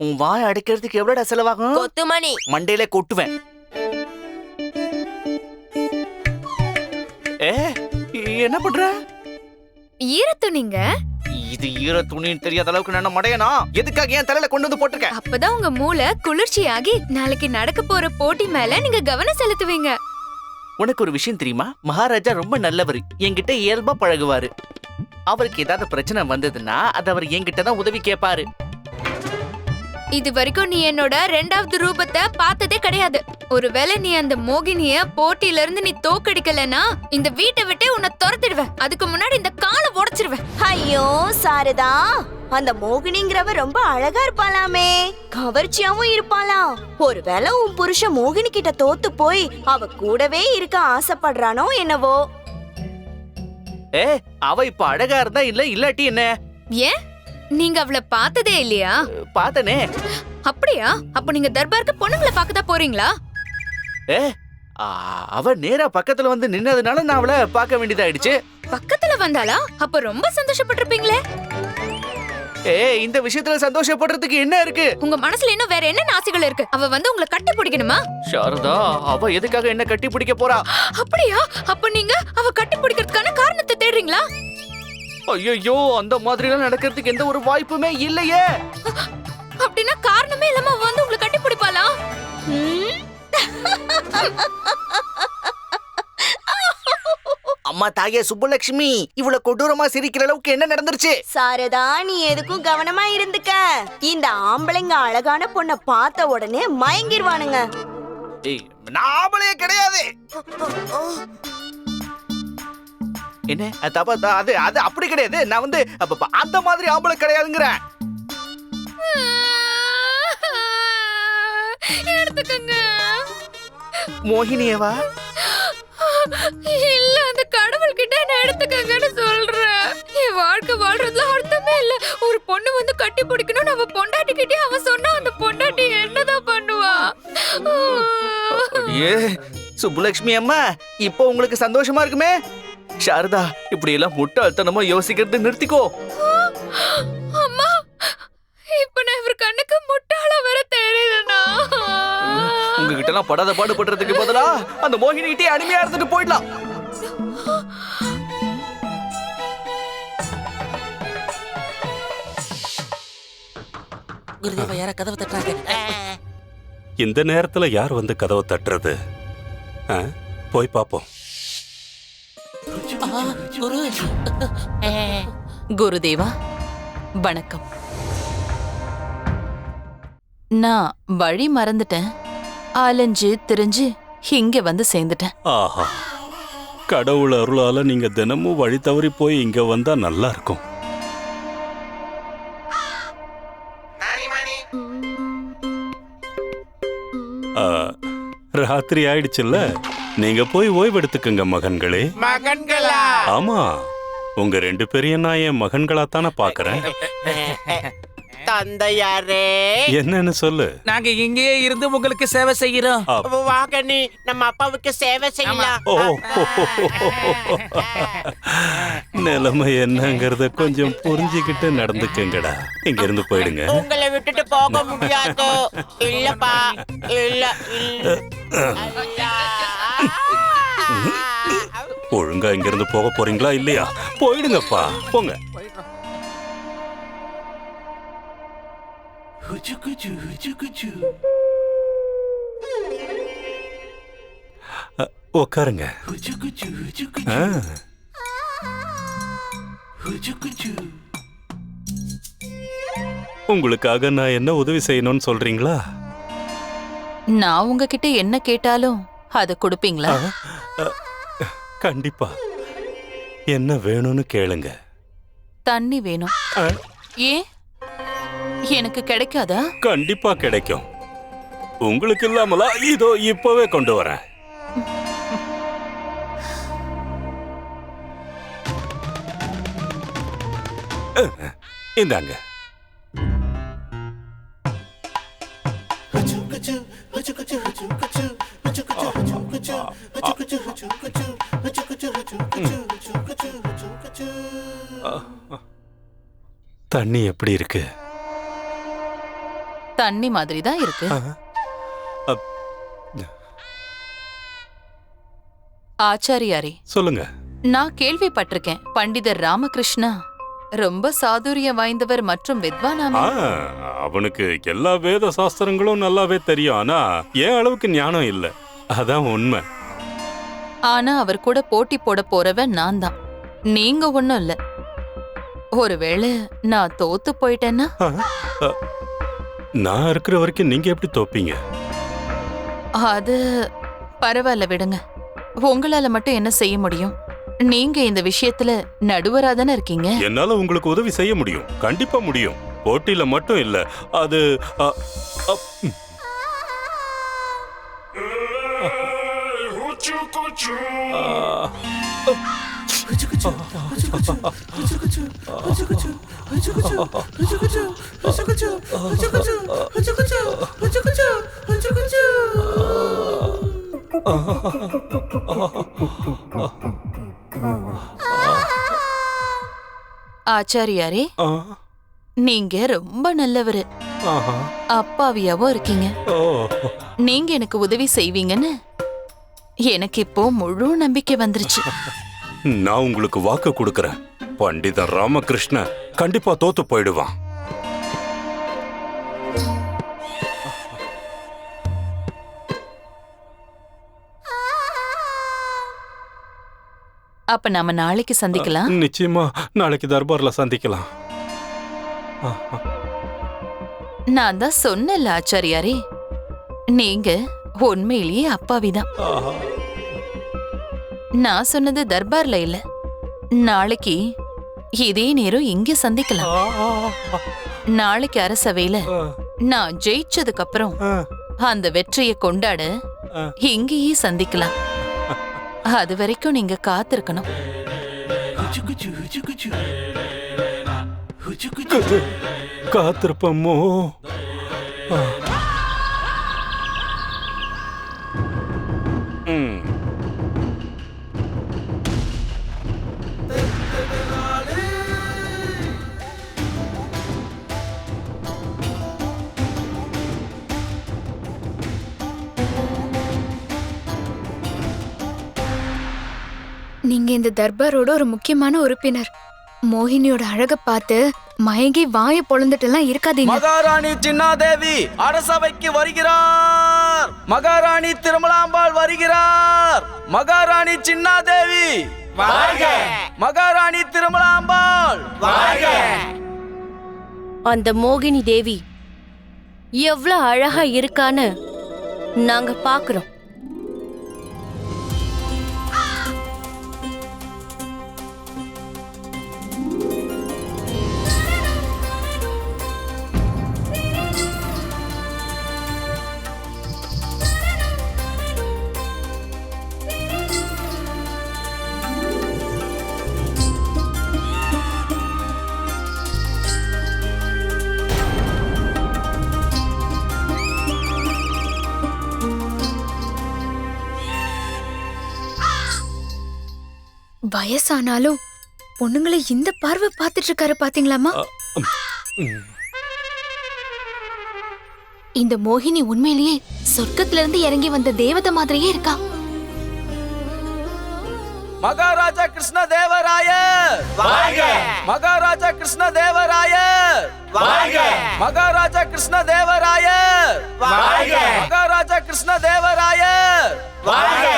உன் வாய் அடைக்கிறதுக்கு எவ்வளவுடா செலவாகும்? கொத்துமணி மண்டையில கொட்டுவேன். என்ன பண்ற? ஈரத்துணிங்க. இது ஈர துணின்னு தெரியாத அளவுக்கு நான் மடையனா? எதுக்காக என் தலையில கொண்டு வந்து போட்டிருக்க? அப்பதான் உங்க மூளை குளிர்ச்சியாகி நாளைக்கு நடக்க போற போட்டி மேல நீங்க கவனம் செலுத்துவீங்க. உனக்கு ஒரு விஷயம் தெரியுமா? மகாராஜா ரொம்ப நல்லவர். என்கிட்ட இயல்பா பழகுவாரு. அவருக்கு ஏதாவது பிரச்சனை வந்ததுன்னா அது அவர் என்கிட்ட தான் உதவி கேட்பாரு. இது வரைக்கும் நீ என்னோட 2வது ரூபத்தை பார்த்ததே கிடையாது. ஒருவேளை நீ அந்த மோகினிய போட்டியில இருந்து நீ தோக்கடிக்கலனா இந்த வீட்டை விட்டே உன்னை துரத்திடுவேன். அதுக்கு முன்னாடி இந்த காலை உடைச்சிருவேன். ஐயோ சாரதா, அந்த மோகினிங்கிறவ ரொம்ப அழகா இருப்பாளாமே, கவர்ச்சியாவும் இருப்பாளாம். ஒருவேளை உன் புருஷன் மோகினி கிட்ட தோத்து போய் அவ கூடவே இருக்க ஆசைப்படுறானோ என்னவோ. அவ இப்ப அழகா இருந்தா இல்ல, இல்லாட்டி என்ன? ஏன் நீங்க அவளை பார்த்ததே இல்லையா? பார்த்தனே. அப்படியா? அப்ப நீங்க தர்பாருக்கு பொண்ணுங்களை பார்க்கதான் போறீங்களா? அவ நேரா பக்கத்துல வந்து நின்னதுனால நான் அவளை பார்க்க வேண்டியதாயிடுச்சு. பக்கத்துல வந்தாளா? அப்ப ரொம்ப சந்தோஷப்பட்டிருப்பீங்களே. இந்த விஷயத்துல சந்தோஷப்படுறதுக்கு என்ன இருக்கு? உங்க மனசுல இன்னும் வேற என்ன ஆசைகள் இருக்கு? அவ வந்து உங்களை கட்டி பிடிக்கணுமா? சாரதா, அவ எதுக்காக என்ன கட்டி பிடிக்க போறா? அப்படியா? அப்ப நீங்க அவ கட்டி பிடிக்கிறதுக்கான காரணத்தை தேடுறீங்களா? ஐயோ, அந்த மாதிரி எல்லாம் நடக்கிறதுக்கு எந்த ஒரு வாய்ப்புமே இல்லையே. அப்படின்னா காரணமே இல்லாம அவ வந்து உங்களை கட்டி பிடிப்பாளா? அம்மா தாயே சுப்புலட்சுமி, இவ்வளவு கொடூரமா சிரிக்கிற அளவுக்கு என்ன நடந்துருச்சு? சாரதா, நீ எதுக்கும் கவனமா இருந்துக்க. இந்த ஆம்பளைங்க அழகான பொண்ண பார்த்த உடனே மயங்கிடுவானுங்க. நான் ஆம்பளையே கிடையாது. என்ன தப்பா? அது அது அப்படி கிடையாது. நான் வந்து அந்த மாதிரி ஆம்பளை கிடையாதுங்கிறேன். எடுத்துக்கங்க. மோகினியவா? இல்ல, அந்த கடவுள் கிட்ட என்ன எடுத்துக்கங்கன்னு சொல்றேன். என் வாழ்க்கை வாழ்றதுல அர்த்தமே இல்ல. ஒரு பொண்ணு வந்து கட்டி பிடிக்கணும், நம்ம பொண்டாட்டி கிட்டே அவன் சொன்னா அந்த பொண்டாட்டி என்னதான் பண்ணுவா? ஏ சுப்புலட்சுமி அம்மா, இப்போ உங்களுக்கு சந்தோஷமா இருக்குமே? சாரதா, இப்படி எல்லாம் முட்டாள்தனமா யோசிக்கிறது நிறுத்திக்கோ. அம்மா, இப்ப நான் இவர் கண்ணுக்கு முட்டாளா வேற தெரியலனா? உங்ககிட்ட எல்லாம் படாத பாடுபடுறதுக்கு பதிலா அந்த மோகினி கிட்டே அடிமையா இருந்துட்டு போயிடலாம். குருதேவா, யார கதவை தட்டுறாங்க? இந்த நேரத்துல யார் வந்து கதவை தட்டுறது? போய் பாப்போம். குருதேவா, வணக்கம். நான் வழி மறந்துட்டேன். அலைஞ்சு திரிஞ்சு இங்க வந்து சேர்ந்துட்டேன். ஆஹா, கடவுள் அருளால நீங்க தினமும் வழி தவறி போய் இங்க வந்தா நல்லா இருக்கும். ராத்திரி ஆயிடுச்சுல்ல, நீங்க போய் ஓய்வு எடுத்துக்கங்க மகன்களே. மகன்களா? ஆமா, உங்க 2 பேரையும் நான் என் மகன்களா தானே பாக்குறேன். தந்தையாரே, என்னன்னு சொல்லு. நாங்க இங்கேயே இருந்து உங்களுக்கு சேவை செய்கிறோம். வாங்க, நீ நம்ம அப்பாவுக்கு சேவை செய்யலாம். நிலைமை என்னங்கறத கொஞ்சம் புரிஞ்சுக்கிட்டு நடந்துக்கங்கடா. இங்க இருந்து போயிடுங்க. உங்களை விட்டுட்டு போக முடியாது. இல்லப்பா, இல்ல. ஒழுங்கா இங்க இருந்து போக போறீங்களா இல்லையா? போயிடுங்கப்பா, போங்க. உட்காருங்க. உங்களுக்காக நான் என்ன உதவி செய்யணும்னு சொல்றீங்களா? நான் உங்ககிட்ட என்ன கேட்டாலும் அதை கொடுப்பீங்களா? கண்டிப்பா. என்ன வேணும்னு கேளுங்க. தண்ணி வேணும். ஏன், எனக்கு கிடைக்காதா? கண்டிப்பா கிடைக்கும். உங்களுக்கு இல்லாமலா? இதோ இப்பவே கொண்டு வரேன். இந்தாங்க. தண்ணி எப்படி இருக்கு? தண்ணி மாதிரி தான் இருக்கு. ஆச்சாரியாரே, சொல்லுங்க. நான் கேள்விப்பட்டிருக்கேன், பண்டிதர் ராமகிருஷ்ணா ரொம்ப சாதுரியம் வாய்ந்தவர் மற்றும் வித்வானாமே. அவனுக்கு எல்லா வேத சாஸ்திரங்களும் நல்லாவே தெரியும். ஆனா ஏன் அளவுக்கு ஞானம் இல்ல, அதான் உண்மை. ஆனா அவர் கூட போட்டி போட போறவன் நான் தான், நீங்க ஒண்ணும் இல்ல. ஒருவேளை நான் தோத்து போயிட்டேன்னா? நான் இருக்கிற வரைக்கும் நீங்க எப்படி தோப்பீங்க? அது பரவாயில்ல, விடுங்க. உங்களால மட்டும் என்ன செய்ய முடியும்? நீங்க இந்த விஷயத்துல நடுவரா தானே இருக்கீங்க. என்னால உங்களுக்கு உதவி செய்ய முடியும், கண்டிப்பா முடியும். போட்டியில மட்டும் இல்ல. அது ஆச்சாரியாரே, ஆ, நீங்க ரொம்ப நல்லவரு, ஆஹா. அப்பாவியாவும் இருக்கீங்க. ஓ, நீங்க எனக்கு உதவி செய்வீங்கன்னு எனக்கு இப்போ முழு நம்பிக்கை வந்துருச்சு. நான் உங்களுக்கு வாக்கு கொடுக்கறேன். பண்டிதர் ராமகிருஷ்ண கண்டிப்பா தோத்து போயிடுவான். அப்ப நாம நாளைக்கு சந்திக்கலாம். நிச்சயமா நாளைக்கு தர்பார்ல சந்திக்கலாம். நான் தான் சொன்னல ஆச்சாரியாரே, நீங்க உண்மையிலேயே அப்பாவிதான். நான் சொன்னது தர்பார்ல இல்ல, நாளைக்கு இதே நேரம் இங்க சந்திக்கலாம். நாளைக்கு அரசவையில நான் ஜெயிச்சதுக்கு அப்புறம் அந்த வெற்றியை கொண்டாட இங்கேயே சந்திக்கலாம். அது வரைக்கும் நீங்க காத்திருக்கணும். காத்திருப்பமோ? நீங்க இந்த தர்பாரோட ஒரு முக்கியமான உறுப்பினர். மோகினியோட அழக பார்த்து மயங்கி வாயை பொளந்துட்டெல்லாம் இருக்காதீங்க. மகாராணி சின்னாதேவி அரசவைக்கு வருகிறார். மகாராணி திருமலாம்பாள் வருகிறார். மகாராணி சின்னாதேவி வாழ்க. மகாராணி திருமலாம்பாள் வாழ்க. அந்த மோகினி தேவி எவ்வளவு அழகா இருக்கான்னு நாங்க பாக்குறோம். வயசானாலும் பொண்ணுங்களை இந்த பார்வை பார்த்துட்டு இருக்காரு பாத்தீங்களாமா? இந்த மோகினி உண்மையிலேயே சொர்க்கத்துல இருந்து இறங்கி வந்த தேவதை மாதிரியே இருக்கா. மகாராஜா கிருஷ்ண தேவராயர் வாழ்க. மகாராஜா கிருஷ்ண தேவராயர் வாழ்க. மகாராஜா கிருஷ்ண தேவராயர் வாழ்க. மகாராஜா கிருஷ்ண தேவராயர் வாழ்க.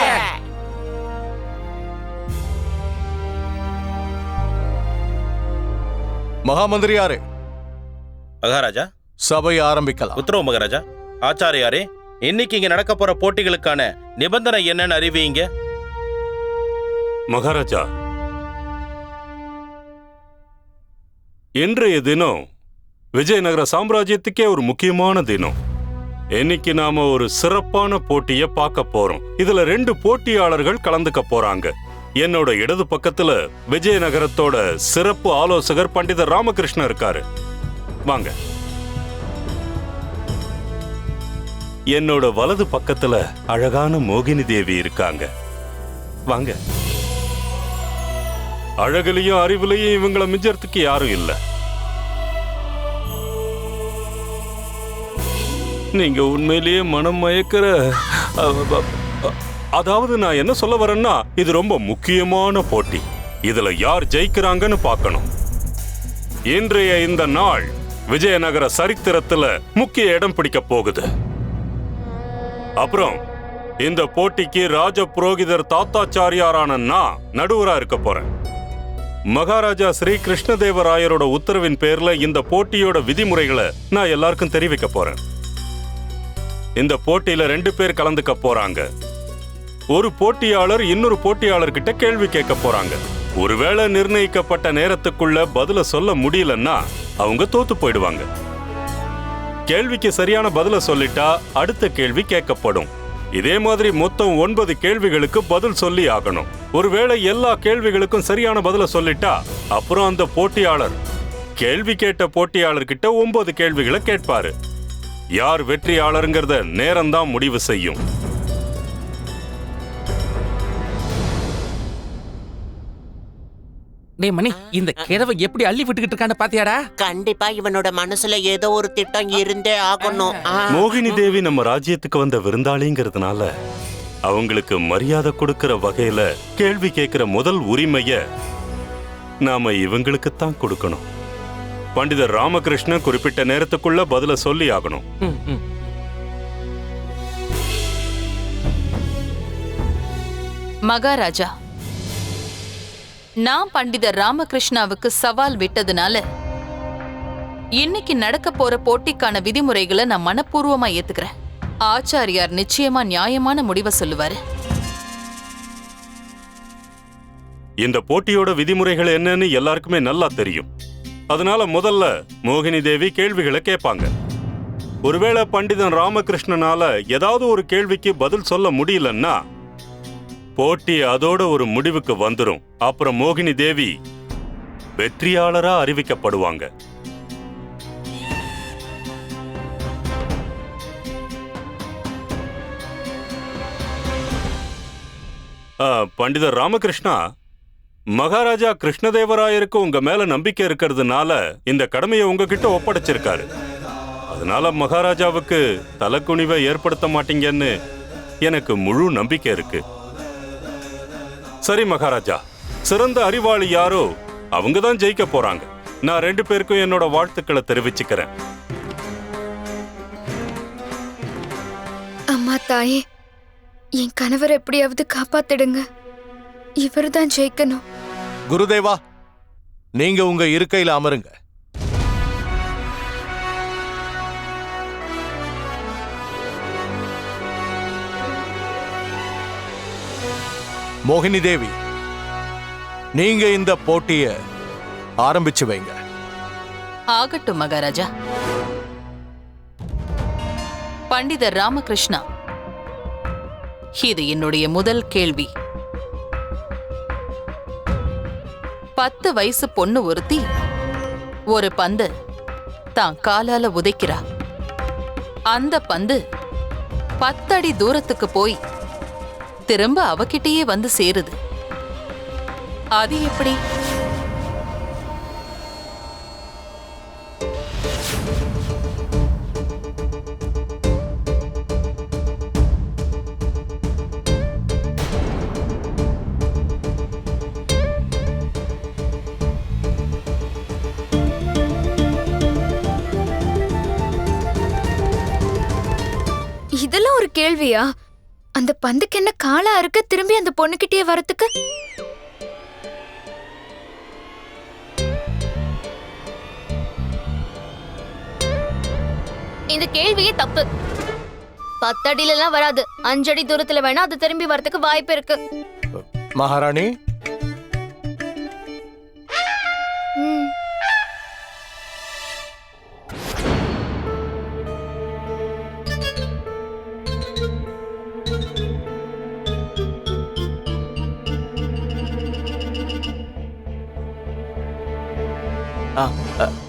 மகாமந்திரியாரே, மகாராஜா சபை ஆரம்பிக்கலாம். உத்தரவு மகாராஜா. ஆச்சாரியாரே, இன்னைக்கு இங்க நடக்க போற போட்டிகளுக்கான நிபந்தனை என்னன்னு அறிவிங்க. மகாராஜா, இன்றைய தினம் விஜயநகர சாம்ராஜ்யத்துக்கே ஒரு முக்கியமான தினம். இன்னைக்கு நாம ஒரு சிறப்பான போட்டியை பார்க்க போறோம். இதுல 2 போட்டியாளர்கள் கலந்துக்க போறாங்க. என்னோட இடது பக்கத்துல விஜயநகரத்தோட சிறப்பு ஆலோசகர் பண்டிதர் ராமகிருஷ்ணன் இருக்காரு. வாங்க. என்னோட வலது பக்கத்துல அழகான மோகினி தேவி இருக்காங்க. வாங்க. அழகுலையும் அறிவுலையும் இவங்கள மிஞ்சறதுக்கு யாரும் இல்ல. நீங்க உண்மையிலேயே மனம் மயக்கிற, அதாவது நான் என்ன சொல்ல வரேன்னா, இது ரொம்ப முக்கியமான போட்டி. இதுல யார் ஜெயிக்கிறாங்கன்னு பார்க்கணும். இன்றைய இந்த நாள் விஜயநகர சரித்திரத்துல முக்கிய இடம் பிடிக்க போகுது. அப்புறம் இந்த போட்டிக்கு ராஜ புரோகிதர் தாத்தாச்சாரியாரான நான் நடுவரா இருக்க போறேன். மகாராஜா ஸ்ரீ கிருஷ்ணதேவராயரோட உத்தரவின் பேர்ல இந்த போட்டியோட விதிமுறைகளை நான் எல்லாருக்கும் தெரிவிக்க போறேன். இந்த போட்டியில 2 பேர் கலந்துக்க போறாங்க. ஒரு போட்டியாளர் இன்னொரு போட்டியாளர்கிட்ட கேள்வி கேட்க போறாங்க. ஒருவேளை நிர்ணயிக்கப்பட்ட நேரத்துக்குள்ள பதில சொல்ல முடியலன்னா அவங்க தோத்து போயிடுவாங்க. கேள்விக்கு சரியான பதில சொல்லிட்டா அடுத்த கேள்வி கேட்கப்படும். இதே மாதிரி மொத்தம் 9 கேள்விகளுக்கு பதில் சொல்லி ஆகணும். ஒருவேளை எல்லா கேள்விகளுக்கும் சரியான பதில சொல்லிட்டா அப்புறம் அந்த போட்டியாளர் கேள்வி கேட்ட போட்டியாளர்கிட்ட 9 கேள்விகளை கேட்பாரு. யார் வெற்றியாளருங்கிறத நேரம்தான் முடிவு செய்யும். டேய் மணி, இந்த கிழவை எப்படி அள்ளி விட்டுக்கிட்டு இருக்கான்னு பாத்தியாடா? கண்டிப்பா இவனோட மனசுல ஏதோ ஒரு திட்டம் இருந்தே ஆகணும். மோகினி தேவி நம்ம ராஜ்யத்துக்கு வந்த விருந்தாளிங்கிறதுனால அவங்களுக்கு மரியாதை கொடுக்கிற வகையில கேள்வி கேட்கிற முதல் உரிமைய நாம இவங்களுக்குத்தான் கொடுக்கணும். பண்டிதர் ராமகிருஷ்ணன் குறிப்பிட்ட நேரத்துக்குள்ள பதில சொல்லி ஆகணும். மகாராஜா, நான் பண்டிதர் ராமகிருஷ்ணாவுக்கு சவால் விட்டதுனால இன்னைக்கு நடக்க போற போட்டிக்கான விதிமுறைகளை நான் மனப்பூர்வமா ஏத்துக்கிறேன். ஆச்சாரியார் நிச்சயமா நியாயமான முடிவை சொல்லுவாரு. இந்த போட்டியோட விதிமுறைகள் என்னன்னு எல்லாருக்குமே நல்லா தெரியும். அதனால முதல்ல மோகினி தேவி கேள்விகளை கேட்பாங்க. ஒருவேளை பண்டிதன் ராமகிருஷ்ணனால ஏதாவது ஒரு கேள்விக்கு பதில் சொல்ல முடியலன்னா போட்டி அதோட ஒரு முடிவுக்கு வந்துரும். அப்புறம் மோகினி தேவி வெற்றியாளரா அறிவிக்கப்படுவாங்க. பண்டிதர் ராமகிருஷ்ணா, மகாராஜா கிருஷ்ணதேவராயருக்கு உங்க மேல நம்பிக்கை இருக்கிறதுனால இந்த கடமையை உங்ககிட்ட ஒப்படைச்சிருக்காரு. அதனால மகாராஜாவுக்கு தலைக்குனிவை ஏற்படுத்த மாட்டீங்கன்னு எனக்கு முழு நம்பிக்கை இருக்கு. சரி மகாராஜா, சிறந்த அறிவாளி யாரோ அவங்க தான் ஜெயிக்க போறாங்க. நான் 2 பேருக்கும் என்னோட வாழ்த்துக்களை தெரிவிச்சுக்கிறேன். அம்மா தாயே, என் கணவர் எப்படியாவது காப்பாத்திடுங்க. இவர்தான் ஜெயிக்கணும். குருதேவா, நீங்க உங்க இருக்கையில அமருங்க. மோகினி தேவி, நீங்க இந்த போட்டிய ஆரம்பிச்சு வைங்க. ஆகட்டும் மகாராஜா. பண்டிதர் ராமகிருஷ்ணா, இது என்னுடைய முதல் கேள்வி. 10 வயசு பொண்ணு ஒருத்தி ஒரு பந்து தான் காலால உதைக்கிறா. அந்த பந்து 10 அடி தூரத்துக்கு போய் திரும்ப அவகிட்டயே வந்து சேருது. அது எப்படி? இதெல்லாம் ஒரு கேள்வியா? அந்த பந்துக்கு என்ன காலா இருக்கு திரும்பி அந்த பொண்ணுகிட்டயே வரத்துக்கு? இந்த கேள்வியே தப்பு. 10 அடியில எல்லாம் வராது. 5 அடி தூரத்துல வேணா அது திரும்பி வரதுக்கு வாய்ப்பு இருக்கு. மகாராணி,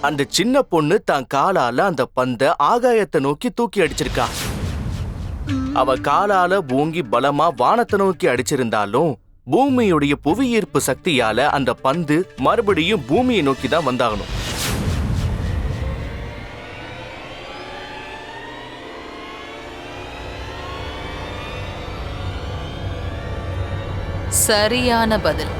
அந்த சின்ன பொண்ணு தான் காலால அந்த பந்த ஆகாயத்தை நோக்கி தூக்கி அடிச்சிருக்கா. அவ காலால பூங்கி பலமா வானத்தை நோக்கி அடிச்சிருந்தாலும் பூமியுடைய புவியீர்ப்பு சக்தியால அந்த பந்து மறுபடியும் பூமியை நோக்கி தான் வந்தாகணும். சரியான பதில்.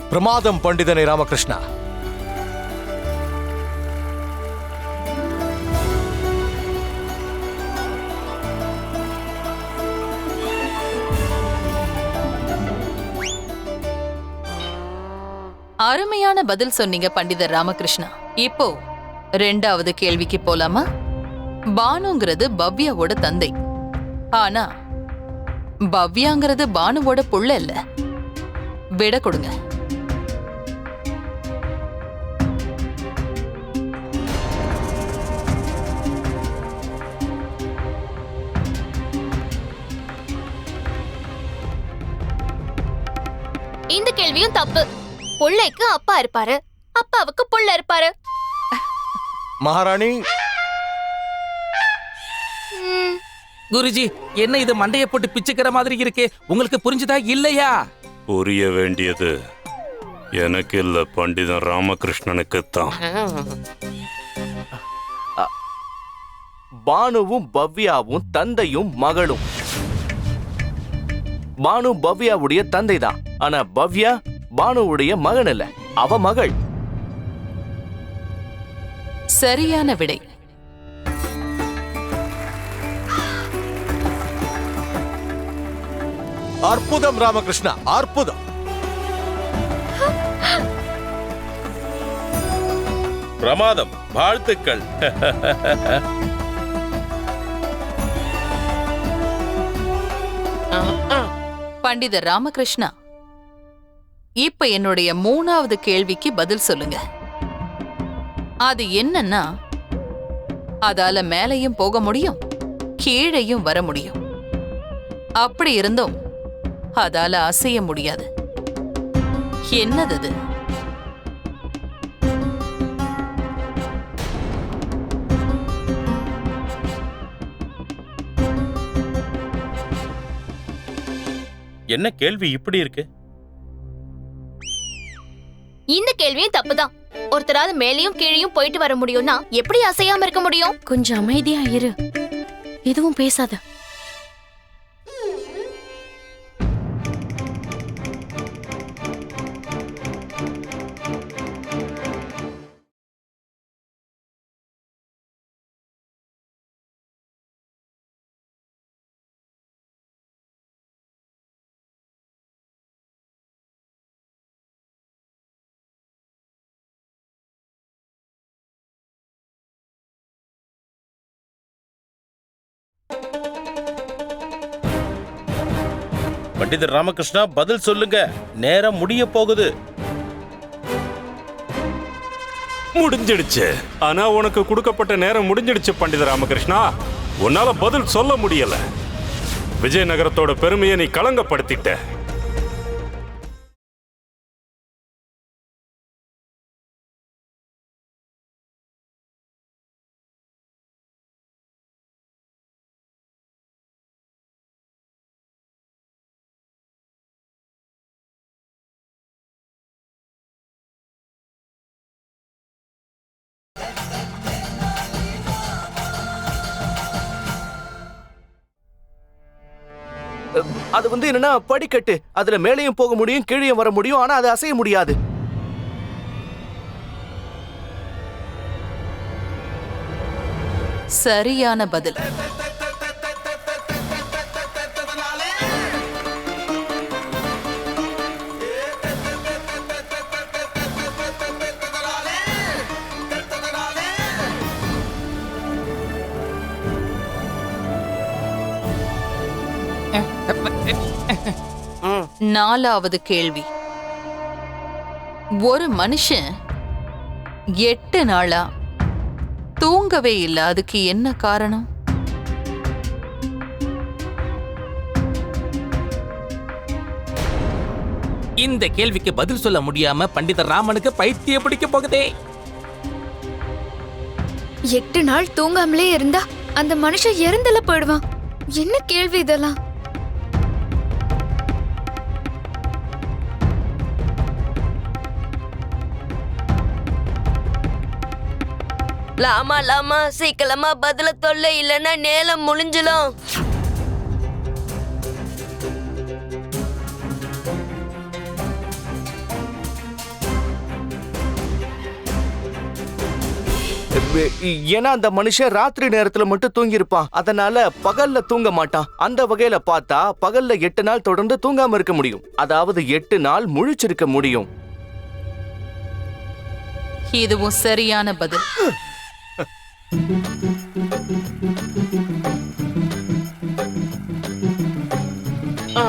பிரமாதம் பண்டிதனை ராமகிருஷ்ணா. அருமையான பதில் சொன்னீங்க பண்டிதர் ராமகிருஷ்ணா. இப்போ 2வது கேள்விக்கு போலாமா? பானுங்கிறது பவ்யாவோட தந்தை. ஆனா பவ்யாங்கிறது பானுவோட புள்ள இல்ல. விட கொடுங்க. இந்த கேள்வியும் தப்பு. புள்ளைக்கு அப்பா இருப்பாரு, அப்பாவுக்கு புள்ள இருப்பாரு. மகாராணி, குருஜி, என்ன இது மண்டைய போட்டு பிச்சுக்கிற மாதிரி இருக்கே, உங்களுக்கு புரிஞ்சுதா இல்லையா? புரிய வேண்டியது எனக்கு இல்ல, பண்டிதன் ராமகிருஷ்ணனுக்குத்தான். பானுவும் பவ்யாவும் தந்தையும் மகளும். பானு பவ்யாவுடைய தந்தை தான், ஆனா பவ்யா பானுவுடைய மகன் இல்ல, அவ மகள். சரியான விடை. அற்புதம் ராமகிருஷ்ணா, அற்புதம். பிரமாதம், வாழ்த்துக்கள். பண்டிதர் ராமகிருஷ்ணா, இப்ப என்னுடைய 3வது கேள்விக்கு பதில் சொல்லுங்க. அது என்னன்னா, அதால மேலையும் போக முடியும், கீழையும் வர முடியும். அப்படி இருந்தும் அதால அசைய முடியாது. என்னது அது? என்ன கேள்வி இப்படி இருக்கு? இந்த கேள்வியும் தப்புதான். ஒருத்தரால மேலையும் கீழையும் போயிட்டு வர முடியும்னா எப்படி அசையாம இருக்க முடியும்? கொஞ்சம் அமைதியா இரு, எதுவும் பேசாத. பண்டிதர் ராமகிருஷ்ணா, பதில் சொல்லுங்க, நேரம் முடிய போகுது. முடிஞ்சிடுச்சு. ஆனா உனக்கு கொடுக்கப்பட்ட நேரம் முடிஞ்சிடுச்சு பண்டித ராமகிருஷ்ணா. உன்னால பதில் சொல்ல முடியல. விஜயநகரத்தோட பெருமையை நீ களங்கப்படுத்திட்ட. அது என்னன்னா படிக்கட்டு, அதுல மேலையும் போக முடியும், கீழையும் வர முடியும், ஆனா அது அசைய முடியாது. சரியான பதில். நாலாவது கேள்வி. ஒரு மனுஷன் 8 நாளா தூங்கவே இல்லை, அதுக்கு என்ன காரணம்? இந்த கேள்விக்கு பதில் சொல்ல முடியாம பண்டிதர் ராமனுக்கு பைத்தியம் பிடிக்க போகுதே. 8 நாள் தூங்காமலே இருந்தா அந்த மனுஷன் இறந்தல போயிடுவான். என்ன கேள்வி இதெல்லாம்? லாமா லாமா, சீக்கிரமா பதில தொல்ல, இல்லைன்னா நேரம் முடிஞ்சிடும். ஏன்னா அந்த மனுஷன் ராத்திரி நேரத்துல மட்டும் தூங்கி இருப்பான், அதனால பகல்ல தூங்க மாட்டான். அந்த வகையில பார்த்தா பகல்ல 8 நாள் தொடர்ந்து தூங்காம இருக்க முடியும், அதாவது 8 நாள் முழிச்சிருக்க முடியும். இதுவும் சரியான பதில்.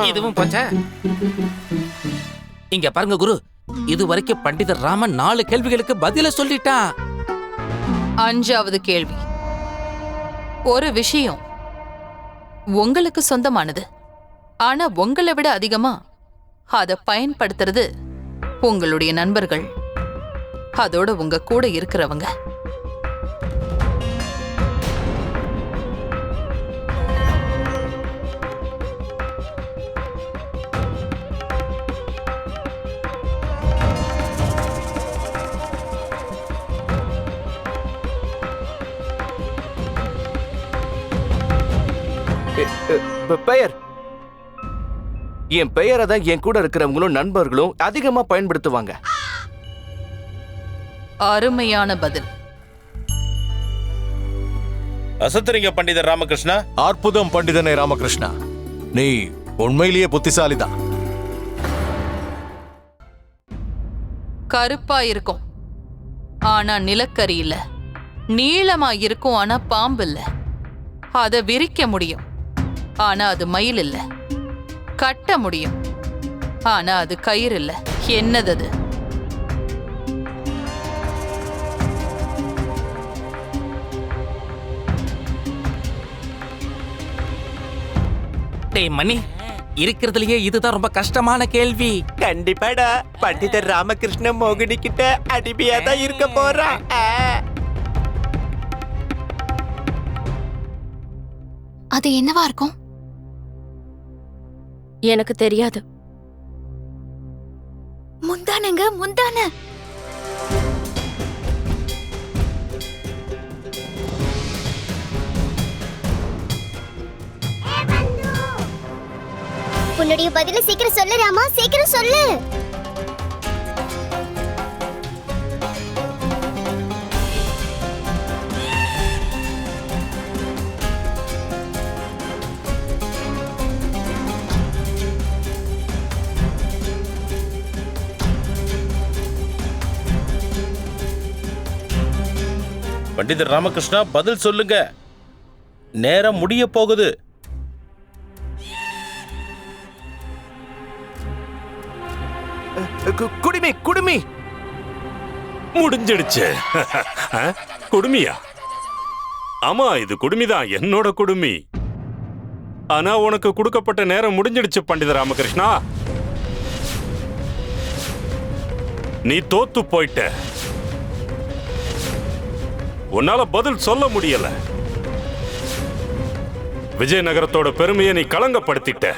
இதுவும் போச்சா? இங்க பாருங்க குரு, இதுவரைக்கும் பண்டிதர் ராமன் 4 கேள்விகளுக்கு பதில சொல்லிட்டான். 5வது கேள்வி. ஒரு விஷயம் உங்களுக்கு சொந்தமானது, ஆனா உங்களை விட அதிகமா அதை பயன்படுத்துறது உங்களுடைய நண்பர்கள், அதோட உங்க கூட இருக்கிறவங்க. பெயர் என் பெயரை தான் என் கூட இருக்கிறவங்களும் நண்பர்களும் அதிகமா பயன்படுத்துவாங்க. அருமையான பதில். அசத்துறீங்க பண்டிதர் ராமகிருஷ்ணா. அற்புதம் பண்டிதனே ராமகிருஷ்ணா, நீ உண்மையிலேயே புத்திசாலிதான். கருப்பா இருக்கும் ஆனா நிலக்கரி இல்ல, நீளமா இருக்கும் ஆனா பாம்பு இல்ல, அத விரிக்க முடியும் ஆனா அது மயில் இல்ல, கட்ட முடியும் ஆனா அது கயிறு இல்ல. என்னது அது? டேய் மணி, இருக்கிறதுலயே இதுதான் ரொம்ப கஷ்டமான கேள்வி. கண்டிப்பாடா, பண்டிதர் ராமகிருஷ்ண மோகினி கிட்ட அடிமையா தான் இருக்க போறான். அது என்னவா இருக்கும்? எனக்கு தெரியாது. முந்தானங்க, முந்தான. உன்னுடைய பதில சீக்கிரம் சொல்லு ராமா, சீக்கிரம் சொல்லு. பண்டிதர் ராமகிருஷ்ணா, பதில் சொல்லுங்க, நேரம் முடிய போகுது. குடுமி குடுமி முடிஞ்சிடுச்சு. குடுமியா? ஆமா, இது குடுமிதான், என்னோட குடுமி. ஆனா உனக்கு கொடுக்கப்பட்ட நேரம் முடிஞ்சிடுச்சு பண்டிதர் ராமகிருஷ்ணா. நீ தோத்து போயிட்ட. உன்னால பதில் சொல்ல முடியல. விஜயநகரத்தோட பெருமையை நீ களங்கப்படுத்திட்ட.